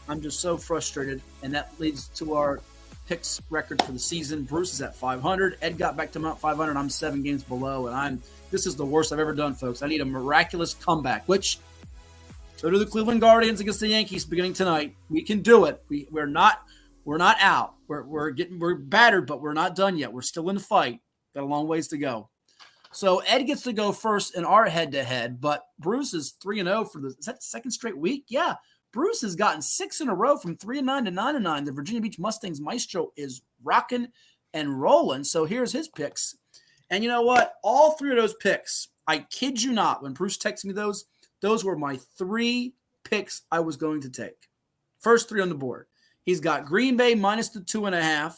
I'm just so frustrated. And that leads to our picks record for the season. Bruce is at 500. Ed got back to Mount 500. I'm 7 games below, and this is the worst I've ever done, folks. I need a miraculous comeback, which so do the Cleveland Guardians against the Yankees beginning tonight. We can do it. We're not out. We're battered, but we're not done yet. We're still in the fight. Got a long ways to go. So Ed gets to go first in our head-to-head, but Bruce is 3-0 for is that the second straight week? Yeah. Bruce has gotten 6 in a row from 3-9 to 9-9. The Virginia Beach Mustangs maestro is rocking and rolling. So here's his picks. And you know what? All 3 of those picks, I kid you not, when Bruce texted me those were my 3 picks I was going to take. First 3 on the board. He's got Green Bay minus the 2.5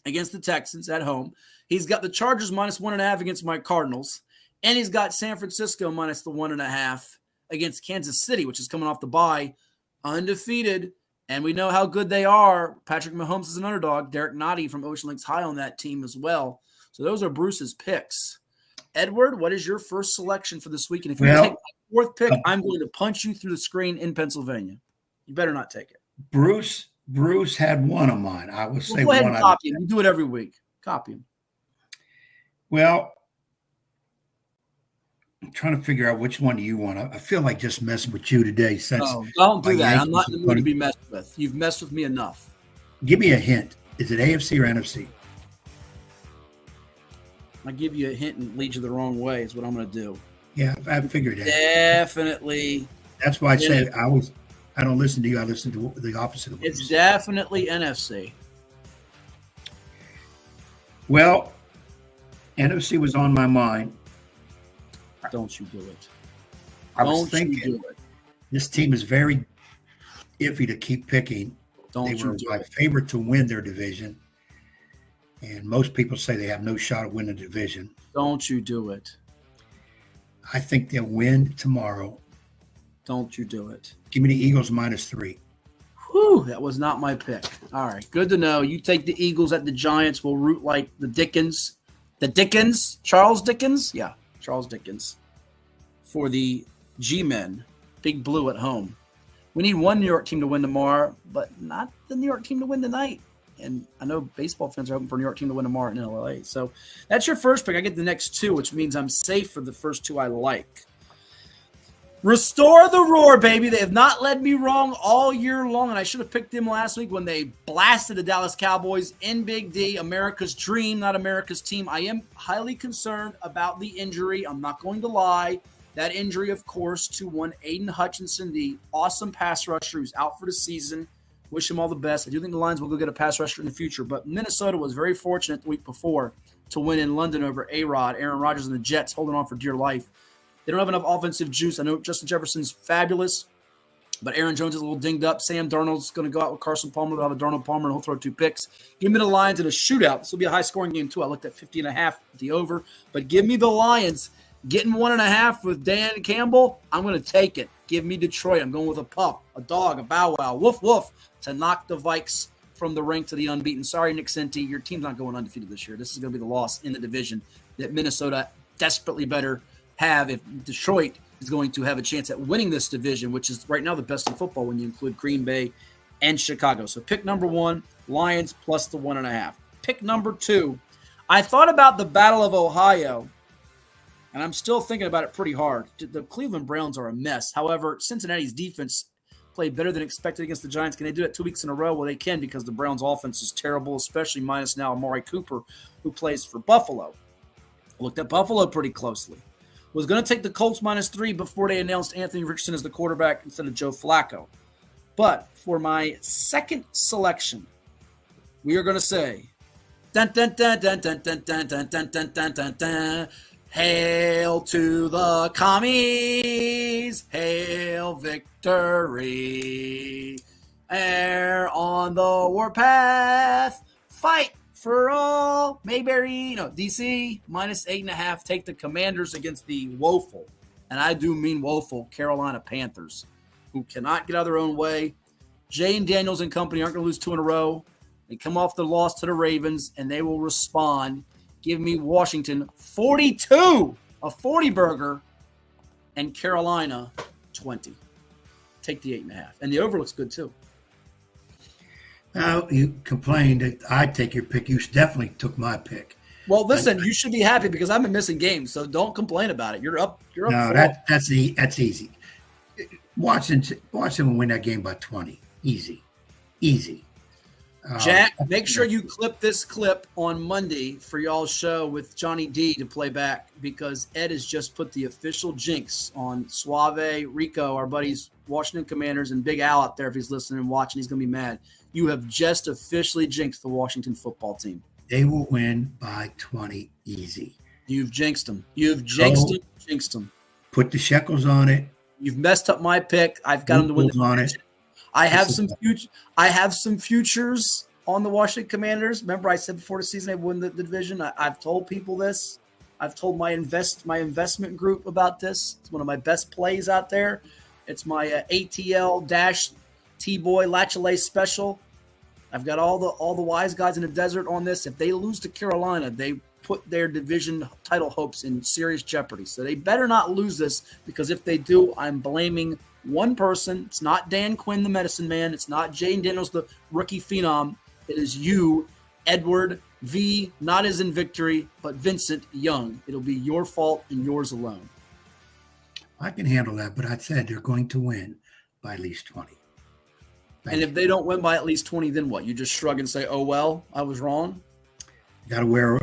against the Texans at home. He's got the Chargers minus 1.5 against my Cardinals. And he's got San Francisco minus the 1.5 against Kansas City, which is coming off the bye, undefeated. And we know how good they are. Patrick Mahomes is an underdog. Derek Nottie from Ocean Lakes High on that team as well. So those are Bruce's picks. Edward, what is your first selection for this week? And if you take my 4th pick, I'm going to punch you through the screen in Pennsylvania. You better not take it. Bruce had one of mine. I would say go ahead one. And copy him. You do it every week. Copy him. Well, I'm trying to figure out which one do you want. I feel like just messing with you today. Since don't do that. I'm not in the mood to be messed with. You've messed with me enough. Give me a hint. Is it AFC or NFC? I give you a hint and lead you the wrong way is what I'm going to do. Yeah, I figured that. Definitely. That's why I say I don't listen to you. I listen to the opposite of it's definitely NFC. Well, NFC was on my mind. Don't you do it. I was thinking this team is very iffy to keep picking. They were my favorite to win their division. And most people say they have no shot at winning the division. Don't you do it. I think they'll win tomorrow. Don't you do it. Give me the Eagles minus 3. Whew, that was not my pick. All right, good to know. You take the Eagles at the Giants. We'll root like the Dickens. The Dickens? Charles Dickens? Yeah, Charles Dickens. for the G-men, Big Blue at home. We need one New York team to win tomorrow, but not the New York team to win tonight. And I know baseball fans are hoping for a New York team to win tomorrow in LA. So that's your first pick. I get the next two, which means I'm safe for the first two I like. Restore the Roar, baby. They have not led me wrong all year long, and I should have picked them last week when they blasted the Dallas Cowboys in Big D. America's dream, not America's team. I am highly concerned about the injury. I'm not going to lie. That injury, of course, to one Aiden Hutchinson, the awesome pass rusher who's out for the season. Wish him all the best. I do think the Lions will go get a pass rusher in the future, but Minnesota was very fortunate the week before to win in London over A-Rod, Aaron Rodgers and the Jets holding on for dear life. They don't have enough offensive juice. I know Justin Jefferson's fabulous, but Aaron Jones is a little dinged up. Sam Darnold's going to go out with Carson Palmer. They'll have a Darnold Palmer, and he'll throw 2 picks. Give me the Lions in a shootout. This will be a high-scoring game, too. I looked at 50.5 at the over, but give me the Lions. Getting 1.5 with Dan Campbell, I'm going to take it. Give me Detroit. I'm going with a pup, a dog, a bow wow, woof, woof, to knock the Vikes from the rank to the unbeaten. Sorry, Nick Senti, your team's not going undefeated this year. This is going to be the loss in the division that Minnesota desperately better have if Detroit is going to have a chance at winning this division, which is right now the best in football when you include Green Bay and Chicago. So pick number 1, Lions plus the 1.5. Pick number 2, I thought about the Battle of Ohio, and I'm still thinking about it pretty hard. The Cleveland Browns are a mess. However, Cincinnati's defense played better than expected against the Giants. Can they do it 2 weeks in a row? Well, they can, because the Browns' offense is terrible, especially minus now Amari Cooper, who plays for Buffalo. I looked at Buffalo pretty closely. Was going to take the Colts -3 before they announced Anthony Richardson as the quarterback instead of Joe Flacco. But for my second selection, we are going to say, dun, dun, dun, dun, dun, dun, dun, dun, dun, dun, dun, dun, dun. Hail to the commies, hail victory. Air on the warpath, fight for all. Mayberry, DC, -8.5. Take the Commanders against the woeful, and I do mean woeful, Carolina Panthers, who cannot get out of their own way. Jay and Daniels and company aren't going to lose 2 in a row. They come off the loss to the Ravens, and they will respond. Give me Washington 42, a 40 burger, and Carolina 20. Take the 8.5. And the over looks good too. Now, you complained that I'd take your pick. You definitely took my pick. Well, listen, you should be happy because I've been missing games, so don't complain about it. You're up. No, that's easy. Washington win that game by 20. Easy. Jack, make sure you clip this clip on Monday for y'all's show with Johnny D to play back, because Ed has just put the official jinx on Suave, Rico, our buddies, Washington Commanders, and Big Al out there. If he's listening and watching, he's going to be mad. You have just officially jinxed the Washington football team. They will win by 20 easy. You've jinxed them. You've jinxed them. Put the shekels on it. You've messed up my pick. I've got them to win the on it. I have some futures on the Washington Commanders. Remember, I said before the season they won the division. I've told people this. I've told my investment group about this. It's one of my best plays out there. It's my ATL T-Boy Latchley special. I've got all the wise guys in the desert on this. If they lose to Carolina, they put their division title hopes in serious jeopardy. So they better not lose this, because if they do, I'm blaming one person. It's not Dan Quinn, the medicine man. It's not Jane Daniels, the rookie phenom. It is you, Edward V, not as in victory, but Vincent Young. It'll be your fault and yours alone. I can handle that, but I said they're going to win by at least 20. And if they don't win by at least 20, then what? You just shrug and say, oh, well, I was wrong? You got to wear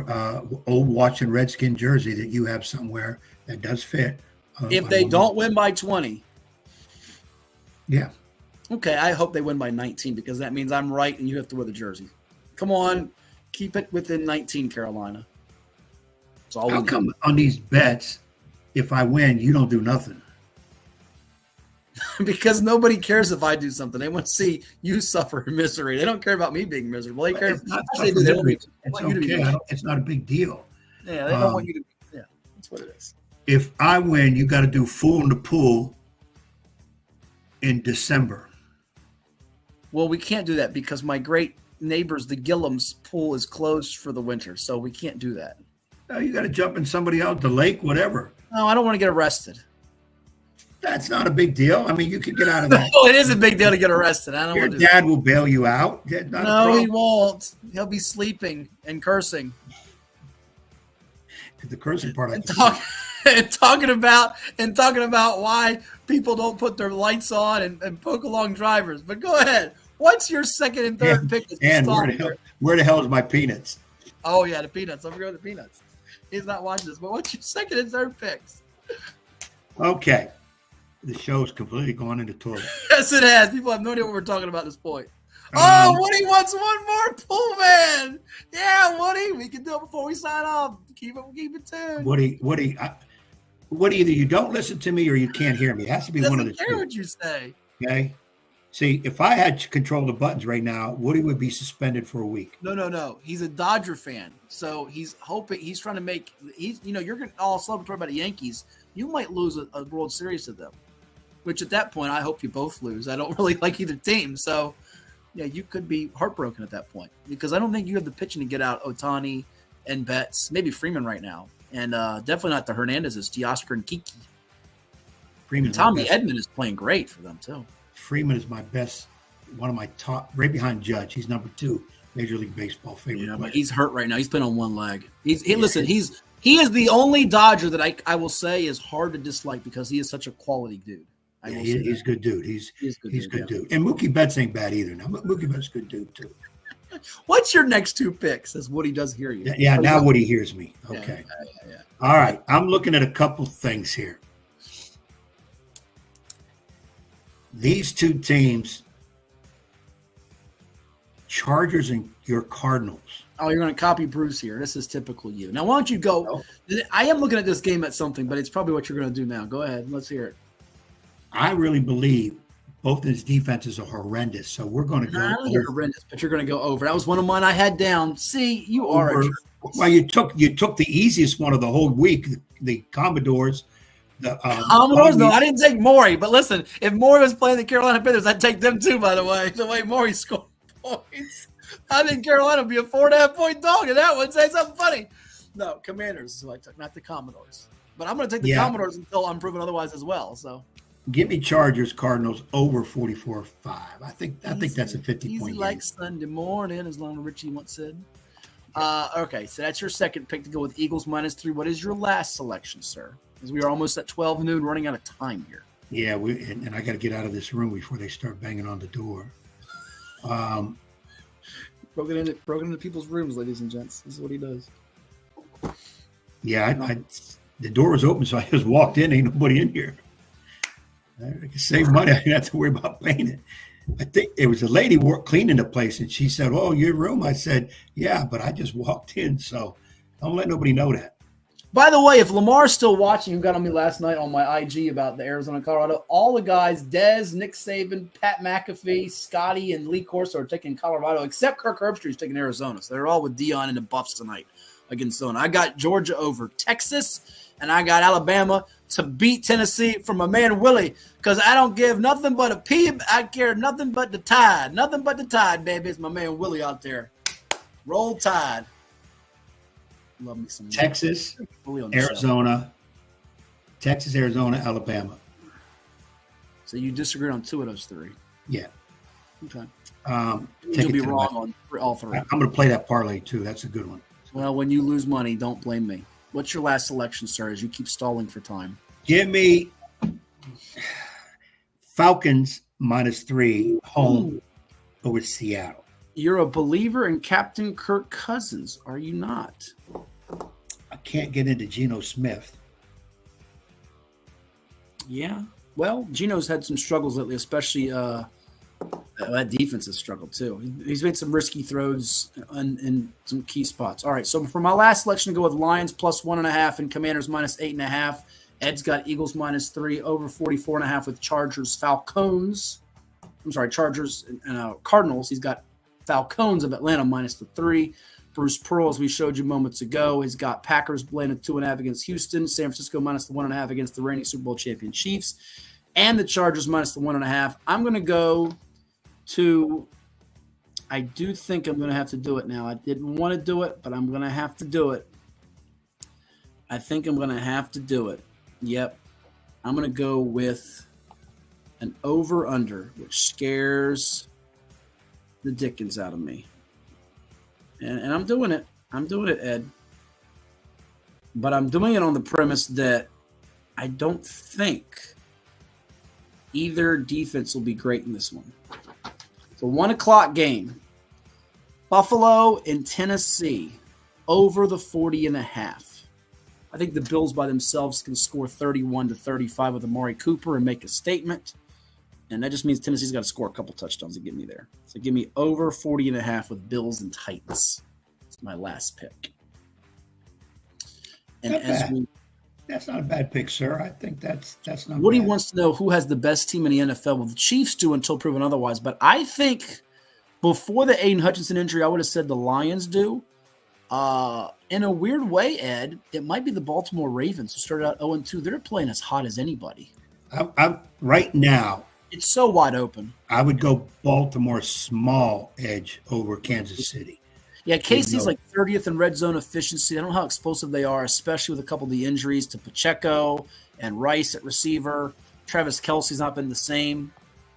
old Washington Redskin jersey that you have somewhere that does fit. If they don't win by 20. Yeah. Okay, I hope they win by 19, because that means I'm right and you have to wear the jersey. Come on, keep it within 19, Carolina. How come on these bets, if I win, you don't do nothing? Because nobody cares if I do something. They want to see you suffer misery. They don't care about me being miserable. They care. It's not a big deal. Yeah, they don't want you to. Yeah, that's what it is. If I win, you got to do full in the pool in December. Well, we can't do that because my great neighbors, the Gillums pool, is closed for the winter, so we can't do that. No, you got to jump in somebody out the lake, whatever. No, I don't want to get arrested. That's not a big deal. I mean, you could get out of that. Oh, it is a big deal to get arrested. I don't Your want to. dad will bail you out. No, he won't. He'll be sleeping and cursing. The cursing part. And talking about why people don't put their lights on and poke along drivers. But go ahead. What's your second and third pick? And where the hell is my peanuts? Oh yeah, the peanuts. Don't forget the peanuts. He's not watching this. But what's your second and third picks? Okay. The show's completely gone into toilet. Yes, it has. People have no idea what we're talking about at this point. Oh, Woody wants one more pull, man. Yeah, Woody, we can do it before we sign off. Keep it tuned. Woody, either you don't listen to me or you can't hear me. It has to be one of the two. I don't care what you say. Okay. See, if I had to control the buttons right now, Woody would be suspended for a week. No. He's a Dodger fan, so he's trying to make. You're going to all celebratory about the Yankees. You might lose a World Series to them, which at that point, I hope you both lose. I don't really like either team, so yeah, you could be heartbroken at that point because I don't think you have the pitching to get out Ohtani and Betts, maybe Freeman right now, and definitely not the Hernandezes, Teoscar and Kiki. Tommy Edman is playing great for them too. Freeman is my best, one of my top, right behind Judge. He's number 2 Major League Baseball favorite. Yeah, but he's hurt right now. He's been on one leg. He is the only Dodger that I will say is hard to dislike because he is such a quality dude. He's a good dude. He's a good dude. And Mookie Betts ain't bad either. Now Mookie Betts is a good dude too. What's your next 2 picks? As Woody does hear you. Yeah. Now Woody hears me. Okay. Yeah. All right. I'm looking at a couple things here. These 2 teams, Chargers and your Cardinals. Oh, you're going to copy Bruce here. This is typical you. Now, why don't you go? I am looking at this game at something, but it's probably what you're going to do now. Go ahead. Let's hear it. I really believe both of his defenses are horrendous, so we're going to go over. You're horrendous, but you're going to go over. That was one of mine I had down. See, you are. Well, you took the easiest one of the whole week, the Commodores. Commodores? No, I didn't take Maury. But listen, if Maury was playing the Carolina Panthers, I'd take them too, by the way. The way Maury scored points. I think Carolina would be a 4.5-point dog, and that would say something funny. No, Commanders is who I took, not the Commodores. But I'm going to take the Commodores until I'm proven otherwise as well. So, give me Chargers, Cardinals over 44.5. I think that's a 50-point game. Easy like Sunday morning, as long as Richie once said. Okay, so that's your second pick to go with Eagles -3. What is your last selection, sir? Because we are almost at 12 noon, running out of time here. Yeah, and I got to get out of this room before they start banging on the door. Broken into people's rooms, ladies and gents. This is what he does. Yeah, the door was open, so I just walked in. Ain't nobody in here. I can save money. I didn't have to worry about paying it. I think it was a lady cleaning the place, and she said, "Oh, your room?" I said, "Yeah, but I just walked in, so don't let nobody know that." By the way, if Lamar's still watching, who got on me last night on my IG about the Arizona, Colorado, all the guys, Dez, Nick Saban, Pat McAfee, Scotty, and Lee Corso are taking Colorado, except Kirk Herbstreit's taking Arizona. So they're all with Dion and the Buffs tonight against Zona. I got Georgia over Texas, and I got Alabama to beat Tennessee from my man Willie, because I don't give nothing but a P. I care nothing but the Tide. Nothing but the Tide, baby. It's my man Willie out there. Roll Tide. Love me some Texas, Arizona, Alabama. So you disagreed on 2 of those 3. Yeah. Okay. You'll be wrong on all 3. I'm going to play that parlay too. That's a good one. Well, when you lose money, don't blame me. What's your last selection, sir, as you keep stalling for time? Give me Falcons -3 home over Seattle. You're a believer in Captain Kirk Cousins, are you not? I can't get into Geno Smith. Yeah. Well, Geno's had some struggles lately, especially that defense has struggled too. He's made some risky throws in some key spots. All right, so for my last selection, to go with Lions +1.5 and Commanders -8.5. Ed's got Eagles -3 over 44.5 with Chargers and Cardinals. He's got Falcons of Atlanta -3. Bruce Pearl, as we showed you moments ago, has got Packers laying 2.5 against Houston. San Francisco -1.5 against the reigning Super Bowl champion Chiefs. And the Chargers -1.5. I'm going to go to – I do think I'm going to have to do it now. I didn't want to do it, but I'm going to have to do it. I think I'm going to have to do it. Yep. I'm going to go with an over-under, which scares the dickens out of me. And I'm doing it. I'm doing it, Ed. But I'm doing it on the premise that I don't think either defense will be great in this one. It's a 1 o'clock game. Buffalo and Tennessee over the 40.5. I think the Bills by themselves can score 31-35 with Amari Cooper and make a statement. And that just means Tennessee's got to score a couple touchdowns to get me there. So give me over 40.5 with Bills and Titans. It's my last pick. And that's not a bad pick, sir. I think that's not Woody bad. wants to know who has the best team in the NFL. Well, the Chiefs do until proven otherwise. But I think before the Aiden Hutchinson injury, I would have said the Lions do. In a weird way, Ed, it might be the Baltimore Ravens who started out 0-2. They're playing as hot as anybody. I'm right now. It's so wide open. I would go Baltimore small edge over Kansas City. Yeah, Casey's like 30th in red zone efficiency. I don't know how explosive they are, especially with a couple of the injuries to Pacheco and Rice at receiver. Travis Kelce's not been the same.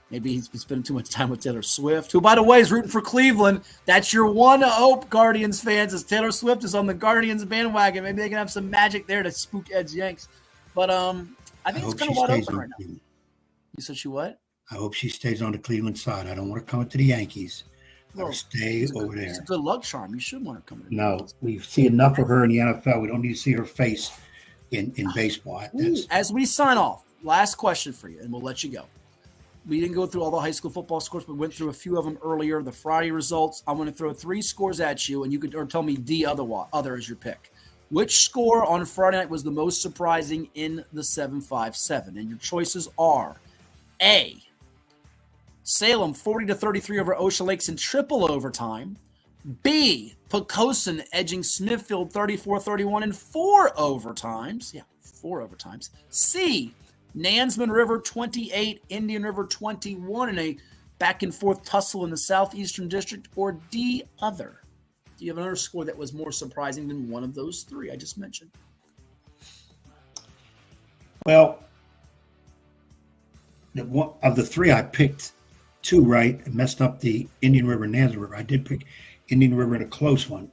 Maybe he's been spending too much time with Taylor Swift, who, by the way, is rooting for Cleveland. That's your one hope, Guardians fans, as Taylor Swift is on the Guardians bandwagon. Maybe they can have some magic there to spook Ed's Yanks. But I think it's kind of wide open right now. You said she what? I hope she stays on the Cleveland side. I don't want her coming to the Yankees. Let her stay over there. It's a good luck charm. You should want her coming to the Yankees. No, we see enough of her in the NFL. We don't need to see her face in baseball. As we sign off, last question for you, and we'll let you go. We didn't go through all the high school football scores, but we went through a few of them earlier. The Friday results. I'm going to throw 3 scores at you, and you could or tell me other is your pick. Which score on Friday night was the most surprising in the 7-5-7? And your choices are A, Salem 40-33 over Ocean Lakes in triple overtime. B, Poquoson edging Smithfield 34-31 in 4 overtimes. Yeah, 4 overtimes. C, Nansman River 28, Indian River 21 in a back-and-forth tussle in the Southeastern District. Or D, other. Do you have another score that was more surprising than one of those 3 I just mentioned? Well, of the 3 I picked 2 right and messed up the Indian River and Nansman River. I did pick Indian River in a close one.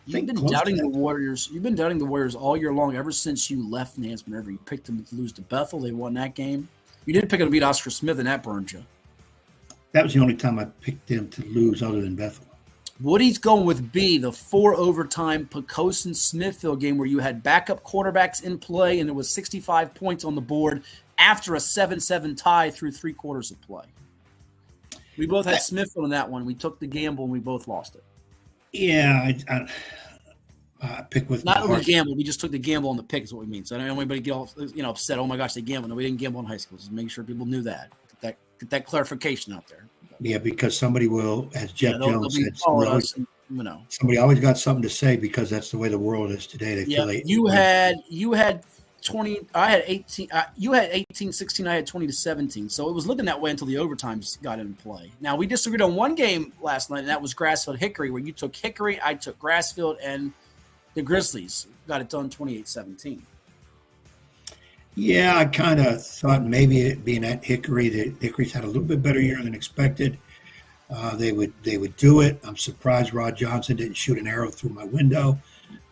You've been doubting the Warriors. You've been doubting the Warriors all year long, ever since you left Nansman River. You picked them to lose to Bethel. They won that game. You didn't pick them to beat Oscar Smith, and that burned you. That was the only time I picked them to lose other than Bethel. Woody's going with B, the 4 overtime Poquoson Smithfield game where you had backup quarterbacks in play and there was 65 points on the board after a 7-7 tie through 3 quarters of play. We both had Smithfield in that one. We took the gamble and we both lost it. Yeah, I picked with not only gamble. We just took the gamble on the pick is what we mean. So I don't know anybody get all upset. Oh my gosh, they gambled. No, we didn't gamble in high school. Just make sure people knew that. Get that clarification out there. Yeah, because somebody will, as Jeff Jones said, somebody always got something to say because that's the way the world is today. They feel you had 20. I had 18. You had 18-16. I had 20-17. So it was looking that way until the overtimes got in play. Now we disagreed on one game last night, and that was Grassfield Hickory, where you took Hickory, I took Grassfield, and the Grizzlies got it done 28-17. Yeah, I kind of thought maybe it being at Hickory, the Hickory's had a little bit better year than expected. They would do it. I'm surprised Rod Johnson didn't shoot an arrow through my window,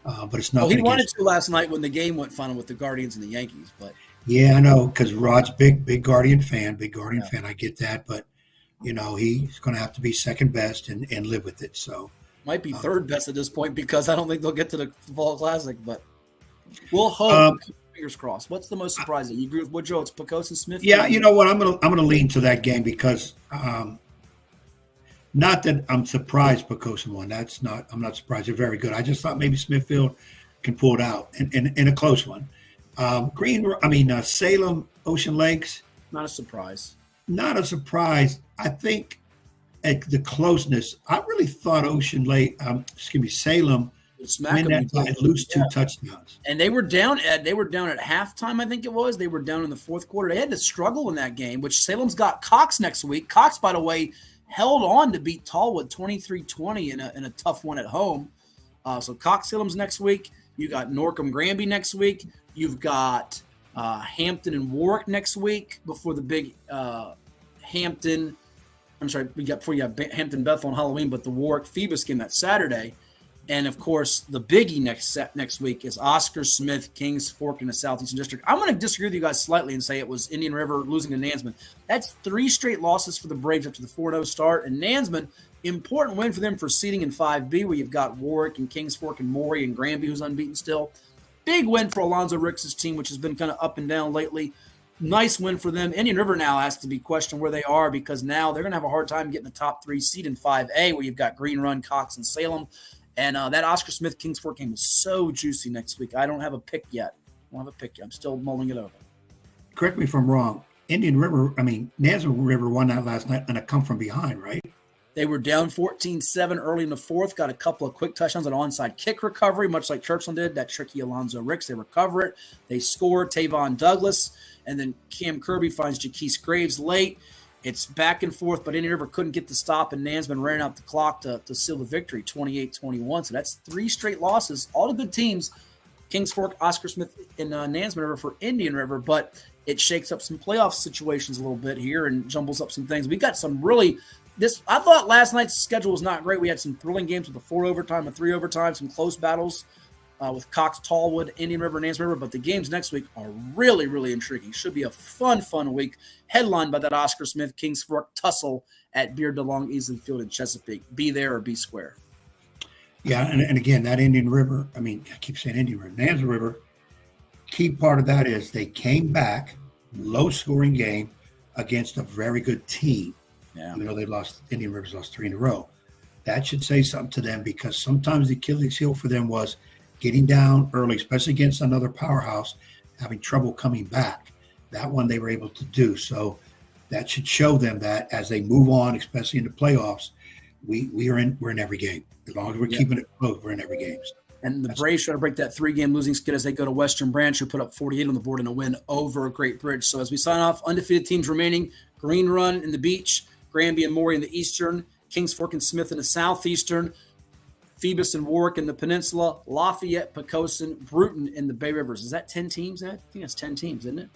but it's not. Well, he wanted to last night when the game went final with the Guardians and the Yankees, but yeah, I know because Rod's big Guardian fan. I get that, but he's going to have to be second best and live with it. So might be third best at this point because I don't think they'll get to the Fall Classic, but we'll hope. Fingers crossed. What's the most surprising? You agree with Woodrow? It's Poquoson Smith. Yeah, you know what? I'm gonna lean to that game because not that I'm surprised Poquoson won. I'm not surprised. They're very good. I just thought maybe Smithfield can pull it out in a close one. Salem, Ocean Lakes. Not a surprise. Not a surprise. I think at the closeness, I really thought Salem. Win that by lose 2 touchdowns. And they were down, Ed. They were down at halftime, I think it was. They were down in the fourth quarter. They had to struggle in that game, which Salem's got Cox next week. Cox, by the way, held on to beat Tallwood 23-20 in a tough one at home. So Cox Salem's next week. You got Norcom Granby next week. You've got Hampton and Warwick next week before the big Hampton. I'm sorry, before you have Hampton Bethel on Halloween, but the Warwick Phoebus game that Saturday. And, of course, the biggie next week is Oscar Smith, Kings Fork in the Southeastern District. I'm going to disagree with you guys slightly and say it was Indian River losing to Nansman. That's 3 straight losses for the Braves after the 4-0 start. And Nansman, important win for them for seeding in 5B, where you've got Warwick and Kings Fork and Maury and Granby, who's unbeaten still. Big win for Alonzo Ricks' team, which has been kind of up and down lately. Nice win for them. Indian River now has to be questioned where they are because now they're going to have a hard time getting the top 3 seed in 5A, where you've got Green Run, Cox, and Salem. And that Oscar Smith Kings Fork game is so juicy next week. I don't have a pick yet. I'm still mulling it over. Correct me if I'm wrong. Nansman River won that last night on a come from behind, right? They were down 14-7 early in the fourth, got a couple of quick touchdowns on onside kick recovery, much like Churchland did, that tricky Alonzo Ricks. They recover it. They score Tavon Douglas, and then Cam Kirby finds Jaquise Graves late. It's back and forth, but Indian River couldn't get the stop, and Nansman ran out the clock to seal the victory, 28-21. So that's 3 straight losses. All the good teams, Kings Fork, Oscar Smith, and Nansman River for Indian River, but it shakes up some playoff situations a little bit here and jumbles up some things. We got some really – I thought last night's schedule was not great. We had some thrilling games with the 4 overtime and 3 overtime, some close battles with Cox, Tallwood, Indian River, Nansman River. But the games next week are really, really intriguing. Should be a fun week, headlined by that Oscar Smith Kings Fork tussle at Beard DeLong Easley Field in Chesapeake. Be there or be square. Yeah, and again, that Indian River, I keep saying Indian River, Nansman River, key part of that is they came back, low-scoring game against a very good team. Yeah. Indian River's lost 3 in a row. That should say something to them because sometimes the Achilles heel for them was getting down early, especially against another powerhouse, having trouble coming back. That one they were able to do. So that should show them that as they move on, especially in the playoffs, we're in every game. As long as we're keeping it close, we're in every game. And the Braves try to break that 3-game losing skid as they go to Western Branch, who put up 48 on the board in a win over Great Bridge. So as we sign off, undefeated teams remaining: Green Run in the Beach, Granby and Maury in the Eastern, Kings Fork and Smith in the Southeastern, Phoebus and Warwick in the Peninsula, Lafayette, Poquoson, Bruton in the Bay Rivers. Is that 10 teams, Ed? I think that's 10 teams, isn't it?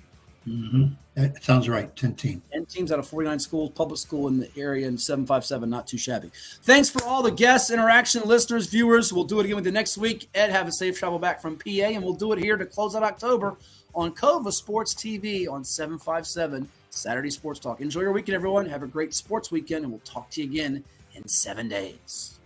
Mm-hmm. That sounds right, 10 teams. 10 teams out of 49 schools, public school in the area, and 757, not too shabby. Thanks for all the guests, interaction, listeners, viewers. We'll do it again with you next week. Ed, have a safe travel back from PA, and we'll do it here to close out October on CoVA Sports TV on 757 Saturday Sports Talk. Enjoy your weekend, everyone. Have a great sports weekend, and we'll talk to you again in 7 days.